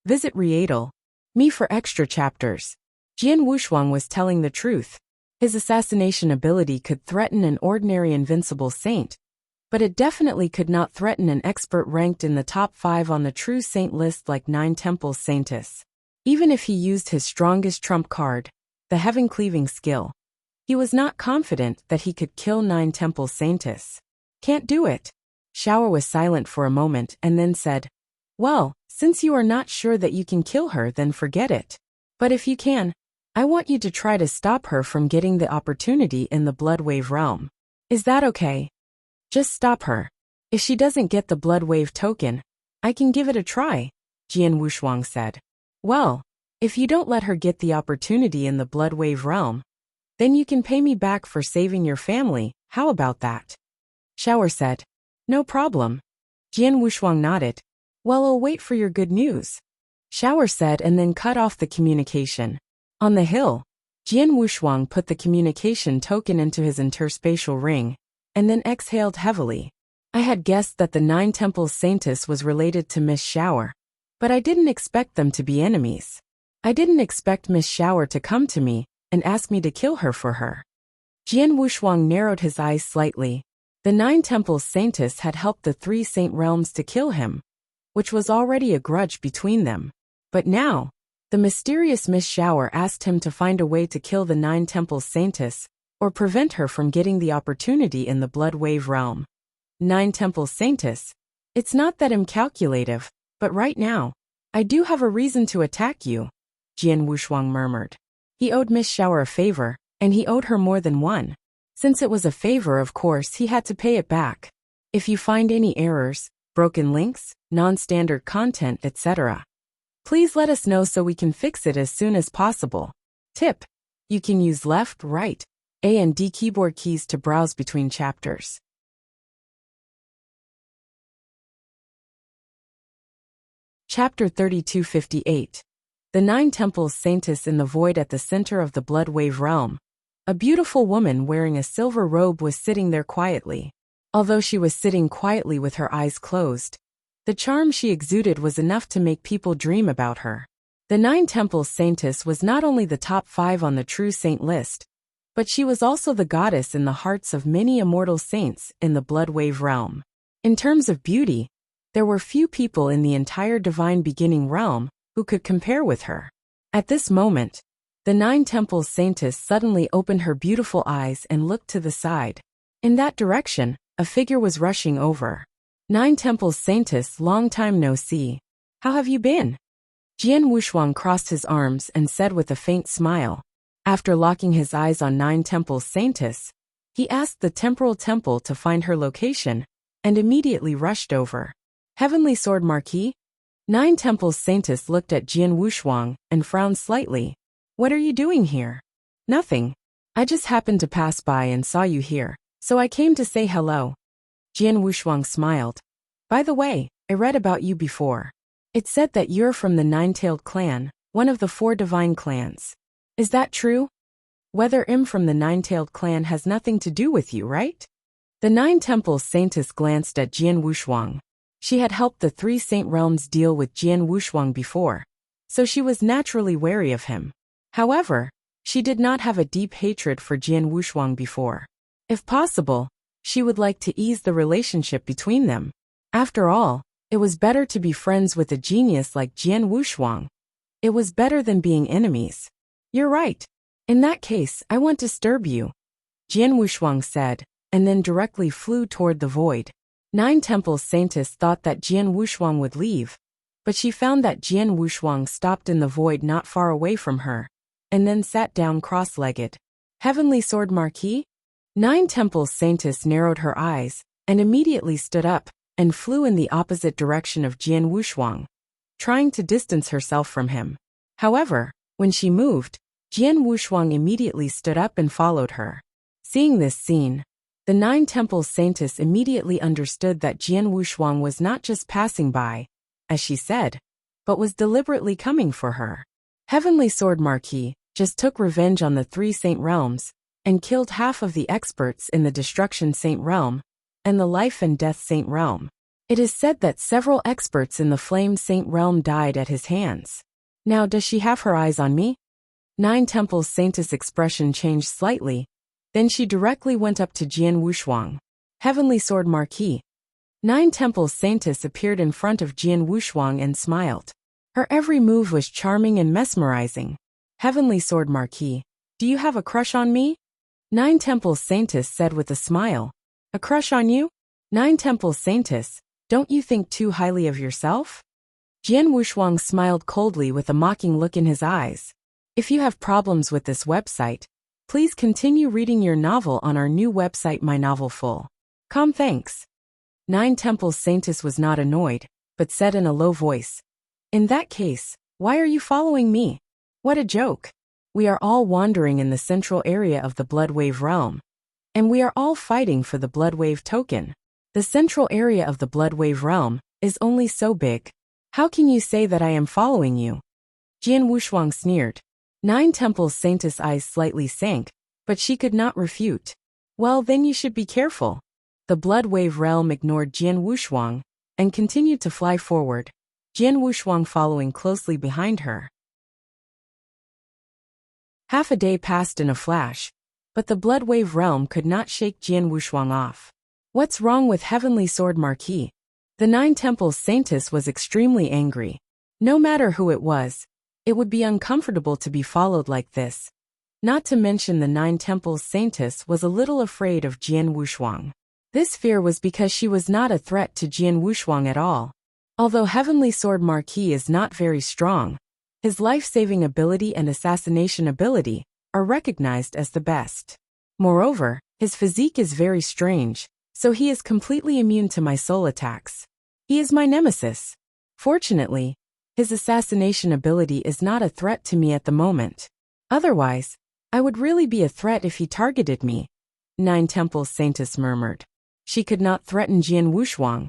Visit Readle. Me for extra chapters. Jian Wushuang was telling the truth. His assassination ability could threaten an ordinary invincible saint, but it definitely could not threaten an expert ranked in the top 5 on the True Saint list like Nine Temples Saintess. Even if he used his strongest trump card, the heaven-cleaving skill, he was not confident that he could kill Nine Temples Saintess. Can't do it. Shower was silent for a moment and then said, Well, since you are not sure that you can kill her, then forget it. But if you can, I want you to try to stop her from getting the opportunity in the Bloodwave realm. Is that okay? Just stop her. If she doesn't get the Bloodwave token, I can give it a try, Jian Wushuang said. Well, if you don't let her get the opportunity in the Bloodwave realm, then you can pay me back for saving your family. How about that? Shower said. No problem. Jian Wushuang nodded. Well, I'll wait for your good news. Shower said and then cut off the communication. On the hill, Jian Wushuang put the communication token into his interspatial ring, and then exhaled heavily. I had guessed that the Nine Temples Saintess was related to Miss Shower, but I didn't expect them to be enemies. I didn't expect Miss Shower to come to me and ask me to kill her for her. Jian Wushuang narrowed his eyes slightly. The Nine Temples Saintess had helped the three Saint Realms to kill him, which was already a grudge between them. But now, the mysterious Miss Shower asked him to find a way to kill the Nine Temples Saintess, or prevent her from getting the opportunity in the Blood Wave realm. Nine Temples Saintess. It's not that I'm calculative, but right now, I do have a reason to attack you, Jian Wushuang murmured. He owed Miss Shower a favor, and he owed her more than one. Since it was a favor, of course, he had to pay it back. If you find any errors, broken links, non-standard content, etc., please let us know so we can fix it as soon as possible. Tip: you can use left, right, A and D keyboard keys to browse between chapters. Chapter 3258. The Nine Temples Saintess in the Void. At the center of the Blood Wave realm, a beautiful woman wearing a silver robe was sitting there quietly. Although she was sitting quietly with her eyes closed, the charm she exuded was enough to make people dream about her. The Nine Temples Saintess was not only the top 5 on the True Saint list, but she was also the goddess in the hearts of many immortal saints in the Blood Wave realm. In terms of beauty, there were few people in the entire Divine Beginning realm who could compare with her. At this moment, the Nine Temples Saintess suddenly opened her beautiful eyes and looked to the side. In that direction, a figure was rushing over. Nine Temples Saintess, long time no see. How have you been? Jian Wushuang crossed his arms and said with a faint smile. After locking his eyes on Nine Temples Saintess, he asked the Temporal Temple to find her location, and immediately rushed over. Heavenly Sword Marquis? Nine Temples Saintess looked at Jian Wushuang and frowned slightly. What are you doing here? Nothing. I just happened to pass by and saw you here, so I came to say hello. Jian Wushuang smiled. By the way, I read about you before. It said that you're from the Nine-Tailed Clan, one of the 4 divine clans. Is that true? Whether I'm from the Nine-Tailed Clan has nothing to do with you, right? The Nine Temples Saintess glanced at Jian Wushuang. She had helped the 3 Saint Realms deal with Jian Wushuang before, so she was naturally wary of him. However, she did not have a deep hatred for Jian Wushuang before. If possible, she would like to ease the relationship between them. After all, it was better to be friends with a genius like Jian Wushuang. It was better than being enemies. You're right. In that case, I won't disturb you, Jian Wushuang said, and then directly flew toward the void. Nine Temples Saintess thought that Jian Wushuang would leave, but she found that Jian Wushuang stopped in the void not far away from her, and then sat down cross-legged. Heavenly Sword Marquis? Nine Temples Saintess narrowed her eyes, and immediately stood up, and flew in the opposite direction of Jian Wushuang, trying to distance herself from him. However, when she moved, Jian Wushuang immediately stood up and followed her. Seeing this scene, the Nine Temples Saintess immediately understood that Jian Wushuang was not just passing by, as she said, but was deliberately coming for her. Heavenly Sword Marquis just took revenge on the 3 Saint Realms, and killed half of the experts in the Destruction Saint Realm, and the Life and Death Saint Realm. It is said that several experts in the Flame Saint Realm died at his hands. Now does she have her eyes on me? Nine Temples Saintess' expression changed slightly, then she directly went up to Jian Wushuang. Heavenly Sword Marquis. Nine Temples Saintess appeared in front of Jian Wushuang and smiled. Her every move was charming and mesmerizing. Heavenly Sword Marquis, do you have a crush on me? Nine Temples Saintess said with a smile. A crush on you? Nine Temples Saintess, don't you think too highly of yourself? Jian Wushuang smiled coldly with a mocking look in his eyes. If you have problems with this website, please continue reading your novel on our new website My Novel Full. Thanks. Nine Temples Saintess was not annoyed, but said in a low voice. In that case, why are you following me? What a joke. We are all wandering in the central area of the Blood Wave realm. and we are all fighting for the Blood Wave token. The central area of the Blood Wave realm is only so big. How can you say that I am following you? Jian Wushuang sneered. Nine Temples Saintess' eyes slightly sank, but she could not refute. Well, then you should be careful. The Blood Wave realm ignored Jian Wushuang and continued to fly forward, Jian Wushuang following closely behind her. Half a day passed in a flash, but the Blood Wave realm could not shake Jian Wushuang off. What's wrong with Heavenly Sword Marquis? The Nine Temples Saintess was extremely angry. No matter who it was, it would be uncomfortable to be followed like this. Not to mention the Nine Temples Saintess was a little afraid of Jian Wushuang. This fear was because she was not a threat to Jian Wushuang at all. Although Heavenly Sword Marquis is not very strong, his life-saving ability and assassination ability are recognized as the best. Moreover, his physique is very strange, so he is completely immune to my soul attacks. He is my nemesis. Fortunately, his assassination ability is not a threat to me at the moment. Otherwise, I would really be a threat if he targeted me, Nine Temples Saintess murmured. She could not threaten Jian Wushuang,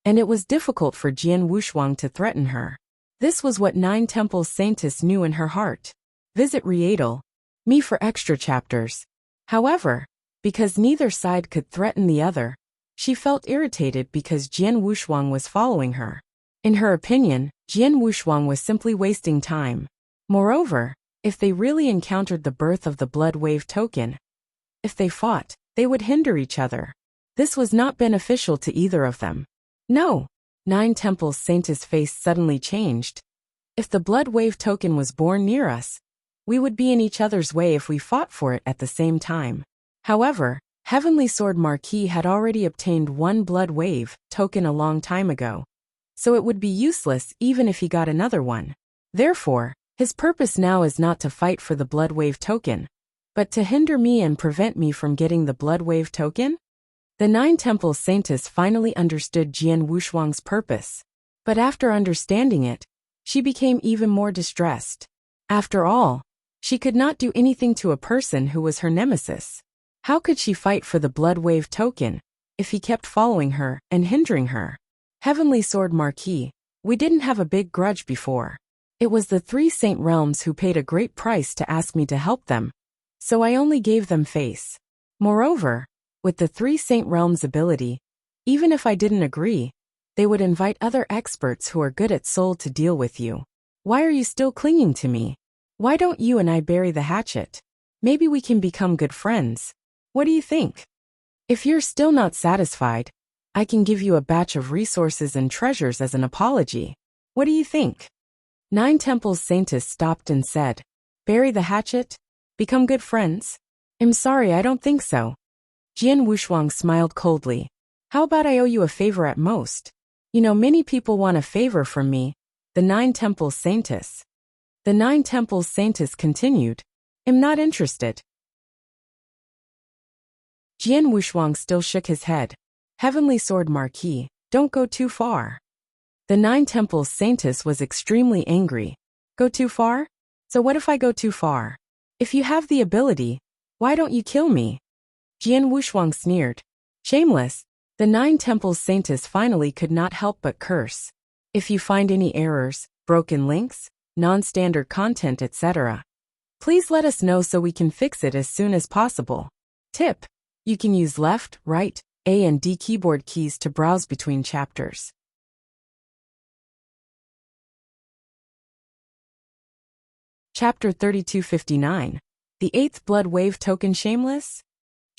and it was difficult for Jian Wushuang to threaten her. This was what Nine Temples Saintess knew in her heart. Visit Rietal me for extra chapters. However, because neither side could threaten the other, she felt irritated because Jian Wushuang was following her. In her opinion, Jian Wushuang was simply wasting time. Moreover, if they really encountered the birth of the Blood Wave token, if they fought, they would hinder each other. This was not beneficial to either of them. No. Nine Temples Saintess' face suddenly changed. If the Blood Wave token was born near us, we would be in each other's way if we fought for it at the same time. However, Heavenly Sword Marquis had already obtained one Blood Wave token a long time ago, so it would be useless even if he got another one. Therefore, his purpose now is not to fight for the Blood Wave token, but to hinder me and prevent me from getting the Blood Wave token? The Nine Temples Saintess finally understood Jian Wushuang's purpose, but after understanding it, she became even more distressed. After all, she could not do anything to a person who was her nemesis. How could she fight for the Blood Wave token if he kept following her and hindering her? Heavenly Sword Marquis, we didn't have a big grudge before. It was the three Saint Realms who paid a great price to ask me to help them, so I only gave them face. Moreover, with the three Saint Realms ability, even if I didn't agree, they would invite other experts who are good at soul to deal with you. Why are you still clinging to me? Why don't you and I bury the hatchet? Maybe we can become good friends. What do you think? If you're still not satisfied, I can give you a batch of resources and treasures as an apology. What do you think? Nine Temples Saintess stopped and said, bury the hatchet? Become good friends? I'm sorry, I don't think so. Jian Wushuang smiled coldly. How about I owe you a favor at most? You know, many people want a favor from me, the Nine Temples Saintess. The Nine Temples Saintess continued, I'm not interested. Jian Wushuang still shook his head. Heavenly Sword Marquis, don't go too far. The Nine Temples Saintess was extremely angry. Go too far? So what if I go too far? If you have the ability, why don't you kill me? Jian Wushuang sneered. Shameless. The Nine Temples Saintess finally could not help but curse. If you find any errors, broken links, non-standard content, etc., please let us know so we can fix it as soon as possible. Tip: you can use left, right, A and D keyboard keys to browse between chapters. Chapter 3259. The Eighth Blood Wave Token Shameless?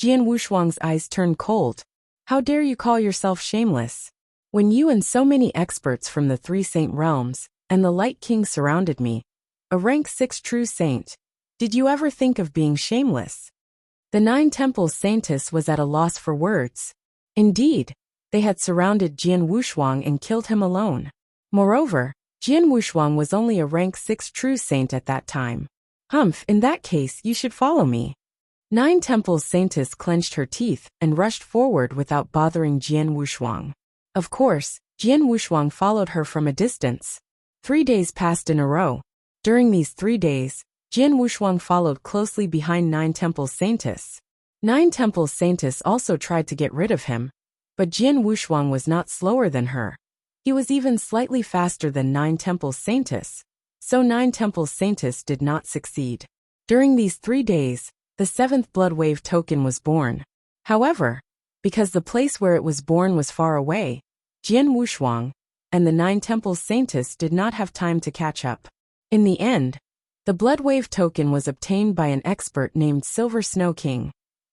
Jian Wushuang's eyes turned cold. How dare you call yourself shameless? When you and so many experts from the three Saint Realms and the Light King surrounded me, a rank 6 true saint, did you ever think of being shameless? The Nine Temples Saintess was at a loss for words. Indeed, they had surrounded Jian Wushuang and killed him alone. Moreover, Jian Wushuang was only a rank 6 true saint at that time. Humph, in that case you should follow me. Nine Temples Saintess clenched her teeth and rushed forward without bothering Jian Wushuang. Of course, Jian Wushuang followed her from a distance. 3 days passed in a row. During these 3 days, Jian Wushuang followed closely behind Nine Temples Saintess. Nine Temples Saintess also tried to get rid of him, but Jian Wushuang was not slower than her. He was even slightly faster than Nine Temples Saintess, so Nine Temples Saintess did not succeed. During these 3 days, the 7th blood wave token was born. However, because the place where it was born was far away, Jian Wushuang and the Nine Temples Saintess did not have time to catch up. In the end, the blood wave token was obtained by an expert named Silver Snow King.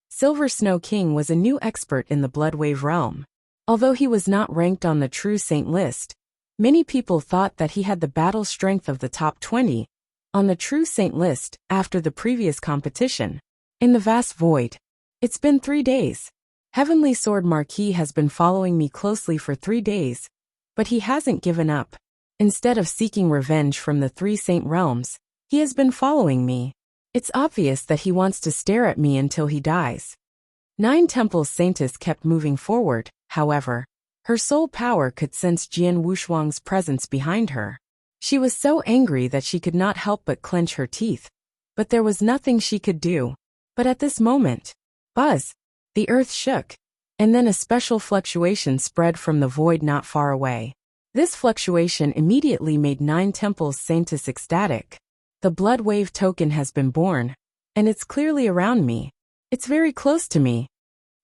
Silver Snow King was a new expert in the blood wave realm. Although he was not ranked on the true saint list, many people thought that he had the battle strength of the top 20 on the true saint list after the previous competition. In the vast void. It's been 3 days. Heavenly Sword Marquis has been following me closely for 3 days, but he hasn't given up. Instead of seeking revenge from the 3 saint realms, he has been following me. It's obvious that he wants to stare at me until he dies. Nine Temples Saintess kept moving forward, however. Her soul power could sense Jian Wushuang's presence behind her. She was so angry that she could not help but clench her teeth, but there was nothing she could do. But at this moment, buzz, the earth shook, and then a special fluctuation spread from the void not far away. This fluctuation immediately made Nine Temples Saintess ecstatic. The blood wave token has been born, and it's clearly around me. It's very close to me.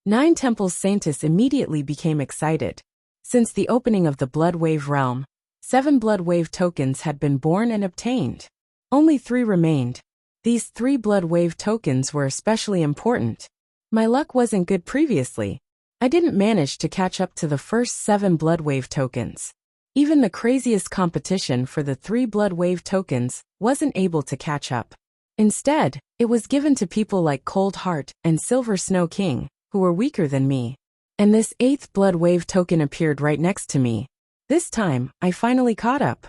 Nine Temples Saintess immediately became excited. Since the opening of the blood wave realm, 7 blood wave tokens had been born and obtained. Only 3 remained. These 3 blood wave tokens were especially important. My luck wasn't good previously. I didn't manage to catch up to the first 7 blood wave tokens. Even the craziest competition for the 3 blood wave tokens wasn't able to catch up. Instead, it was given to people like Cold Heart and Silver Snow King, who were weaker than me. And this 8th blood wave token appeared right next to me. This time, I finally caught up.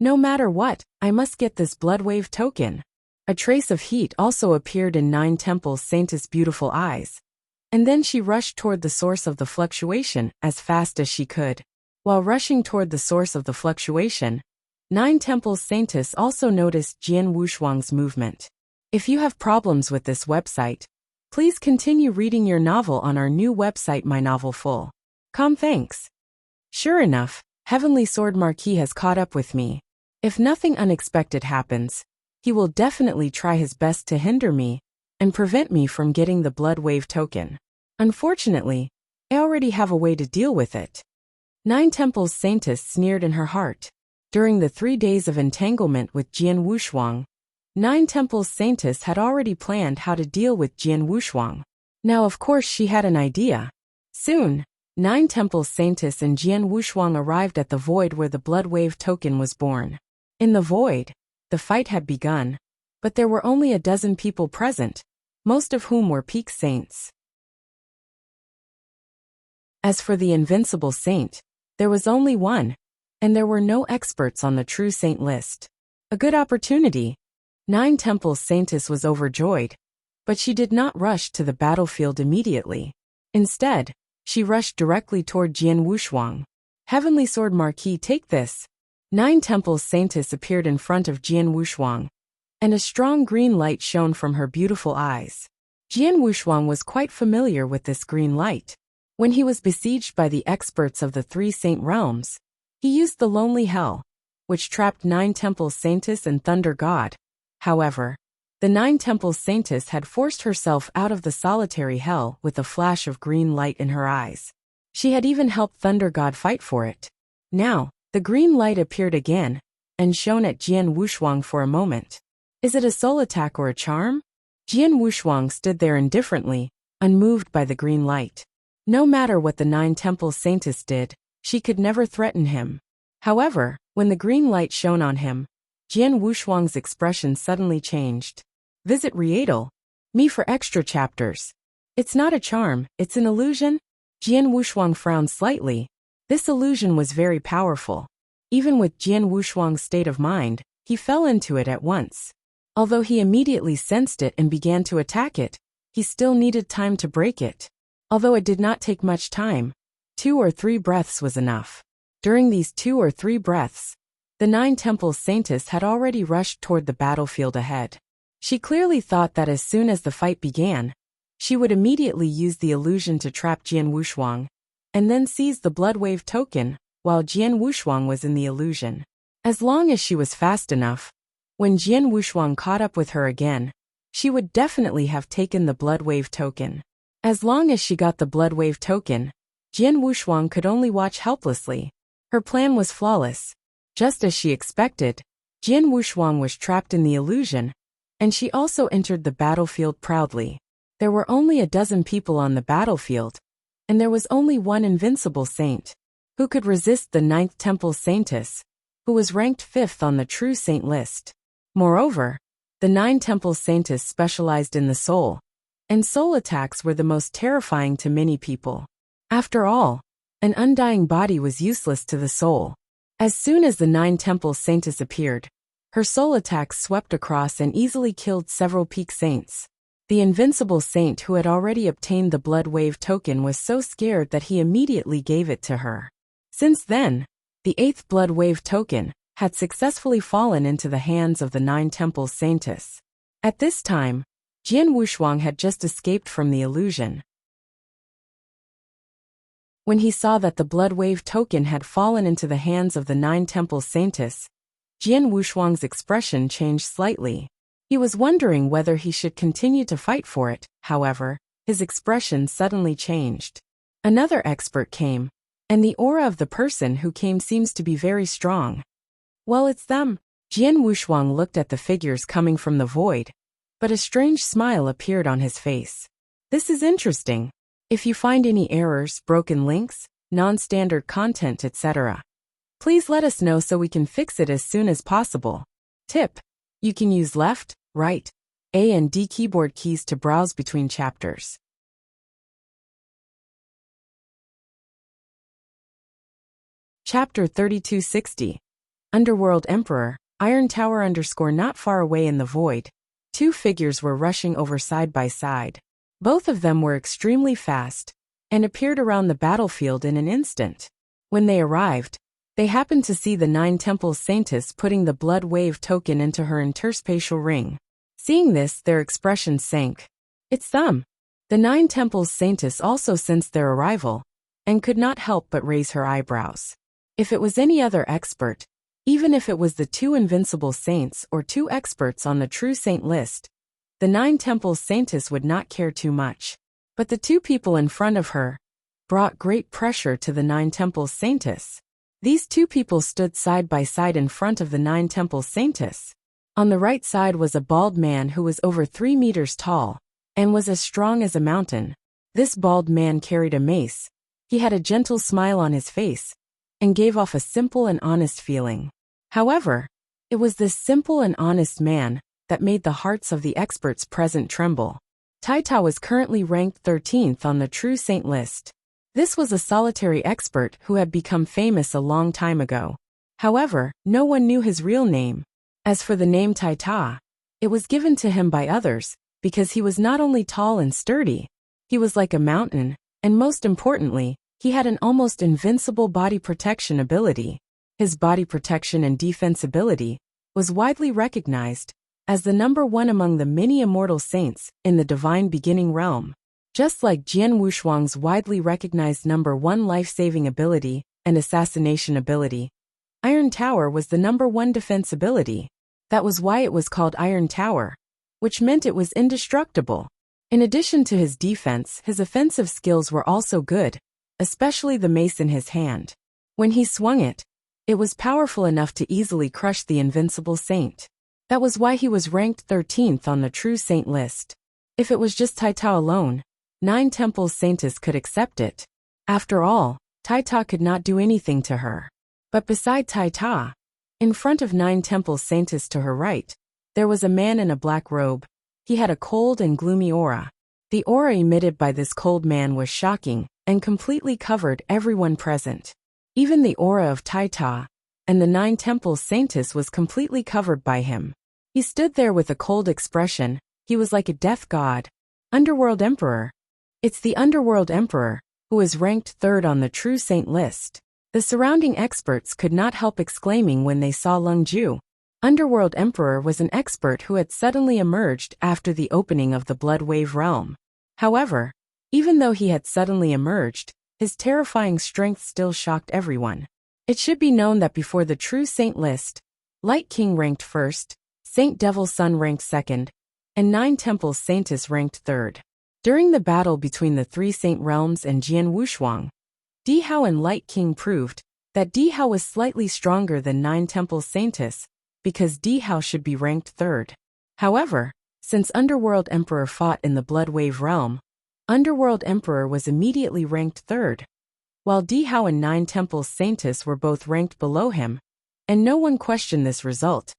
No matter what, I must get this blood wave token. A trace of heat also appeared in Nine Temples Saintess' beautiful eyes. And then she rushed toward the source of the fluctuation as fast as she could. While rushing toward the source of the fluctuation, Nine Temples Saintess also noticed Jian Wushuang's movement. If you have problems with this website, please continue reading your novel on our new website My Novel Full. Thanks. Sure enough, Heavenly Sword Marquis has caught up with me. If nothing unexpected happens, he will definitely try his best to hinder me and prevent me from getting the blood wave token. Unfortunately, I already have a way to deal with it. Nine Temples Saintess sneered in her heart. During the 3 days of entanglement with Jian Wushuang, Nine Temples Saintess had already planned how to deal with Jian Wushuang. Now of course she had an idea. Soon, Nine Temples Saintess and Jian Wushuang arrived at the void where the blood wave token was born. In the void, the fight had begun, but there were only a dozen people present, most of whom were peak saints. As for the invincible saint, there was only one, and there were no experts on the true saint list. A good opportunity. Nine Temples Saintess was overjoyed, but she did not rush to the battlefield immediately. Instead, she rushed directly toward Jian Wushuang. Heavenly Sword Marquis, take this. Nine Temples Saintess appeared in front of Jian Wushuang, and a strong green light shone from her beautiful eyes. Jian Wushuang was quite familiar with this green light. When he was besieged by the experts of the 3 saint realms, he used the Lonely Hell, which trapped Nine Temples Saintess and Thunder God. However, the Nine Temples Saintess had forced herself out of the solitary hell with a flash of green light in her eyes. She had even helped Thunder God fight for it. Now, the green light appeared again, and shone at Jian Wushuang for a moment. Is it a soul attack or a charm? Jian Wushuang stood there indifferently, unmoved by the green light. No matter what the Nine Temples Saintess did, she could never threaten him. However, when the green light shone on him, Jian Wushuang's expression suddenly changed. Visit Rietal. Me for extra chapters. It's not a charm, it's an illusion? Jian Wushuang frowned slightly. This illusion was very powerful. Even with Jian Wushuang's state of mind, he fell into it at once. Although he immediately sensed it and began to attack it, he still needed time to break it. Although it did not take much time, 2 or 3 breaths was enough. During these 2 or 3 breaths, the Nine Temples Saintess had already rushed toward the battlefield ahead. She clearly thought that as soon as the fight began, she would immediately use the illusion to trap Jian Wushuang, and then seize the blood wave token while Jian Wushuang was in the illusion. As long as she was fast enough, when Jian Wushuang caught up with her again, she would definitely have taken the blood wave token. As long as she got the blood wave token, Jian Wushuang could only watch helplessly. Her plan was flawless. Just as she expected, Jian Wushuang was trapped in the illusion, and she also entered the battlefield proudly. There were only a dozen people on the battlefield, and there was only one invincible saint. Who could resist the 9th Temple Saintess, who was ranked 5th on the True Saint list? Moreover, the 9 Temple Saintess specialized in the soul, and soul attacks were the most terrifying to many people. After all, an undying body was useless to the soul. As soon as the 9 Temple Saintess appeared, her soul attacks swept across and easily killed several peak saints. The invincible saint who had already obtained the blood wave token was so scared that he immediately gave it to her. Since then, the 8th blood wave token had successfully fallen into the hands of the 9 Temple Saintess. At this time, Jian Wushuang had just escaped from the illusion. When he saw that the blood wave token had fallen into the hands of the 9 Temple Saintess, Jian Wushuang's expression changed slightly. He was wondering whether he should continue to fight for it. However, his expression suddenly changed. Another expert came, and the aura of the person who came seems to be very strong. Well, it's them. Jian Wushuang looked at the figures coming from the void, but a strange smile appeared on his face. This is interesting. If you find any errors, broken links, non-standard content, etc., please let us know so we can fix it as soon as possible. Tip: you can use left, right, A and D keyboard keys to browse between chapters. Chapter 3260. Underworld Emperor, Iron Tower _ not far away in the void. Two figures were rushing over side by side. Both of them were extremely fast, and appeared around the battlefield in an instant. When they arrived, they happened to see the 9 Temple Saintess putting the blood wave token into her interspatial ring. Seeing this, their expressions sank. It's them. The 9 Temple Saintess also sensed their arrival, and could not help but raise her eyebrows. If it was any other expert, even if it was the 2 invincible saints or 2 experts on the True Saint list, the 9 Temple Saintess would not care too much. But the 2 people in front of her brought great pressure to the 9 Temple Saintess. These 2 people stood side by side in front of the 9 Temple Saintess. On the right side was a bald man who was over 3 meters tall, and was as strong as a mountain. This bald man carried a mace. He had a gentle smile on his face, and gave off a simple and honest feeling. However, it was this simple and honest man that made the hearts of the experts present tremble. Taita was currently ranked 13th on the True Saint list. This was a solitary expert who had become famous a long time ago. However, no one knew his real name. As for the name Taita, it was given to him by others, because he was not only tall and sturdy, he was like a mountain, and most importantly, he had an almost invincible body protection ability. His body protection and defense ability was widely recognized as the #1 among the many immortal saints in the divine beginning realm. Just like Jian Wushuang's widely recognized #1 life-saving ability and assassination ability, Iron Tower was the #1 defense ability. That was why it was called Iron Tower, which meant it was indestructible. In addition to his defense, his offensive skills were also good, especially the mace in his hand. When he swung it, it was powerful enough to easily crush the invincible saint. That was why he was ranked 13th on the True Saint list. If it was just Taita alone, 9 Temple Saintess could accept it. After all, Taita could not do anything to her. But beside Taita, in front of 9 Temple Saintess to her right, there was a man in a black robe. He had a cold and gloomy aura. The aura emitted by this cold man was shocking, and completely covered everyone present. Even the aura of Taita and the 9 Temple Saintess was completely covered by him. He stood there with a cold expression. He was like a death god. Underworld Emperor. It's the Underworld Emperor, who is ranked 3rd on the True Saint list. The surrounding experts could not help exclaiming when they saw Lung Ju. Underworld Emperor was an expert who had suddenly emerged after the opening of the Blood Wave realm. However, even though he had suddenly emerged, his terrifying strength still shocked everyone. It should be known that before the true saint list, Light King ranked first, Saint Devil's Son ranked second, and Nine Temples Saintess ranked third. During the battle between the three saint realms and Jian Wushuang, Dihao and Light King proved that Dihao was slightly stronger than Nine Temples Saintess, because Dihao should be ranked third. However, since Underworld Emperor fought in the Blood Wave realm, Underworld Emperor was immediately ranked third, while Dihao and Nine Temples Saintess were both ranked below him, and no one questioned this result.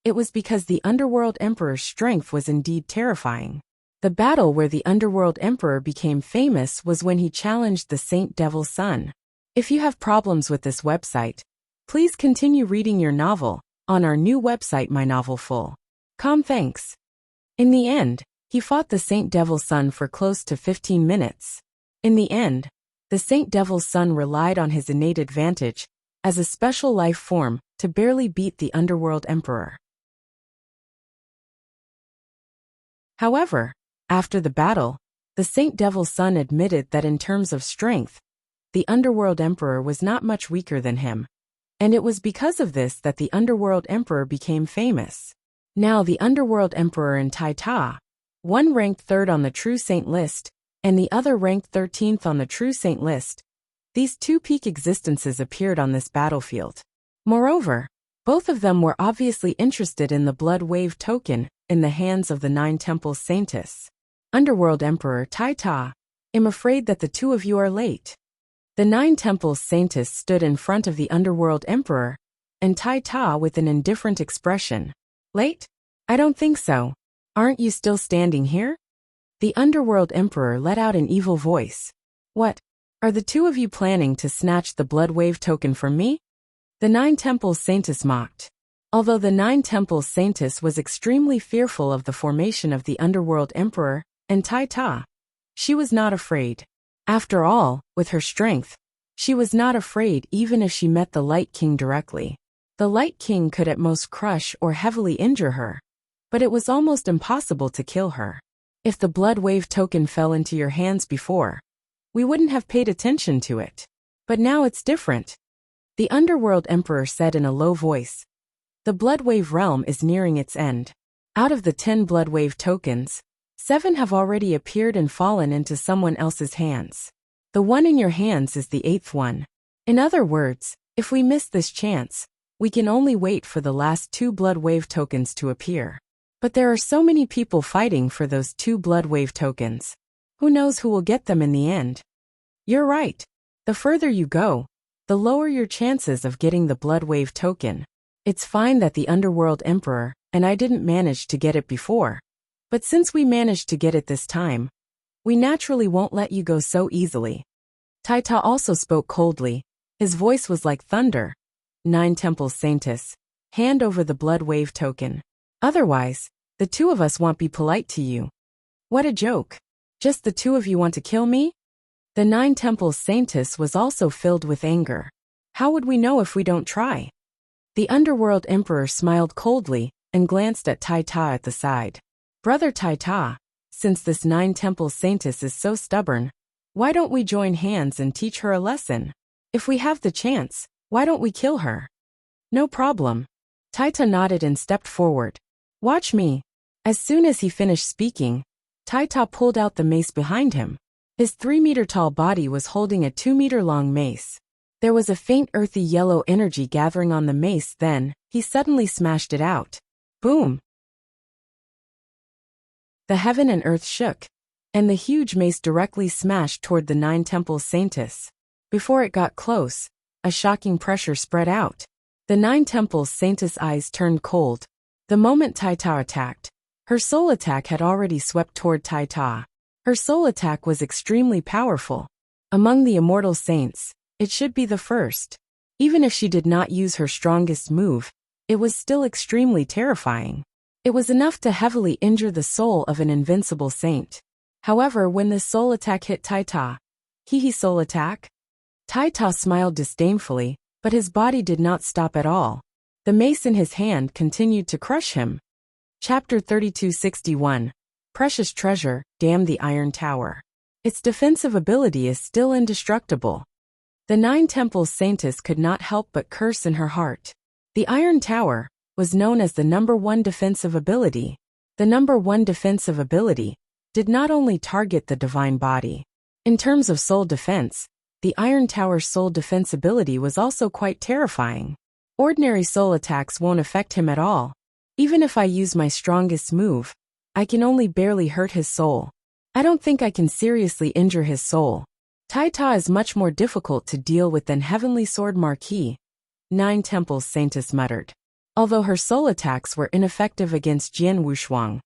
It was because the Underworld Emperor's strength was indeed terrifying. The battle where the Underworld Emperor became famous was when he challenged the Saint Devil's Son. If you have problems with this website, please continue reading your novel on our new website mynovelfull.com. Thanks. In the end, he fought the Saint Devil's Son for close to 15 minutes. In the end, the Saint Devil's Son relied on his innate advantage as a special life form to barely beat the Underworld Emperor. However, after the battle, the Saint Devil's Son admitted that in terms of strength, the Underworld Emperor was not much weaker than him, and it was because of this that the Underworld Emperor became famous. Now the Underworld Emperor and Tai Ta, one ranked third on the True Saint list, and the other ranked 13th on the True Saint list. These two peak existences appeared on this battlefield. Moreover, both of them were obviously interested in the Blood Wave token in the hands of the Nine Temples Saintess. Underworld Emperor Tai Ta, I'm afraid that the two of you are late. The Nine Temples Saintess stood in front of the Underworld Emperor, and Tai Ta with an indifferent expression. Late? I don't think so. Aren't you still standing here? The Underworld Emperor let out an evil voice. What? Are the two of you planning to snatch the Blood Wave token from me? The Nine Temples Saintess mocked. Although the Nine Temples Saintess was extremely fearful of the formation of the Underworld Emperor and Tai Ta, she was not afraid. After all, with her strength, she was not afraid even if she met the Light King directly. The Light King could at most crush or heavily injure her, but it was almost impossible to kill her. If the Blood Wave token fell into your hands before, we wouldn't have paid attention to it. But now it's different. The Underworld Emperor said in a low voice. The Blood Wave realm is nearing its end. Out of the 10 Blood Wave tokens, 7 have already appeared and fallen into someone else's hands. The one in your hands is the 8th one. In other words, if we miss this chance, we can only wait for the last 2 Blood Wave tokens to appear. But there are so many people fighting for those 2 Blood Wave tokens. Who knows who will get them in the end? You're right. The further you go, the lower your chances of getting the Blood Wave token. It's fine that the Underworld Emperor and I didn't manage to get it before. But since we managed to get it this time, we naturally won't let you go so easily. Tai Ta also spoke coldly. His voice was like thunder. Nine Temples Saintess, hand over the Blood Wave token. Otherwise, the two of us won't be polite to you. What a joke. Just the two of you want to kill me? The Nine Temples Saintess was also filled with anger. How would we know if we don't try? The Underworld Emperor smiled coldly and glanced at Tai Ta at the side. Brother Tai Ta, since this Nine Temples Saintess is so stubborn, why don't we join hands and teach her a lesson? If we have the chance, why don't we kill her? No problem. Tai Ta nodded and stepped forward. Watch me. As soon as he finished speaking, Tai Ta pulled out the mace behind him. His 3-meter-tall body was holding a 2-meter-long mace. There was a faint earthy yellow energy gathering on the mace, then he suddenly smashed it out. Boom! The heaven and earth shook, and the huge mace directly smashed toward the Nine Temples Saintess. Before it got close, a shocking pressure spread out. The Nine Temples Saintess' eyes turned cold. The moment Tai Ta attacked, her soul attack had already swept toward Tai Ta. Her soul attack was extremely powerful. Among the immortal saints, it should be the first. Even if she did not use her strongest move, it was still extremely terrifying. It was enough to heavily injure the soul of an invincible saint. However, when this soul attack hit Tai Ta, soul attack? Tai Ta smiled disdainfully, but his body did not stop at all. The mace in his hand continued to crush him. Chapter 3261. precious treasure, damn the Iron Tower. Its defensive ability is still indestructible. The Nine Temples Saintess could not help but curse in her heart. The Iron Tower was known as the #1 defensive ability. The #1 defensive ability did not only target the divine body. In terms of soul defense, the Iron Tower's soul defense ability was also quite terrifying. Ordinary soul attacks won't affect him at all. Even if I use my strongest move, I can only barely hurt his soul. I don't think I can seriously injure his soul. Taita is much more difficult to deal with than Heavenly Sword Marquis, Nine Temples Saintess muttered. Although her soul attacks were ineffective against Jian Wushuang,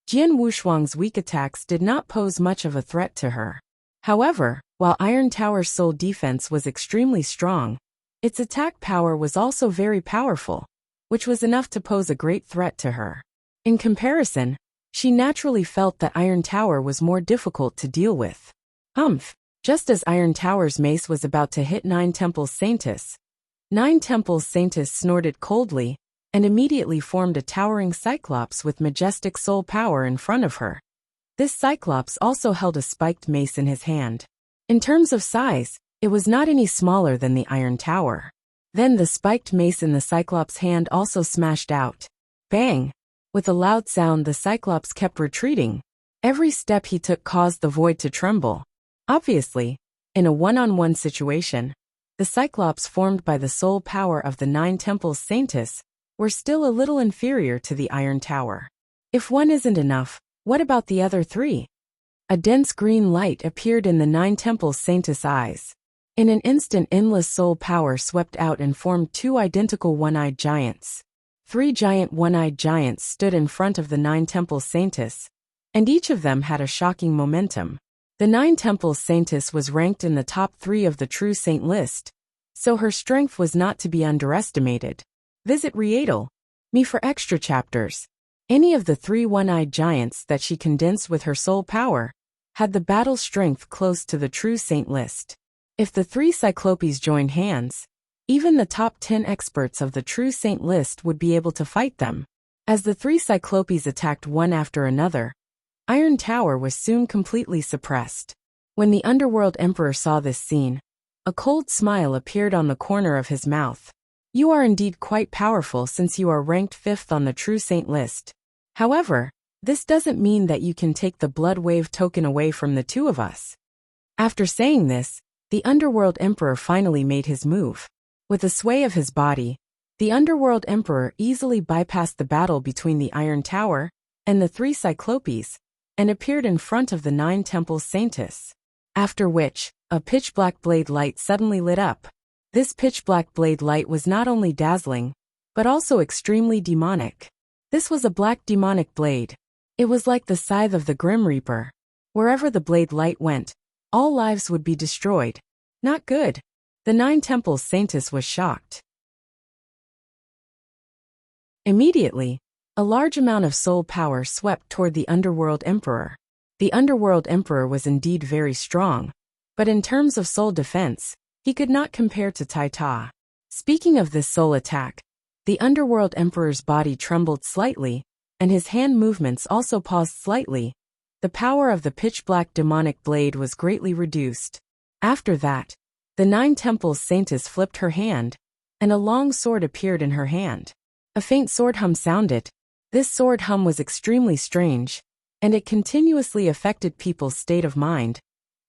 Jian Wushuang's weak attacks did not pose much of a threat to her. However, while Iron Tower's soul defense was extremely strong, its attack power was also very powerful, which was enough to pose a great threat to her. In comparison, she naturally felt that Iron Tower was more difficult to deal with. Just as Iron Tower's mace was about to hit Nine Temples Saintess, Nine Temples Saintess snorted coldly and immediately formed a towering cyclops with majestic soul power in front of her. This cyclops also held a spiked mace in his hand. In terms of size, it was not any smaller than the Iron Tower. Then the spiked mace in the cyclops' hand also smashed out. Bang! With a loud sound, the cyclops kept retreating. Every step he took caused the void to tremble. Obviously, in a one-on-one situation, the cyclops formed by the soul power of the Nine Temples Saintess were still a little inferior to the Iron Tower. If one isn't enough, what about the other three? A dense green light appeared in the Nine Temples Saintess' eyes. In an instant, endless soul power swept out and formed two identical one-eyed giants. 3 giant one-eyed giants stood in front of the Nine Temples Saintess, and each of them had a shocking momentum. The Nine Temples Saintess was ranked in the top 3 of the True Saint list, so her strength was not to be underestimated. Visit Readle.me for extra chapters. Any of the 3 one-eyed giants that she condensed with her soul power had the battle strength close to the True Saint list. If the 3 Cyclopes joined hands, even the top 10 experts of the True Saint list would be able to fight them. As the 3 Cyclopes attacked one after another, Iron Tower was soon completely suppressed. When the Underworld Emperor saw this scene, a cold smile appeared on the corner of his mouth. You are indeed quite powerful since you are ranked 5th on the True Saint list. However, this doesn't mean that you can take the Blood Wave token away from the 2 of us. After saying this, the Underworld Emperor finally made his move. With a sway of his body, the Underworld Emperor easily bypassed the battle between the Iron Tower and the 3 Cyclopes, and appeared in front of the Nine Temples Saintess. After which, a pitch-black blade light suddenly lit up. This pitch-black blade light was not only dazzling, but also extremely demonic. This was a black demonic blade. It was like the scythe of the Grim Reaper. Wherever the blade light went, all lives would be destroyed. Not good. The Nine Temples Saintess was shocked. Immediately, a large amount of soul power swept toward the Underworld Emperor. The Underworld Emperor was indeed very strong, but in terms of soul defense, he could not compare to Taita. Speaking of this soul attack, the Underworld Emperor's body trembled slightly, and his hand movements also paused slightly. The power of the pitch-black demonic blade was greatly reduced. After that, the Nine Temples Saintess flipped her hand, and a long sword appeared in her hand. A faint sword hum sounded. This sword hum was extremely strange, and it continuously affected people's state of mind.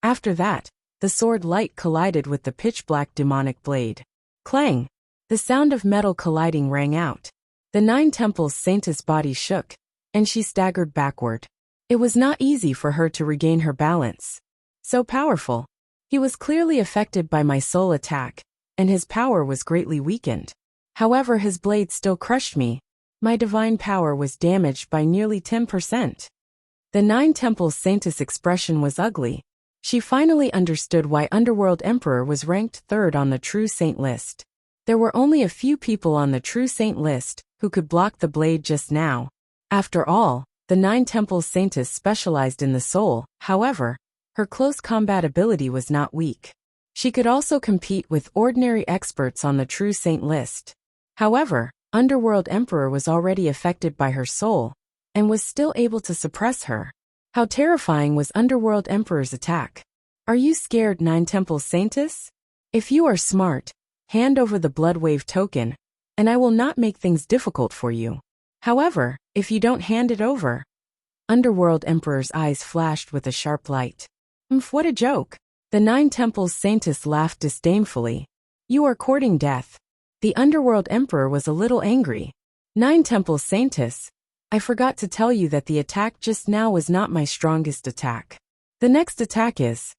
After that, the sword light collided with the pitch-black demonic blade. Clang! The sound of metal colliding rang out. The Nine Temples Saintess' body shook, and she staggered backward. It was not easy for her to regain her balance. So powerful. He was clearly affected by my soul attack, and his power was greatly weakened. However, his blade still crushed me. My divine power was damaged by nearly 10%. The Nine Temples Saintess' expression was ugly. She finally understood why Underworld Emperor was ranked 3rd on the True Saint list. There were only a few people on the True Saint list who could block the blade just now. After all, the Nine Temples Saintess specialized in the soul. However, her close combat ability was not weak. She could also compete with ordinary experts on the True Saint list. However, Underworld Emperor was already affected by her soul, and was still able to suppress her. How terrifying was Underworld Emperor's attack? Are you scared, Nine Temples Saintess? If you are smart, hand over the Bloodwave token, and I will not make things difficult for you. However, if you don't hand it over... Underworld Emperor's eyes flashed with a sharp light. What a joke. The Nine Temples Saintess laughed disdainfully. You are courting death. The Underworld Emperor was a little angry. Nine Temples Saintess, I forgot to tell you that the attack just now was not my strongest attack. The next attack is...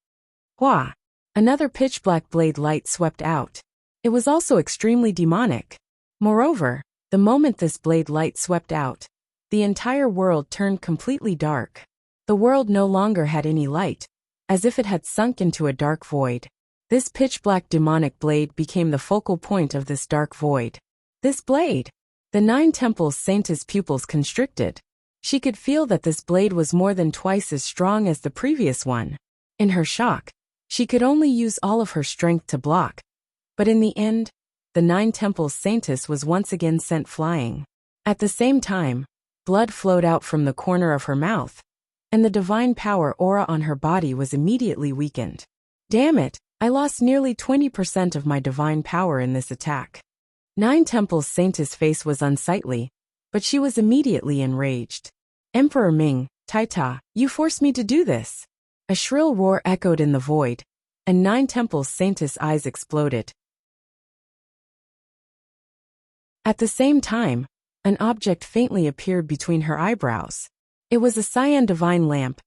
Hua! Another pitch-black blade light swept out. It was also extremely demonic. Moreover, the moment this blade light swept out, the entire world turned completely dark. The world no longer had any light, as if it had sunk into a dark void. This pitch-black demonic blade became the focal point of this dark void. This blade! The Nine Temples Saintess' pupils constricted. She could feel that this blade was more than twice as strong as the previous one. In her shock, she could only use all of her strength to block. But in the end, the Nine Temples Saintess was once again sent flying. At the same time, blood flowed out from the corner of her mouth, and the divine power aura on her body was immediately weakened. Damn it, I lost nearly 20% of my divine power in this attack. Nine Temples Saintess' face was unsightly, but she was immediately enraged. Emperor Ming, Taita, you forced me to do this. A shrill roar echoed in the void, and Nine Temples Saintess' eyes exploded. At the same time, an object faintly appeared between her eyebrows. It was a cyan divine lamp.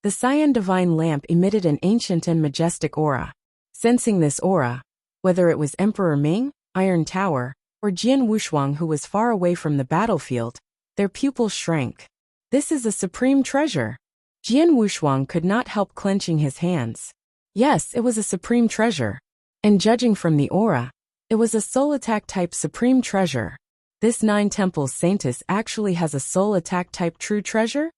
The cyan divine lamp emitted an ancient and majestic aura. Sensing this aura, whether it was Emperor Ming, Iron Tower, or Jian Wushuang who was far away from the battlefield, their pupils shrank. This is a supreme treasure. Jian Wushuang could not help clenching his hands. Yes, it was a supreme treasure. And judging from the aura, it was a soul attack type supreme treasure. This Nine Temples Saintess actually has a soul attack type true treasure?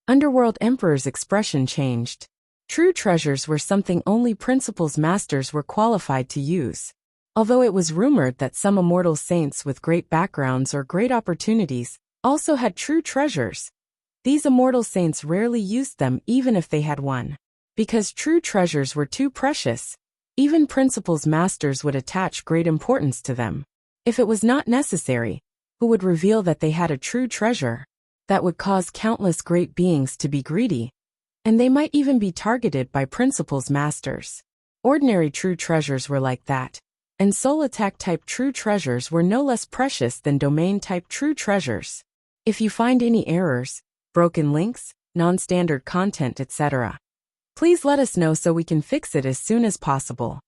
Underworld Emperor's expression changed. True treasures were something only Principles Masters were qualified to use. Although it was rumored that some immortal saints with great backgrounds or great opportunities also had true treasures, these immortal saints rarely used them even if they had one. Because true treasures were too precious, even Principles Masters would attach great importance to them. If it was not necessary, who would reveal that they had a true treasure? That would cause countless great beings to be greedy, and they might even be targeted by Principles Masters. Ordinary true treasures were like that. And soul attack type true treasures were no less precious than domain type true treasures. If you find any errors, broken links, non-standard content, etc., please let us know so we can fix it as soon as possible.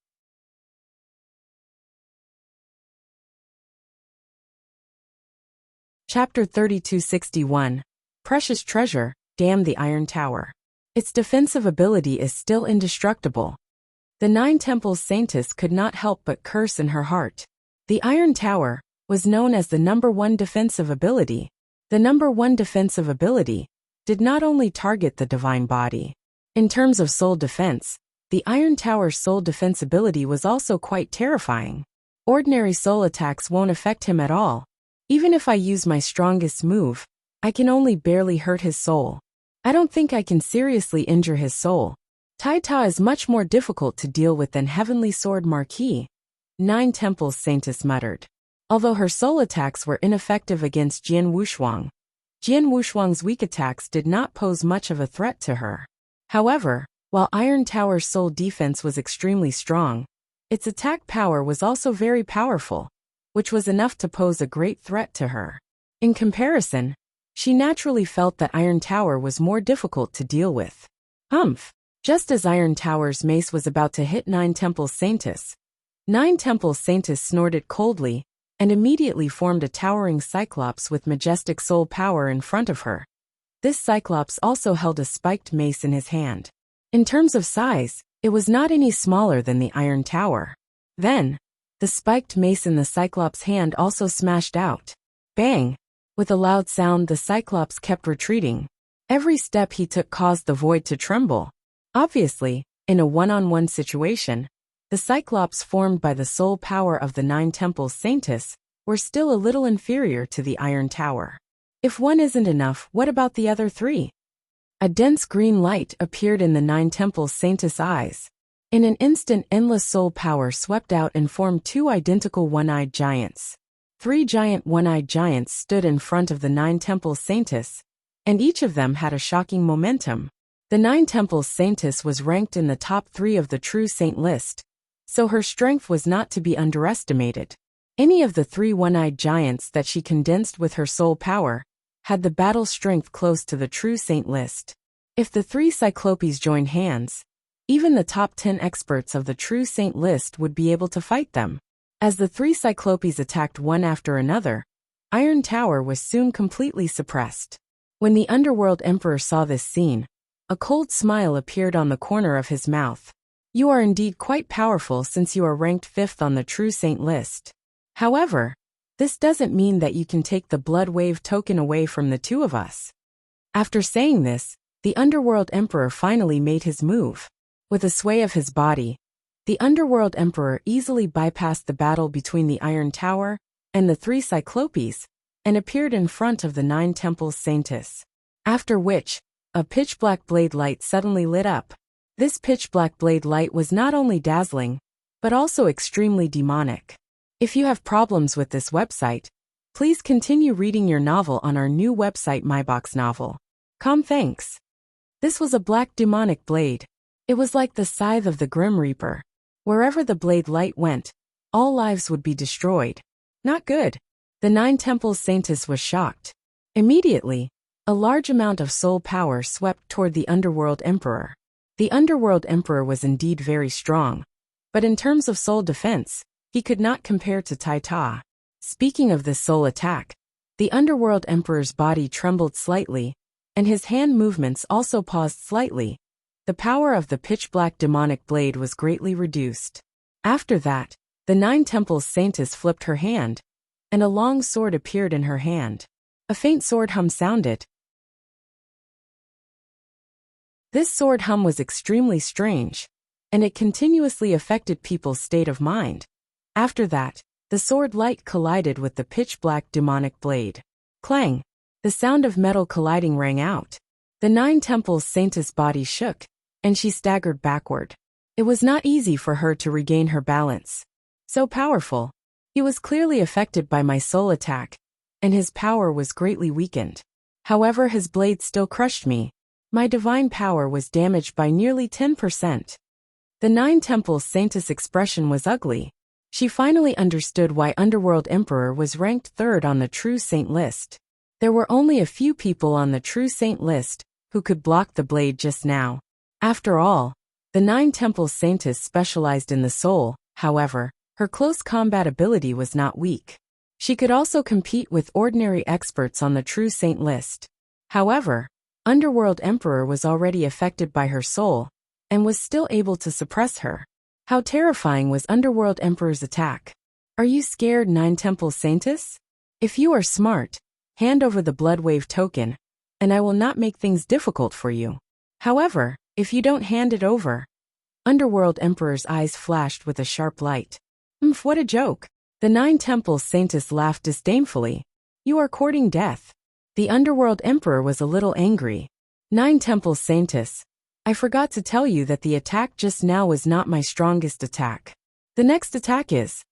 Chapter 3261. Precious Treasure, Damn the Iron Tower. Its defensive ability is still indestructible. The Nine Temples Saintess could not help but curse in her heart. The Iron Tower was known as the #1 defensive ability. The #1 defensive ability did not only target the divine body. In terms of soul defense, the Iron Tower's soul defense ability was also quite terrifying. Ordinary soul attacks won't affect him at all. Even if I use my strongest move, I can only barely hurt his soul. I don't think I can seriously injure his soul. Taita is much more difficult to deal with than Heavenly Sword Marquis, Nine Temples Saintess muttered. Although her soul attacks were ineffective against Jian Wushuang's weak attacks did not pose much of a threat to her. However, while Iron Tower's soul defense was extremely strong, its attack power was also very powerful, which was enough to pose a great threat to her. In comparison, she naturally felt that Iron Tower was more difficult to deal with. Humph! Just as Iron Tower's mace was about to hit Nine Temples Saintess, Nine Temples Saintess snorted coldly and immediately formed a towering cyclops with majestic soul power in front of her. This cyclops also held a spiked mace in his hand. In terms of size, it was not any smaller than the Iron Tower. Then, the spiked mace in the cyclops' hand also smashed out. Bang! With a loud sound, the cyclops kept retreating. Every step he took caused the void to tremble. Obviously, in a one-on-one situation, the cyclops formed by the soul power of the Nine Temples Saintess were still a little inferior to the Iron Tower. If one isn't enough, what about the other three? A dense green light appeared in the Nine Temples Saintess' eyes. In an instant, endless soul power swept out and formed two identical one-eyed giants. Three giant one-eyed giants stood in front of the Nine Temples Saintess, and each of them had a shocking momentum. The Nine Temples Saintess was ranked in the top 3 of the True Saint list, so her strength was not to be underestimated. Any of the 3 one-eyed giants that she condensed with her soul power had the battle strength close to the True Saint list. If the 3 Cyclopes joined hands, even the top 10 experts of the True Saint list would be able to fight them. As the 3 Cyclopes attacked one after another, Iron Tower was soon completely suppressed. When the Underworld Emperor saw this scene, a cold smile appeared on the corner of his mouth. You are indeed quite powerful since you are ranked 5th on the True Saint list. However, this doesn't mean that you can take the Blood Wave token away from the 2 of us. After saying this, the Underworld Emperor finally made his move. With a sway of his body, the Underworld Emperor easily bypassed the battle between the Iron Tower and the 3 Cyclopes and appeared in front of the Nine Temples Saintess. After which, a pitch-black blade light suddenly lit up. This pitch-black blade light was not only dazzling, but also extremely demonic. If you have problems with this website, please continue reading your novel on our new website myboxnovel.com. Thanks. This was a black demonic blade. It was like the scythe of the Grim Reaper. Wherever the blade light went, all lives would be destroyed. Not good. The Nine Temples Saintess was shocked. Immediately, a large amount of soul power swept toward the Underworld Emperor. The Underworld Emperor was indeed very strong, but in terms of soul defense, he could not compare to Taita. Speaking of this soul attack, the Underworld Emperor's body trembled slightly, and his hand movements also paused slightly. The power of the pitch-black demonic blade was greatly reduced. After that, the Nine Temples Saintess flipped her hand, and a long sword appeared in her hand. A faint sword hum sounded. This sword hum was extremely strange, and it continuously affected people's state of mind. After that, the sword light collided with the pitch-black demonic blade. Clang! The sound of metal colliding rang out. The Nine Temples Saintess' body shook, and she staggered backward. It was not easy for her to regain her balance. So powerful. He was clearly affected by my soul attack, and his power was greatly weakened. However, his blade still crushed me. My divine power was damaged by nearly 10%. The Nine Temples Saintess' expression was ugly. She finally understood why Underworld Emperor was ranked 3rd on the True Saint list. There were only a few people on the True Saint list who could block the blade just now. After all, the Nine Temples Saintess specialized in the soul. However, her close combat ability was not weak. She could also compete with ordinary experts on the True Saint list. However, Underworld Emperor was already affected by her soul, and was still able to suppress her. How terrifying was Underworld Emperor's attack? Are you scared, Nine Temples Saintess? If you are smart, hand over the Blood Wave token, and I will not make things difficult for you. However, if you don't hand it over... Underworld Emperor's eyes flashed with a sharp light. What a joke. The Nine Temples Saintess laughed disdainfully. You are courting death. The Underworld Emperor was a little angry. Nine Temples Saintess, I forgot to tell you that the attack just now was not my strongest attack. The next attack is...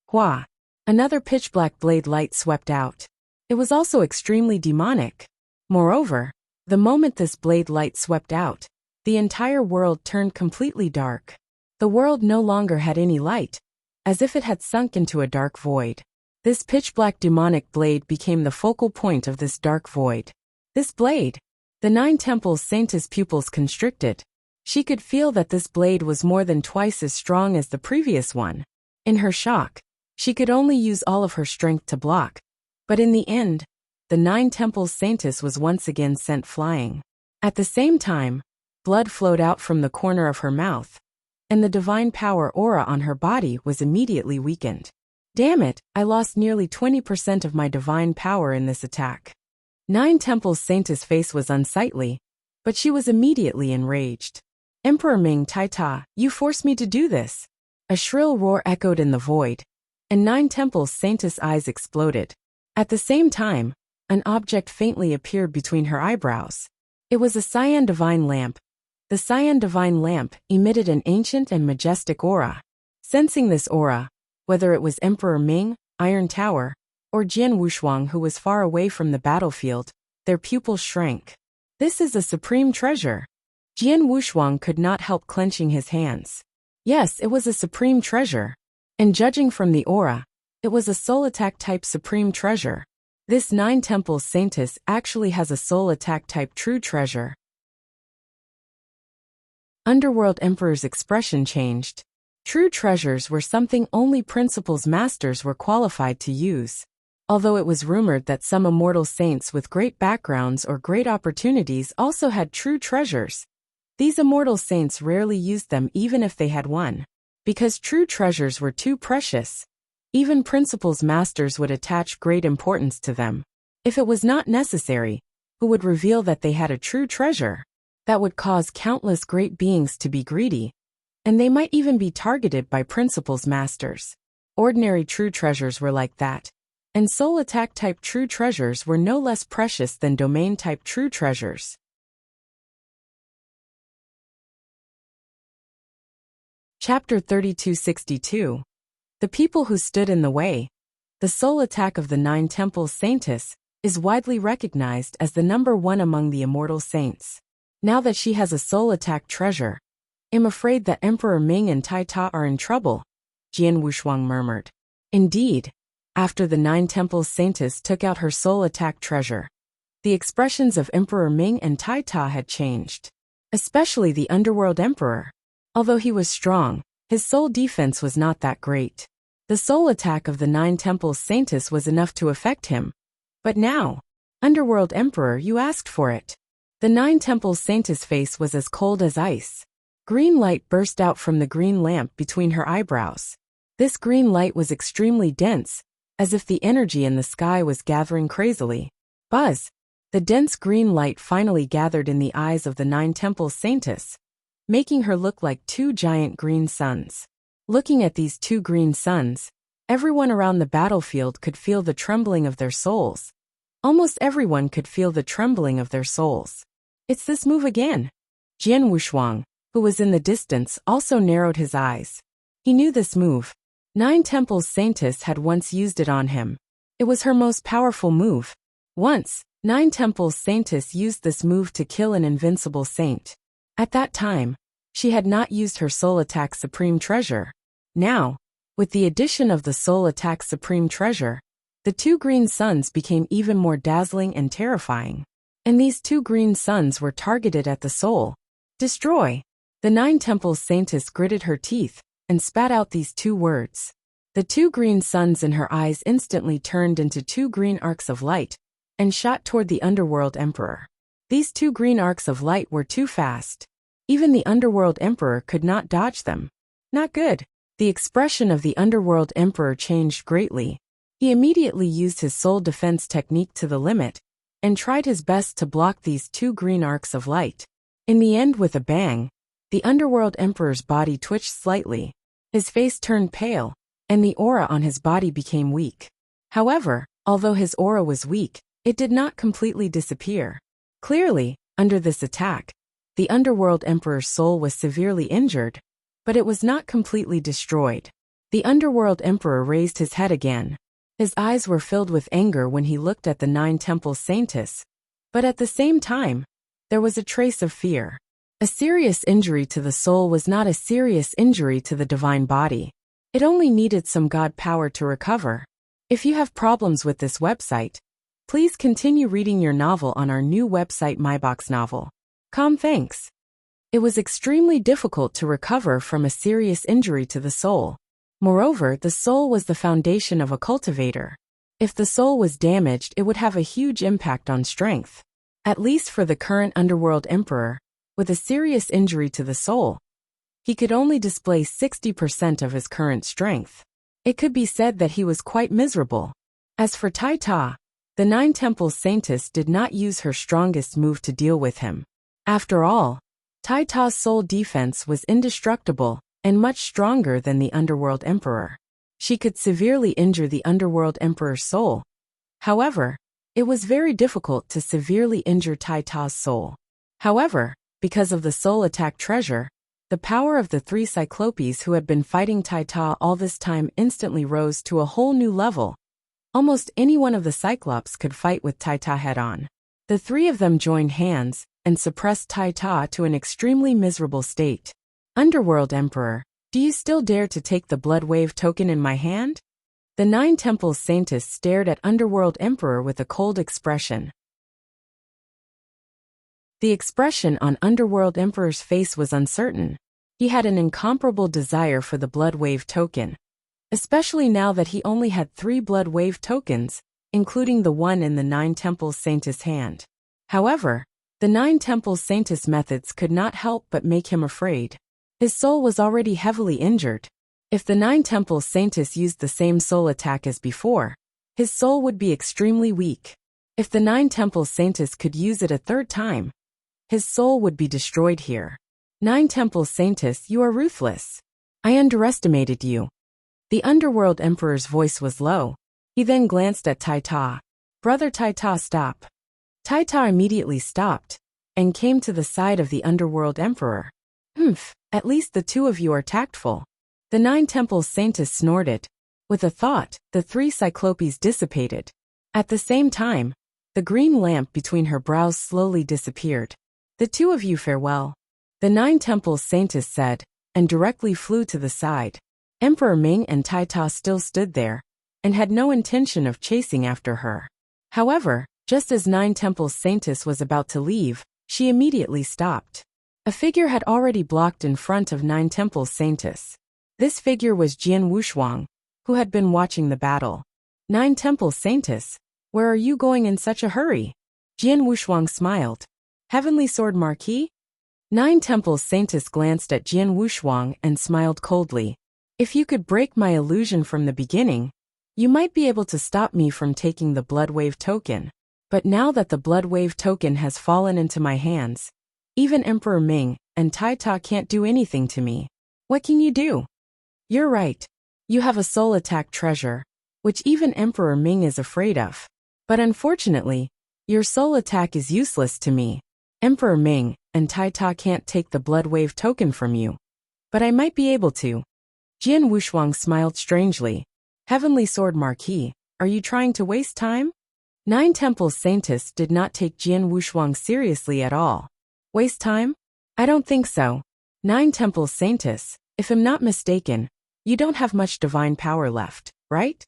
Hua! Another pitch-black blade light swept out. It was also extremely demonic. Moreover, the moment this blade light swept out, the entire world turned completely dark. The world no longer had any light, as if it had sunk into a dark void. This pitch-black demonic blade became the focal point of this dark void. This blade, the Nine Temples Saintess' pupils constricted. She could feel that this blade was more than twice as strong as the previous one. In her shock, she could only use all of her strength to block. But in the end, the Nine Temples Saintess was once again sent flying. At the same time, blood flowed out from the corner of her mouth, and the divine power aura on her body was immediately weakened. Damn it, I lost nearly 20% of my divine power in this attack. Nine Temples Saintess' face was unsightly, but she was immediately enraged. Emperor Ming Taita, you forced me to do this. A shrill roar echoed in the void, and Nine Temples Saintess' eyes exploded. At the same time, an object faintly appeared between her eyebrows. It was a cyan divine lamp. The cyan divine lamp emitted an ancient and majestic aura. Sensing this aura, whether it was Emperor Ming, Iron Tower, or Jian Wushuang who was far away from the battlefield, their pupils shrank. This is a supreme treasure. Jian Wushuang could not help clenching his hands. Yes, it was a supreme treasure. And judging from the aura, it was a soul attack type supreme treasure. This 9 Temples Saintess actually has a soul attack type true treasure. Underworld Emperor's expression changed. True treasures were something only Principles Masters were qualified to use. Although it was rumored that some immortal saints with great backgrounds or great opportunities also had true treasures, these immortal saints rarely used them even if they had one. Because true treasures were too precious, even Principles Masters would attach great importance to them. If it was not necessary, who would reveal that they had a true treasure? That would cause countless great beings to be greedy, and they might even be targeted by Principles Masters. Ordinary true treasures were like that, and soul attack type true treasures were no less precious than domain type true treasures. Chapter 3262. The people who stood in the way. The soul attack of the 9 Temples Saintess is widely recognized as the number 1 among the immortal saints. Now that she has a soul attack treasure, I'm afraid that Emperor Ming and Tai Ta are in trouble, Jian Wushuang murmured. Indeed, after the 9 Temples Saintess took out her soul attack treasure, the expressions of Emperor Ming and Tai Ta had changed. Especially the Underworld Emperor. Although he was strong, his soul defense was not that great. The soul attack of the 9 Temples Saintess was enough to affect him. But now, Underworld Emperor, you asked for it. The 9 Temples Saintess' face was as cold as ice. Green light burst out from the green lamp between her eyebrows. This green light was extremely dense, as if the energy in the sky was gathering crazily. Buzz! The dense green light finally gathered in the eyes of the 9 Temples Saintess, making her look like 2 giant green suns. Looking at these 2 green suns, everyone around the battlefield could feel the trembling of their souls. Almost everyone could feel the trembling of their souls. It's this move again. Jian Wushuang, who was in the distance, also narrowed his eyes. He knew this move. 9 Temples Saintess had once used it on him. It was her most powerful move. Once, 9 Temples Saintess used this move to kill an invincible saint. At that time, she had not used her soul attack supreme treasure. Now, with the addition of the soul attack supreme treasure, the 2 green suns became even more dazzling and terrifying. And these 2 green suns were targeted at the soul. Destroy! The 9 Temples Saintess gritted her teeth and spat out these 2 words. The 2 green suns in her eyes instantly turned into 2 green arcs of light and shot toward the Underworld Emperor. These 2 green arcs of light were too fast. Even the Underworld Emperor could not dodge them. Not good. The expression of the Underworld Emperor changed greatly. He immediately used his soul defense technique to the limit and tried his best to block these 2 green arcs of light. In the end, with a bang, the Underworld Emperor's body twitched slightly. His face turned pale, and the aura on his body became weak. However, although his aura was weak, it did not completely disappear. Clearly, under this attack, the Underworld Emperor's soul was severely injured, but it was not completely destroyed. The Underworld Emperor raised his head again. His eyes were filled with anger when he looked at the 9 Temples Saintess, but at the same time, there was a trace of fear. A serious injury to the soul was not a serious injury to the divine body. It only needed some God power to recover. If you have problems with this website, please continue reading your novel on our new website myboxnovel.com. Thanks. It was extremely difficult to recover from a serious injury to the soul. Moreover, the soul was the foundation of a cultivator. If the soul was damaged, it would have a huge impact on strength. At least for the current Underworld Emperor, with a serious injury to the soul, he could only display 60% of his current strength. It could be said that he was quite miserable. As for Tai Ta, the 9 Temples Saintess did not use her strongest move to deal with him. After all, Tai Ta's soul defense was indestructible and much stronger than the Underworld Emperor. She could severely injure the Underworld Emperor's soul. However, it was very difficult to severely injure Tai Ta's soul. However, because of the soul attack treasure, the power of the 3 Cyclopes who had been fighting Taita all this time instantly rose to a whole new level. Almost any one of the Cyclops could fight with Taita head-on. The 3 of them joined hands and suppressed Taita to an extremely miserable state. Underworld Emperor, do you still dare to take the Blood Wave token in my hand? The 9 Temples Saintess stared at Underworld Emperor with a cold expression. The expression on Underworld Emperor's face was uncertain. He had an incomparable desire for the Blood Wave token, especially now that he only had 3 Blood Wave tokens, including the one in the 9 Temples Saintess hand. However, the 9 Temples Saintess methods could not help but make him afraid. His soul was already heavily injured. If the 9 Temples Saintess used the same soul attack as before, his soul would be extremely weak. If the 9 Temples Saintess could use it a 3rd time, his soul would be destroyed here. 9 Temples Saintess, you are ruthless. I underestimated you. The Underworld Emperor's voice was low. He then glanced at Taita. Brother Taita, stop. Taita immediately stopped and came to the side of the Underworld Emperor. At least the 2 of you are tactful. The 9 Temples Saintess snorted. With a thought, the 3 Cyclopes dissipated. At the same time, the green lamp between her brows slowly disappeared. The 2 of you farewell. The 9 Temples Saintess said, and directly flew to the side. Emperor Ming and Taita still stood there, and had no intention of chasing after her. However, just as 9 Temples Saintess was about to leave, she immediately stopped. A figure had already blocked in front of 9 Temples Saintess. This figure was Jian Wushuang, who had been watching the battle. 9 Temples Saintess, where are you going in such a hurry? Jian Wushuang smiled. Heavenly Sword Marquis? 9 Temples Saintess glanced at Jian Wushuang and smiled coldly. If you could break my illusion from the beginning, you might be able to stop me from taking the Blood Wave token. But now that the Blood Wave token has fallen into my hands, even Emperor Ming and Taita can't do anything to me. What can you do? You're right. You have a soul attack treasure, which even Emperor Ming is afraid of. But unfortunately, your soul attack is useless to me. Emperor Ming and Taita can't take the Blood Wave token from you. But I might be able to. Jian Wushuang smiled strangely. Heavenly Sword Marquis, are you trying to waste time? 9 Temples Saintess did not take Jian Wushuang seriously at all. Waste time? I don't think so. 9 Temples Saintess, if I'm not mistaken, you don't have much divine power left, right?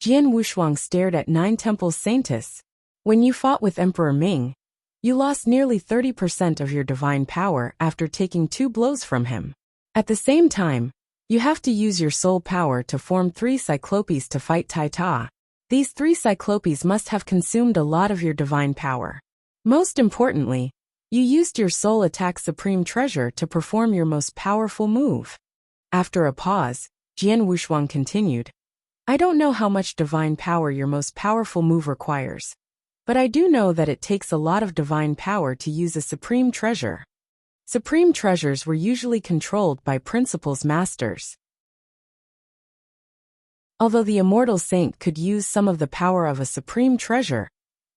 Jian Wushuang stared at 9 Temples Saintess. When you fought with Emperor Ming, you lost nearly 30% of your divine power after taking 2 blows from him. At the same time, you have to use your soul power to form 3 Cyclopes to fight Taita. These 3 Cyclopes must have consumed a lot of your divine power. Most importantly, you used your soul attack supreme treasure to perform your most powerful move. After a pause, Jian Wushuang continued. I don't know how much divine power your most powerful move requires, but I do know that it takes a lot of divine power to use a supreme treasure. Supreme treasures were usually controlled by principles masters. Although the immortal saint could use some of the power of a supreme treasure,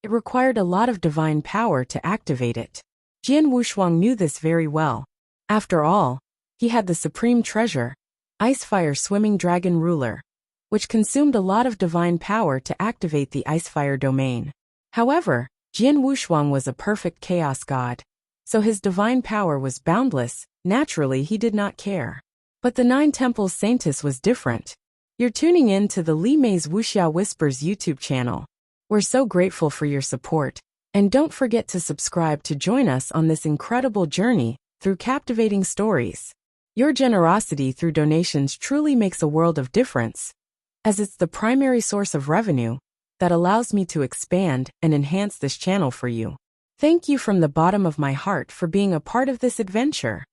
it required a lot of divine power to activate it. Jian Wushuang knew this very well. After all, he had the supreme treasure, Icefire Swimming Dragon Ruler, which consumed a lot of divine power to activate the Icefire domain. However, Jian Wushuang was a perfect chaos god, so his divine power was boundless. Naturally, he did not care. But the 9 Temples Saintess was different. You're tuning in to the Li Mei's Wuxia Whispers YouTube channel. We're so grateful for your support, and don't forget to subscribe to join us on this incredible journey through captivating stories. Your generosity through donations truly makes a world of difference, as it's the primary source of revenue that allows me to expand and enhance this channel for you. Thank you from the bottom of my heart for being a part of this adventure.